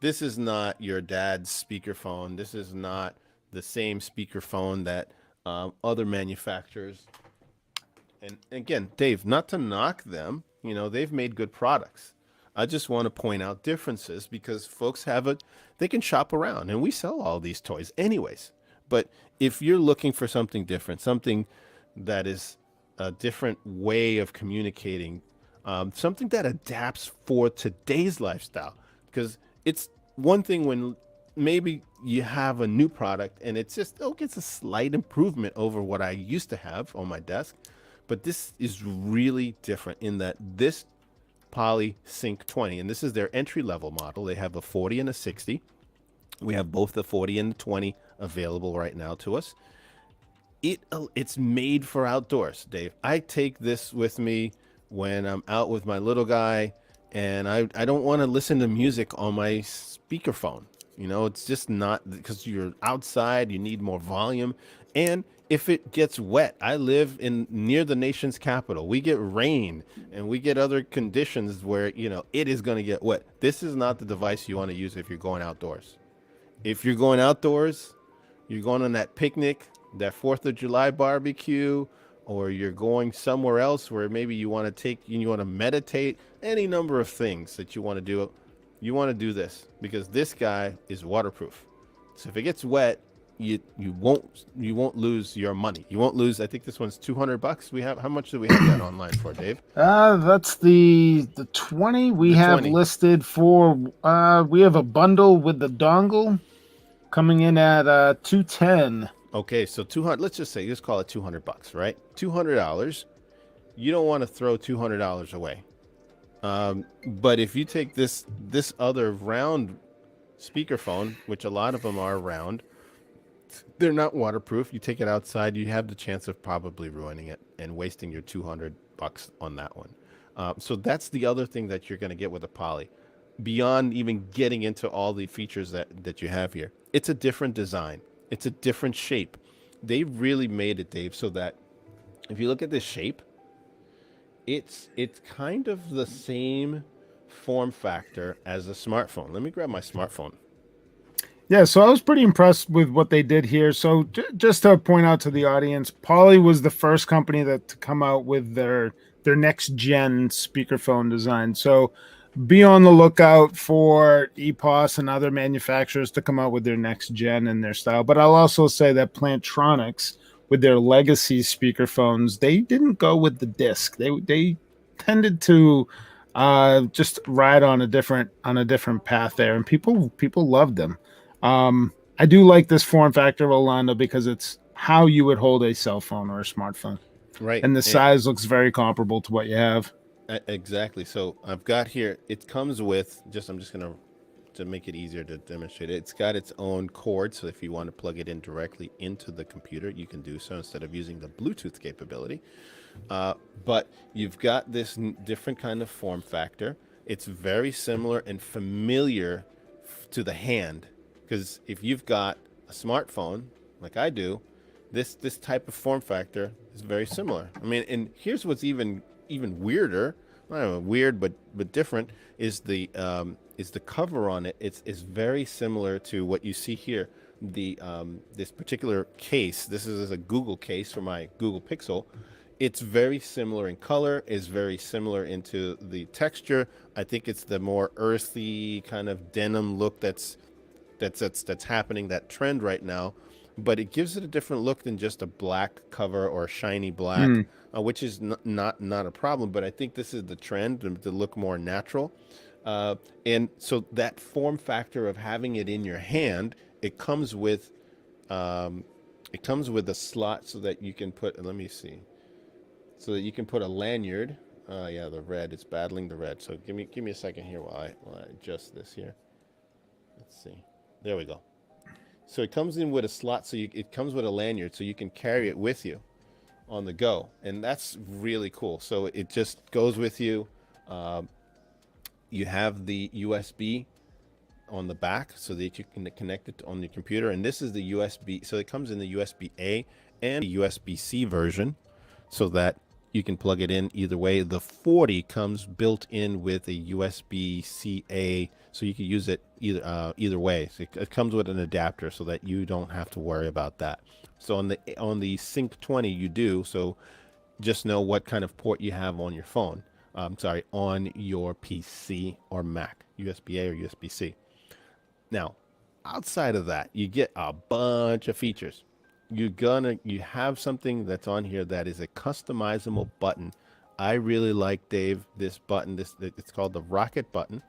This is not your dad's speakerphone. This is not the same speakerphone that other manufacturers. And again, Dave, not to knock them, they've made good products. I just want to point out differences because folks they can shop around, and we sell all these toys anyways. But if you're looking for something different, something that is a different way of communicating, something that adapts for today's lifestyle, because it's one thing when maybe you have a new product and it's just, gets a slight improvement over what I used to have on my desk. But this is really different in that this Poly Sync 20, and this is their entry-level model. They have a 40 and a 60. We have both the 40 and the 20 available right now to us. It's made for outdoors, Dave. I take this with me when I'm out with my little guy, and I don't want to listen to music on my speakerphone. It's just not, because you're outside, you need more volume. And if it gets wet, I live near the nation's capital. We get rain and we get other conditions where, it is going to get wet. This is not the device you want to use if you're going outdoors. If you're going outdoors, you're going on that picnic, that 4th of July barbecue, or you're going somewhere else where maybe you want to meditate, any number of things that you want to do. You want to do this because this guy is waterproof. So if it gets wet, you won't lose your money. You won't lose. I think this one's $200. How much do we have that online for, Dave? That's the 20 we have 20. Listed for. We have a bundle with the dongle coming in at $210. Okay, so 200. Let's just say, let's call it $200, right? $200. You don't want to throw $200 away. But if you take this other round speakerphone, which a lot of them are round, they're not waterproof. You take it outside, you have the chance of probably ruining it and wasting your $200 on that one. So that's the other thing that you're going to get with a Poly, beyond even getting into all the features that you have here. It's a different design. It's a different shape. They really made it, Dave, so that if you look at this shape, it's kind of the same form factor as a smartphone. Let me grab my smartphone. Yeah, so I was pretty impressed with what they did here. So just to point out to the audience, Poly was the first company to come out with their next gen speakerphone design. So be on the lookout for EPOS and other manufacturers to come out with their next gen and their style. But I'll also say that Plantronics, with their legacy speakerphones, they didn't go with the disc. They tended to just ride on a different path there, and people loved them. I do like this form factor, Rolando, because it's how you would hold a cell phone or a smartphone. Right. And the size looks very comparable to what you have. Exactly. So I've got here, it comes with I'm just going to to make it easier to demonstrate it, it's got its own cord. So if you want to plug it in directly into the computer, you can do so instead of using the Bluetooth capability. But you've got this different kind of form factor. It's very similar and familiar to the hand, because if you've got a smartphone like I do, this type of form factor is very similar. I mean, and here's what's even weirder. I don't know, weird but different is the cover on it. It's very similar to what you see here. The this particular case. This is a Google case for my Google Pixel. It's very similar in color. Is very similar into the texture. I think it's the more earthy kind of denim look that's happening, that trend right now. But it gives it a different look than just a black cover or shiny black, which is not a problem. But I think this is the trend to look more natural. And so that form factor of having it in your hand, it comes with a slot so that you can put. Let me see. So that you can put a lanyard. Yeah, the red. It's battling the red. So give me a second here while I adjust this here. Let's see. There we go. So it comes in with a slot, so it comes with a lanyard, so you can carry it with you on the go, and that's really cool. So it just goes with you. You have the USB on the back, so that you can connect it on your computer, and this is the USB. So it comes in the USB-A and the USB-C version, so that you can plug it in either way. The 40 comes built in with a USB-C-A, so you can use it either way. So it comes with an adapter, so that you don't have to worry about that. So on the Sync 20 you do. So just know what kind of port you have on your phone. On your PC or Mac, USB-A or USB-C. Now, outside of that, you get a bunch of features. You have something that's on here that is a customizable button. I really like, Dave, this button. It's called the rocket button.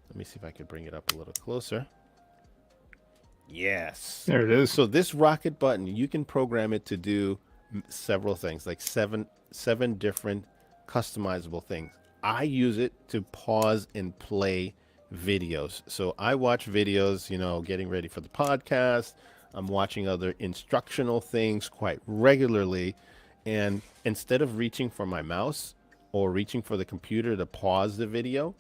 Let me see if I can bring it up a little closer. Yes, there it is. So this rocket button, you can program it to do several things, like seven different customizable things. I use it to pause and play videos. So I watch videos, getting ready for the podcast. I'm watching other instructional things quite regularly. And instead of reaching for my mouse or reaching for the computer to pause the video,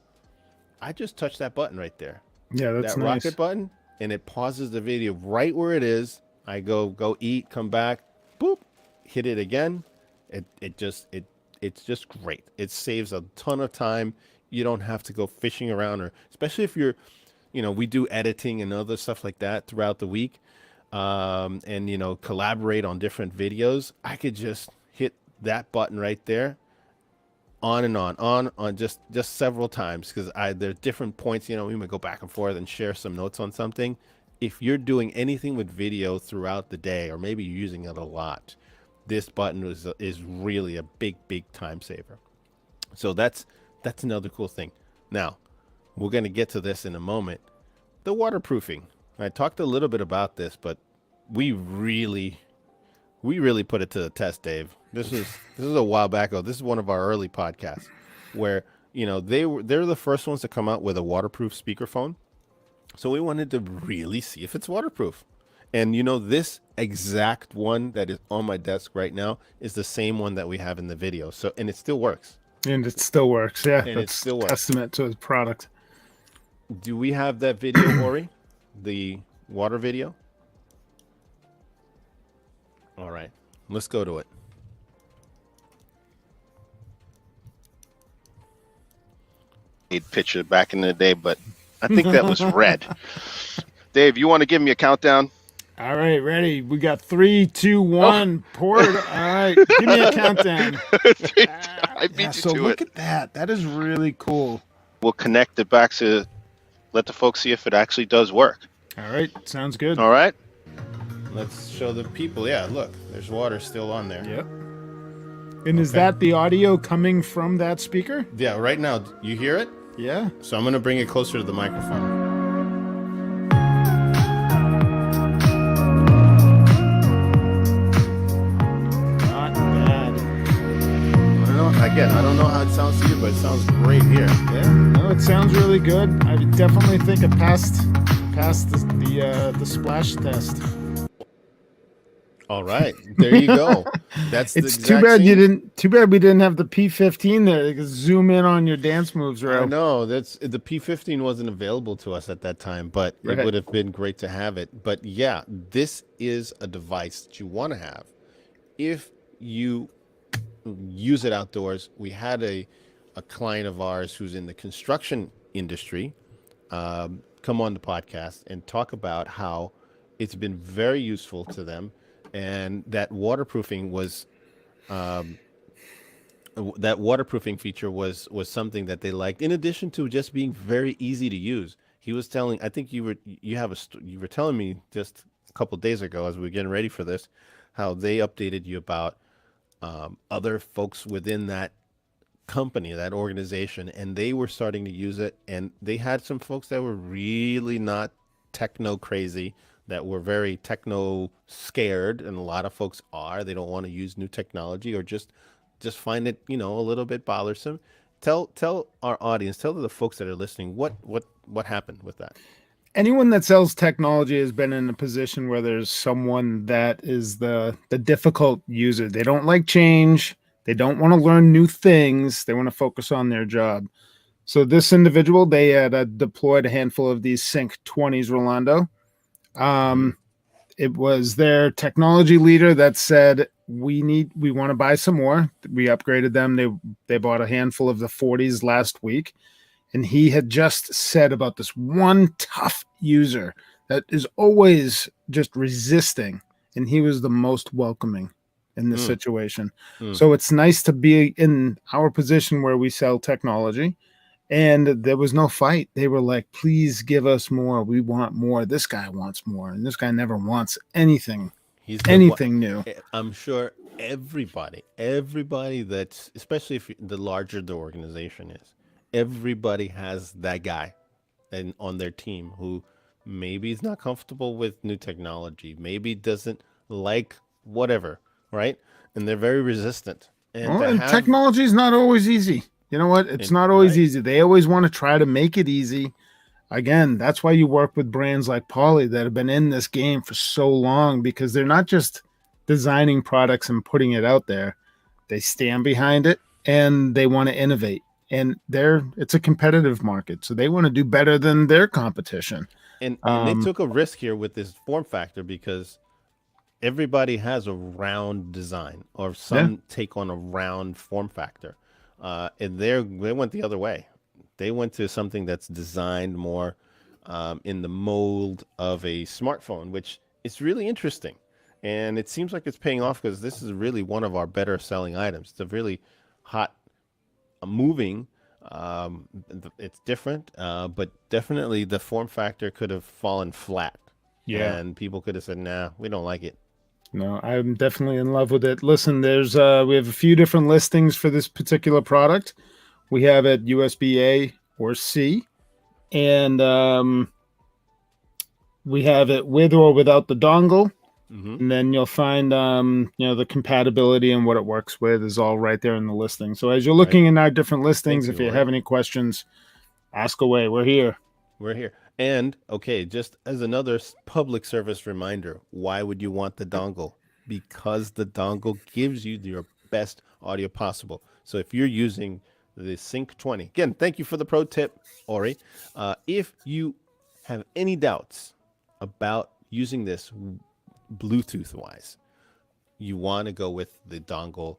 I just touch that button right there. Yeah, that's that nice. rocket button, and it pauses the video right where it is. I go eat, come back, boop, hit it again. It's just great. It saves a ton of time. You don't have to go fishing around, or especially if you're, we do editing and other stuff like that throughout the week. And collaborate on different videos. I could just hit that button right there, on and on just several times, because there are different points. We might go back and forth and share some notes on something. If you're doing anything with video throughout the day, or maybe you're using it a lot, this button is really a big time saver. So that's another cool thing. Now, we're going to get to this in a moment. The waterproofing. I talked a little bit about this, but we really put it to the test, Dave. This is a while back ago. This is one of our early podcasts where, they're the first ones to come out with a waterproof speakerphone. So we wanted to really see if it's waterproof. And this exact one that is on my desk right now is the same one that we have in the video. So, and it still works. And it still works. Yeah. And that's it still works. Testament to his product. Do we have that video, Ori? The water video? All right, let's go to it. Picture back in the day, but I think that was red. Dave, you want to give me a countdown? All right, ready. We got 3, 2, 1. Pour it. All right, give me a countdown. I beat you so to look it. at that. That is really cool. We'll connect it back to let the folks see if it actually does work. All right, sounds good. All right. Let's show the people. Yeah, look, there's water still on there. Yep. And is that the audio coming from that speaker? Yeah, right now, you hear it? Yeah. So I'm going to bring it closer to the microphone. Not bad. again, I don't know how it sounds to you, but it sounds great here. Yeah, no, it sounds really good. I definitely think it passed the splash test. All right, there you go. That's the It's too exact bad you same- didn't. Too bad we didn't have the P15 there. You could zoom in on your dance moves, I right? know that's the P15 wasn't available to us at that time, but it Right. would have been great to have it. But yeah, this is a device that you want to have if you use it outdoors. We had a client of ours who's in the construction industry come on the podcast and talk about how it's been very useful to them, and that waterproofing was that waterproofing feature was something that they liked, in addition to just being very easy to use. He was telling, I think you were telling me just a couple of days ago as we were getting ready for this, how they updated you about other folks within that company, that organization, and they were starting to use it, and they had some folks that were really not techno crazy, that were very techno scared, and a lot of folks are. They don't want to use new technology, or just find it, a little bit bothersome. Tell our audience, tell the folks that are listening, what happened with that. Anyone that sells technology has been in a position where there's someone that is the difficult user. They don't like change. They don't want to learn new things. They want to focus on their job. So this individual, they had deployed a handful of these Sync 20s, Rolando. It was their technology leader that said, we want to buy some more. We upgraded them. They bought a handful of the 40s last week. And he had just said about this one tough user that is always just resisting. And he was the most welcoming in this situation. So it's nice to be in our position where we sell technology. And there was no fight. They were like, please give us more. We want more. This guy wants more. And this guy never wants anything new. I'm sure everybody that's, especially if the larger the organization is, everybody has that guy and on their team who maybe is not comfortable with new technology, maybe doesn't like whatever, right? And they're very resistant. And technology is not always easy. You know what? It's not always easy. They always want to try to make it easy. Again, that's why you work with brands like Poly that have been in this game for so long, because they're not just designing products and putting it out there. They stand behind it and they want to innovate. And it's a competitive market, so they want to do better than their competition. And they took a risk here with this form factor, because everybody has a round design, or some take on a round form factor. And they went the other way. They went to something that's designed more in the mold of a smartphone, which is really interesting. And it seems like it's paying off, because this is really one of our better selling items. It's a really hot moving. It's different, but definitely the form factor could have fallen flat. Yeah. And people could have said, nah, we don't like it. No, I'm definitely in love with it. Listen, there's we have a few different listings for this particular product. We have it USB-A or C, and we have it with or without the dongle. And then you'll find the compatibility and what it works with is all right there in the listing. So as you're looking in our different listings, if you have any questions, ask away. We're here. And okay, just as another public service reminder, why would you want the dongle? Because the dongle gives you your best audio possible. So if you're using the Sync 20, again, thank you for the pro tip, Ori. If you have any doubts about using this Bluetooth wise, you want to go with the dongle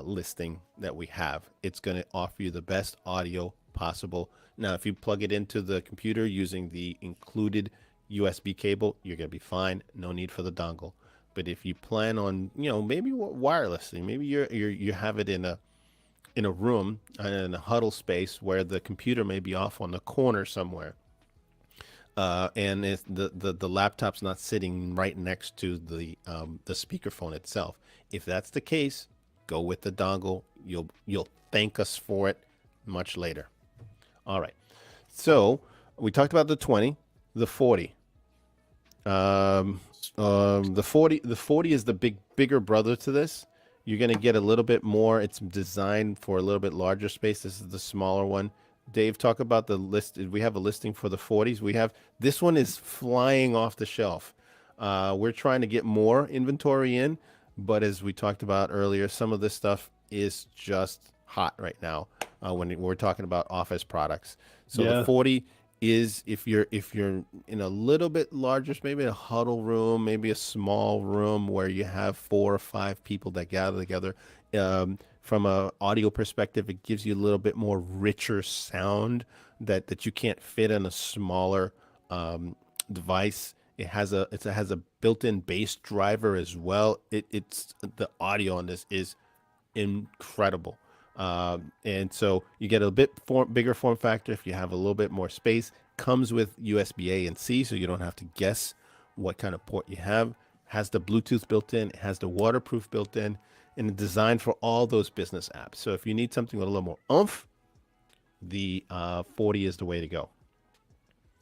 listing that we have. It's going to offer you the best audio possible. Now, if you plug it into the computer using the included USB cable, you're going to be fine. No need for the dongle. But if you plan on, maybe wirelessly, maybe you have it in a room, in a huddle space where the computer may be off on the corner somewhere, and if the laptop's not sitting right next to the speakerphone itself. If that's the case, go with the dongle. You'll thank us for it much later. All right. So we talked about the 20, the 40. The 40 is the bigger brother to this, You're going to get a little bit more. It's designed for a little bit larger space. This is the smaller one. Dave, talk about the list. We have a listing for the 40s. We have, this one is flying off the shelf. We're trying to get more inventory in, but as we talked about earlier, some of this stuff is just hot right now when we're talking about office products. So Yeah. the 40 is if you're in a little bit larger, maybe a huddle room, maybe a small room where you have 4 or 5 people that gather together. From a audio perspective, it gives you a little bit more richer sound that you can't fit in a smaller device. It has a built-in bass driver as well. It's the audio on this is incredible. And so you get a bit bigger form factor if you have a little bit more space. Comes with USB-A and C, so you don't have to guess what kind of port you have. Has the Bluetooth built in. It has the waterproof built in, and it's designed for all those business apps. So if you need something with a little more oomph, the 40 is the way to go.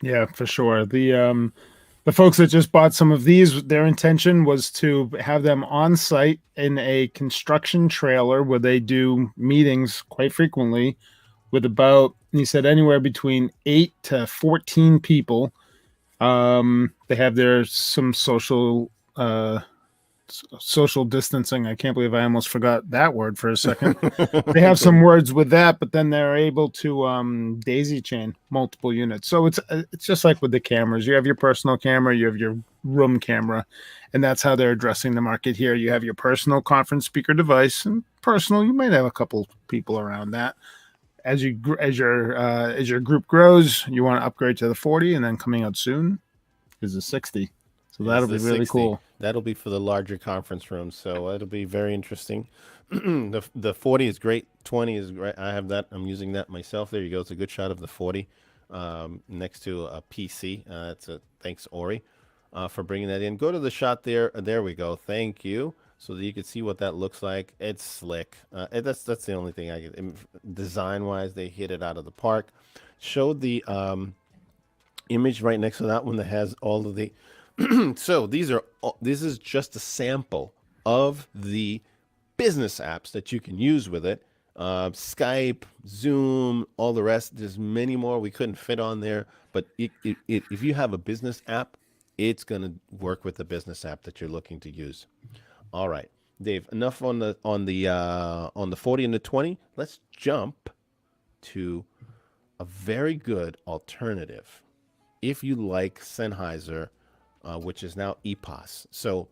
Yeah, for sure. The folks that just bought some of these, their intention was to have them on site in a construction trailer where they do meetings quite frequently with about, he said, anywhere between 8 to 14 people. They have some social distancing. I can't believe I almost forgot that word for a second. They have some words with that, but then they're able to daisy chain multiple units. So it's just like with the cameras. You have your personal camera, you have your room camera, and that's how they're addressing the market here. You have your personal conference speaker device, and personal, you might have a couple people around that. As your group grows, you want to upgrade to the 40, and then coming out soon is the 60. So that'll be really cool. That'll be for the larger conference rooms. So it'll be very interesting. The 40 is great. 20 is great. I have that. I'm using that myself. There you go. It's a good shot of the 40 next to a PC. Thanks, Ori, for bringing that in. Go to the shot there. There we go. Thank you. So that you can see what that looks like. It's slick. That's the only thing I can. Design-wise, they hit it out of the park. Showed the image right next to that one that has all of the. So this is just a sample of the business apps that you can use with it. Skype, Zoom, all the rest. There's many more we couldn't fit on there. But if you have a business app, it's going to work with the business app that you're looking to use. All right, Dave. Enough on the 40 and the 20. Let's jump to a very good alternative. If you like Sennheiser, which is now EPOS. So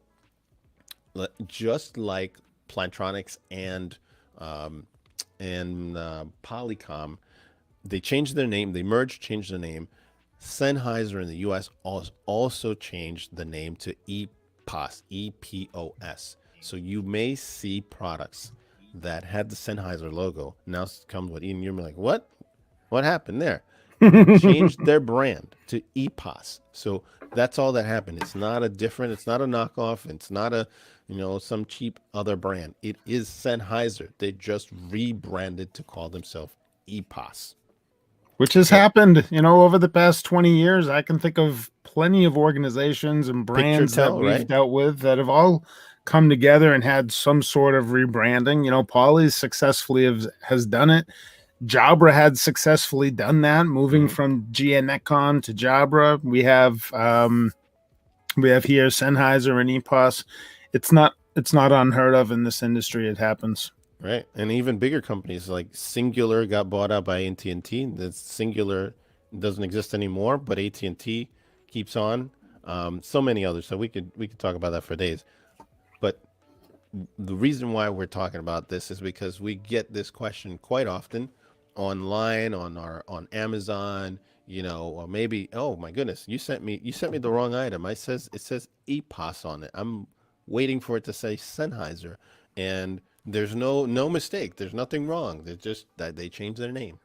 just like Plantronics and Polycom, they changed their name. They changed their name. Sennheiser in the U.S. also changed the name to EPOS, EPOS. So you may see products that had the Sennheiser logo now comes with, and you're like, what? What happened there? They changed their brand to EPOS. So that's all that happened. It's not it's not a knockoff. It's not some cheap other brand. It is Sennheiser. They just rebranded to call themselves EPOS. Which has happened, over the past 20 years. I can think of plenty of organizations and brands that we've dealt with that have all come together and had some sort of rebranding. Poly successfully has done it. Jabra had successfully done that, moving from GNetcom to Jabra. We have here Sennheiser and EPOS. It's not unheard of in this industry. It happens. Right. And even bigger companies like Singular got bought out by AT&T. The Singular doesn't exist anymore, but AT&T keeps on. So many others. So we could talk about that for days. But the reason why we're talking about this is because we get this question quite often online on Amazon, or maybe, oh my goodness, you sent me the wrong item. It says EPOS on it. I'm waiting for it to say Sennheiser, and there's no mistake. There's nothing wrong. They're just that they changed their name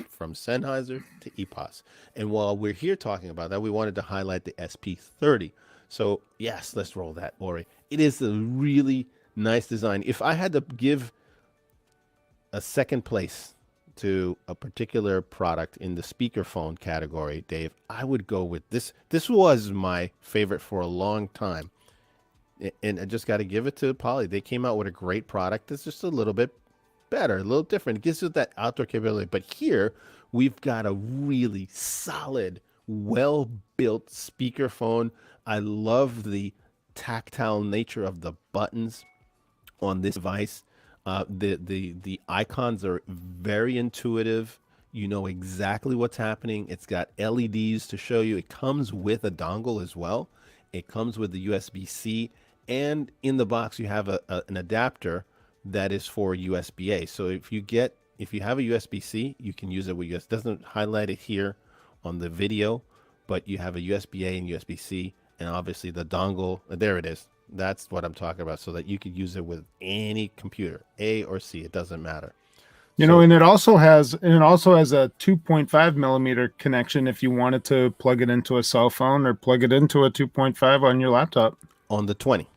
from Sennheiser to EPOS. And while we're here talking about that, we wanted to highlight the SP30. So yes, let's roll that, Ori. It is a really nice design. If I had to give a second place to a particular product in the speakerphone category, Dave, I would go with this. This was my favorite for a long time. And I just got to give it to Poly. They came out with a great product that's just a little bit better, a little different. It gives you that outdoor capability. But here we've got a really solid, well built speakerphone. I love the tactile nature of the buttons on this device. The icons are very intuitive. You know exactly what's happening. It's got LEDs to show you. It comes with a dongle as well. It comes with the USB-C, and in the box you have an adapter that is for USB-A. So if you have a USB-C, you can use it with USB. Doesn't highlight it here on the video, but you have a USB-A and USB-C, and obviously the dongle. There it is. That's what I'm talking about, so that you could use it with any computer, A or C. It doesn't matter. You know, and it also has a 2.5 millimeter connection if you wanted to plug it into a cell phone or plug it into a 2.5 on your laptop. On the 20.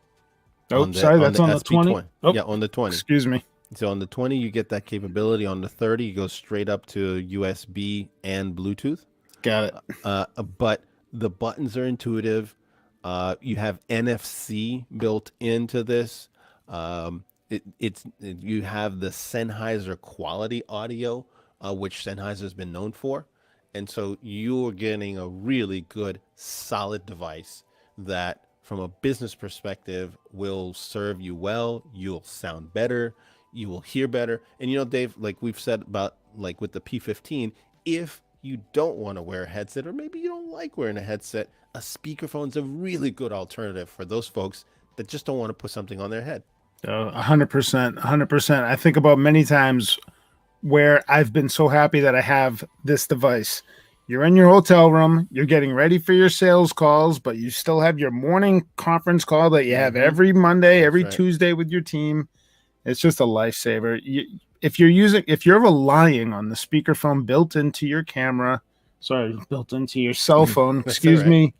Oh, sorry, that's on the 20. Oh, yeah, on the 20. Excuse me. So on the 20, you get that capability. On the 30, you go straight up to USB and Bluetooth. Got it. But the buttons are intuitive. You have NFC built into this. You have the Sennheiser quality audio, which Sennheiser has been known for, and so you're getting a really good, solid device that, from a business perspective, will serve you well. You'll sound better. You will hear better. And you know, Dave, like we've said about like with the P15, if you don't want to wear a headset, or maybe you don't like wearing a headset, a speakerphone is a really good alternative for those folks that just don't want to put something on their head. 100%. I think about many times where I've been so happy that I have this device. You're in your hotel room, you're getting ready for your sales calls, but you still have your morning conference call that you have every Monday, every Tuesday with your team. It's just a lifesaver. If you're relying on the speakerphone built into your camera, built into your cell phone, excuse me,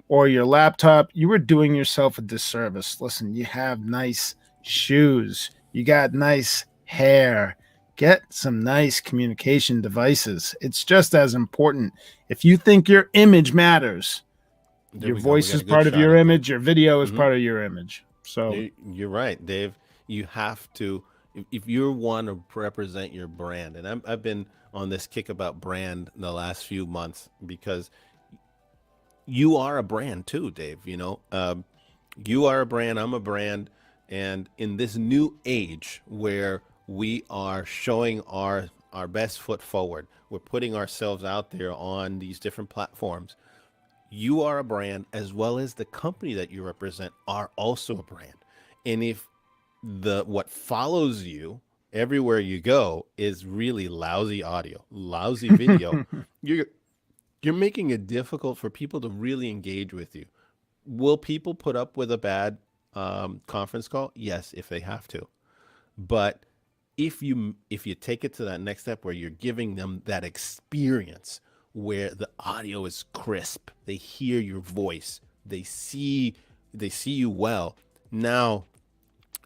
or your laptop, you are doing yourself a disservice. Listen, you have nice shoes, you got nice hair, get some nice communication devices. It's just as important. If you think your image matters, your voice is part of your image, your video is part of your image. So you're right, Dave. You have to, if you want to represent your brand, and I've been on this kick about brand the last few months, because you are a brand too, Dave. You know, you are a brand, I'm a brand. And in this new age where we are showing our best foot forward, we're putting ourselves out there on these different platforms. You are a brand, as well as the company that you represent are also a brand. And if what follows you everywhere you go is really lousy audio, lousy video, you're making it difficult for people to really engage with you. Will people put up with a bad conference call? Yes, if they have to. But if you take it to that next step where you're giving them that experience where the audio is crisp, they hear your voice, they see you well, now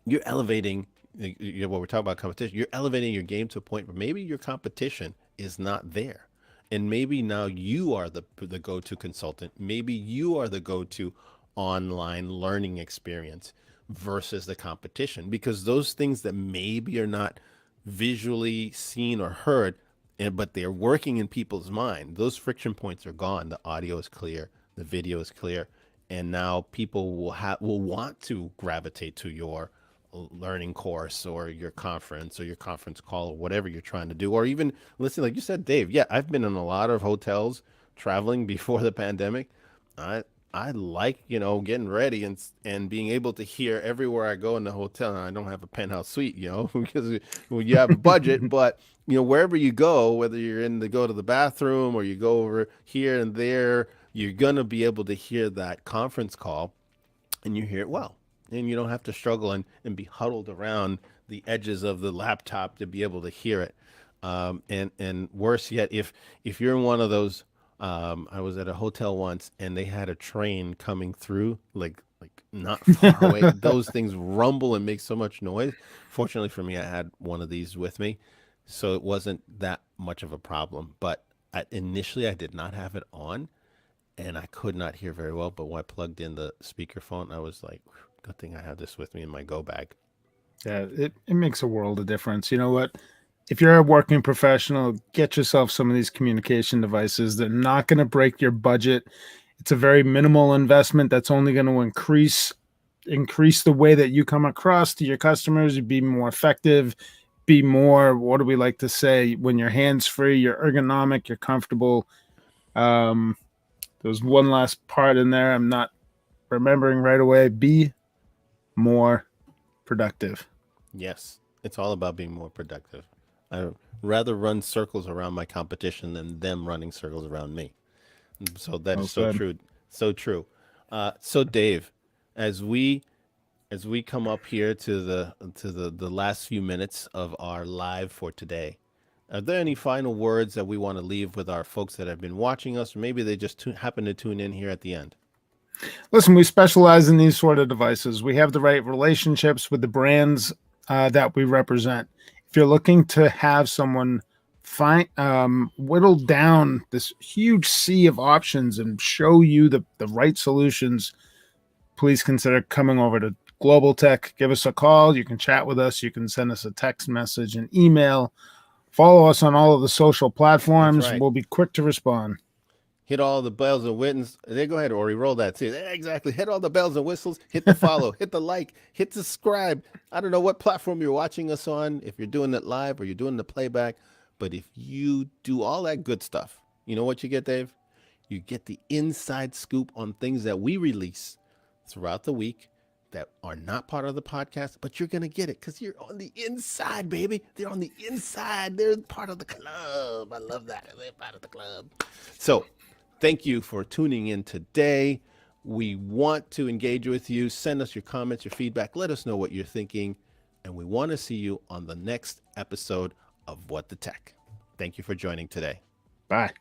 you're elevating, what we're talking about competition, you're elevating your game to a point where maybe your competition is not there. And maybe now you are the go-to consultant. Maybe you are the go-to online learning experience versus the competition, because those things that maybe are not visually seen or heard, but they're working in people's mind, those friction points are gone. The audio is clear, the video is clear, and now people will want to gravitate to your learning course or your conference call or whatever you're trying to do, or even listen, like you said, Dave. Yeah, I've been in a lot of hotels traveling before the pandemic. I like, getting ready and being able to hear everywhere I go in the hotel. And I don't have a penthouse suite, because you have a budget, but wherever you go, whether you're go to the bathroom or you go over here and there, you're going to be able to hear that conference call, and you hear it well. And you don't have to struggle and be huddled around the edges of the laptop to be able to hear it. And worse yet, if you're in one of those, I was at a hotel once and they had a train coming through, like not far away. Those things rumble and make so much noise. Fortunately for me, I had one of these with me, so it wasn't that much of a problem. But initially I did not have it on, and I could not hear very well. But when I plugged in the speakerphone, I was like, Good thing I have this with me in my go bag. Yeah, it makes a world of difference. You know what? If you're a working professional, get yourself some of these communication devices. They're not going to break your budget. It's a very minimal investment that's only going to increase the way that you come across to your customers. You be more effective, be more, what do we like to say, when you're hands-free, you're ergonomic, you're comfortable. There's one last part in there I'm not remembering right away. Be more productive. Yes, it's all about being more productive. I rather run circles around my competition than them running circles around me. So that is so true. So true. So Dave, as we come up here to the last few minutes of our live for today, are there any final words that we want to leave with our folks that have been watching us, or maybe they just happen to tune in here at the end? Listen, we specialize in these sort of devices. We have the right relationships with the brands that we represent. If you're looking to have someone whittle down this huge sea of options and show you the right solutions, please consider coming over to Global Tech. Give us a call. You can chat with us. You can send us a text message, an email. Follow us on all of the social platforms. That's right. We'll be quick to respond. Hit all the bells and whistles. There, go ahead, Ori, roll that too. Exactly. Hit all the bells and whistles. Hit the follow. Hit the like. Hit subscribe. I don't know what platform you're watching us on, if you're doing it live or you're doing the playback, but if you do all that good stuff, you know what you get, Dave? You get the inside scoop on things that we release throughout the week that are not part of the podcast, but you're going to get it because you're on the inside, baby. They're on the inside. They're part of the club. I love that. They're part of the club. So thank you for tuning in today. We want to engage with you. Send us your comments, your feedback. Let us know what you're thinking. And we want to see you on the next episode of What the Tech. Thank you for joining today. Bye.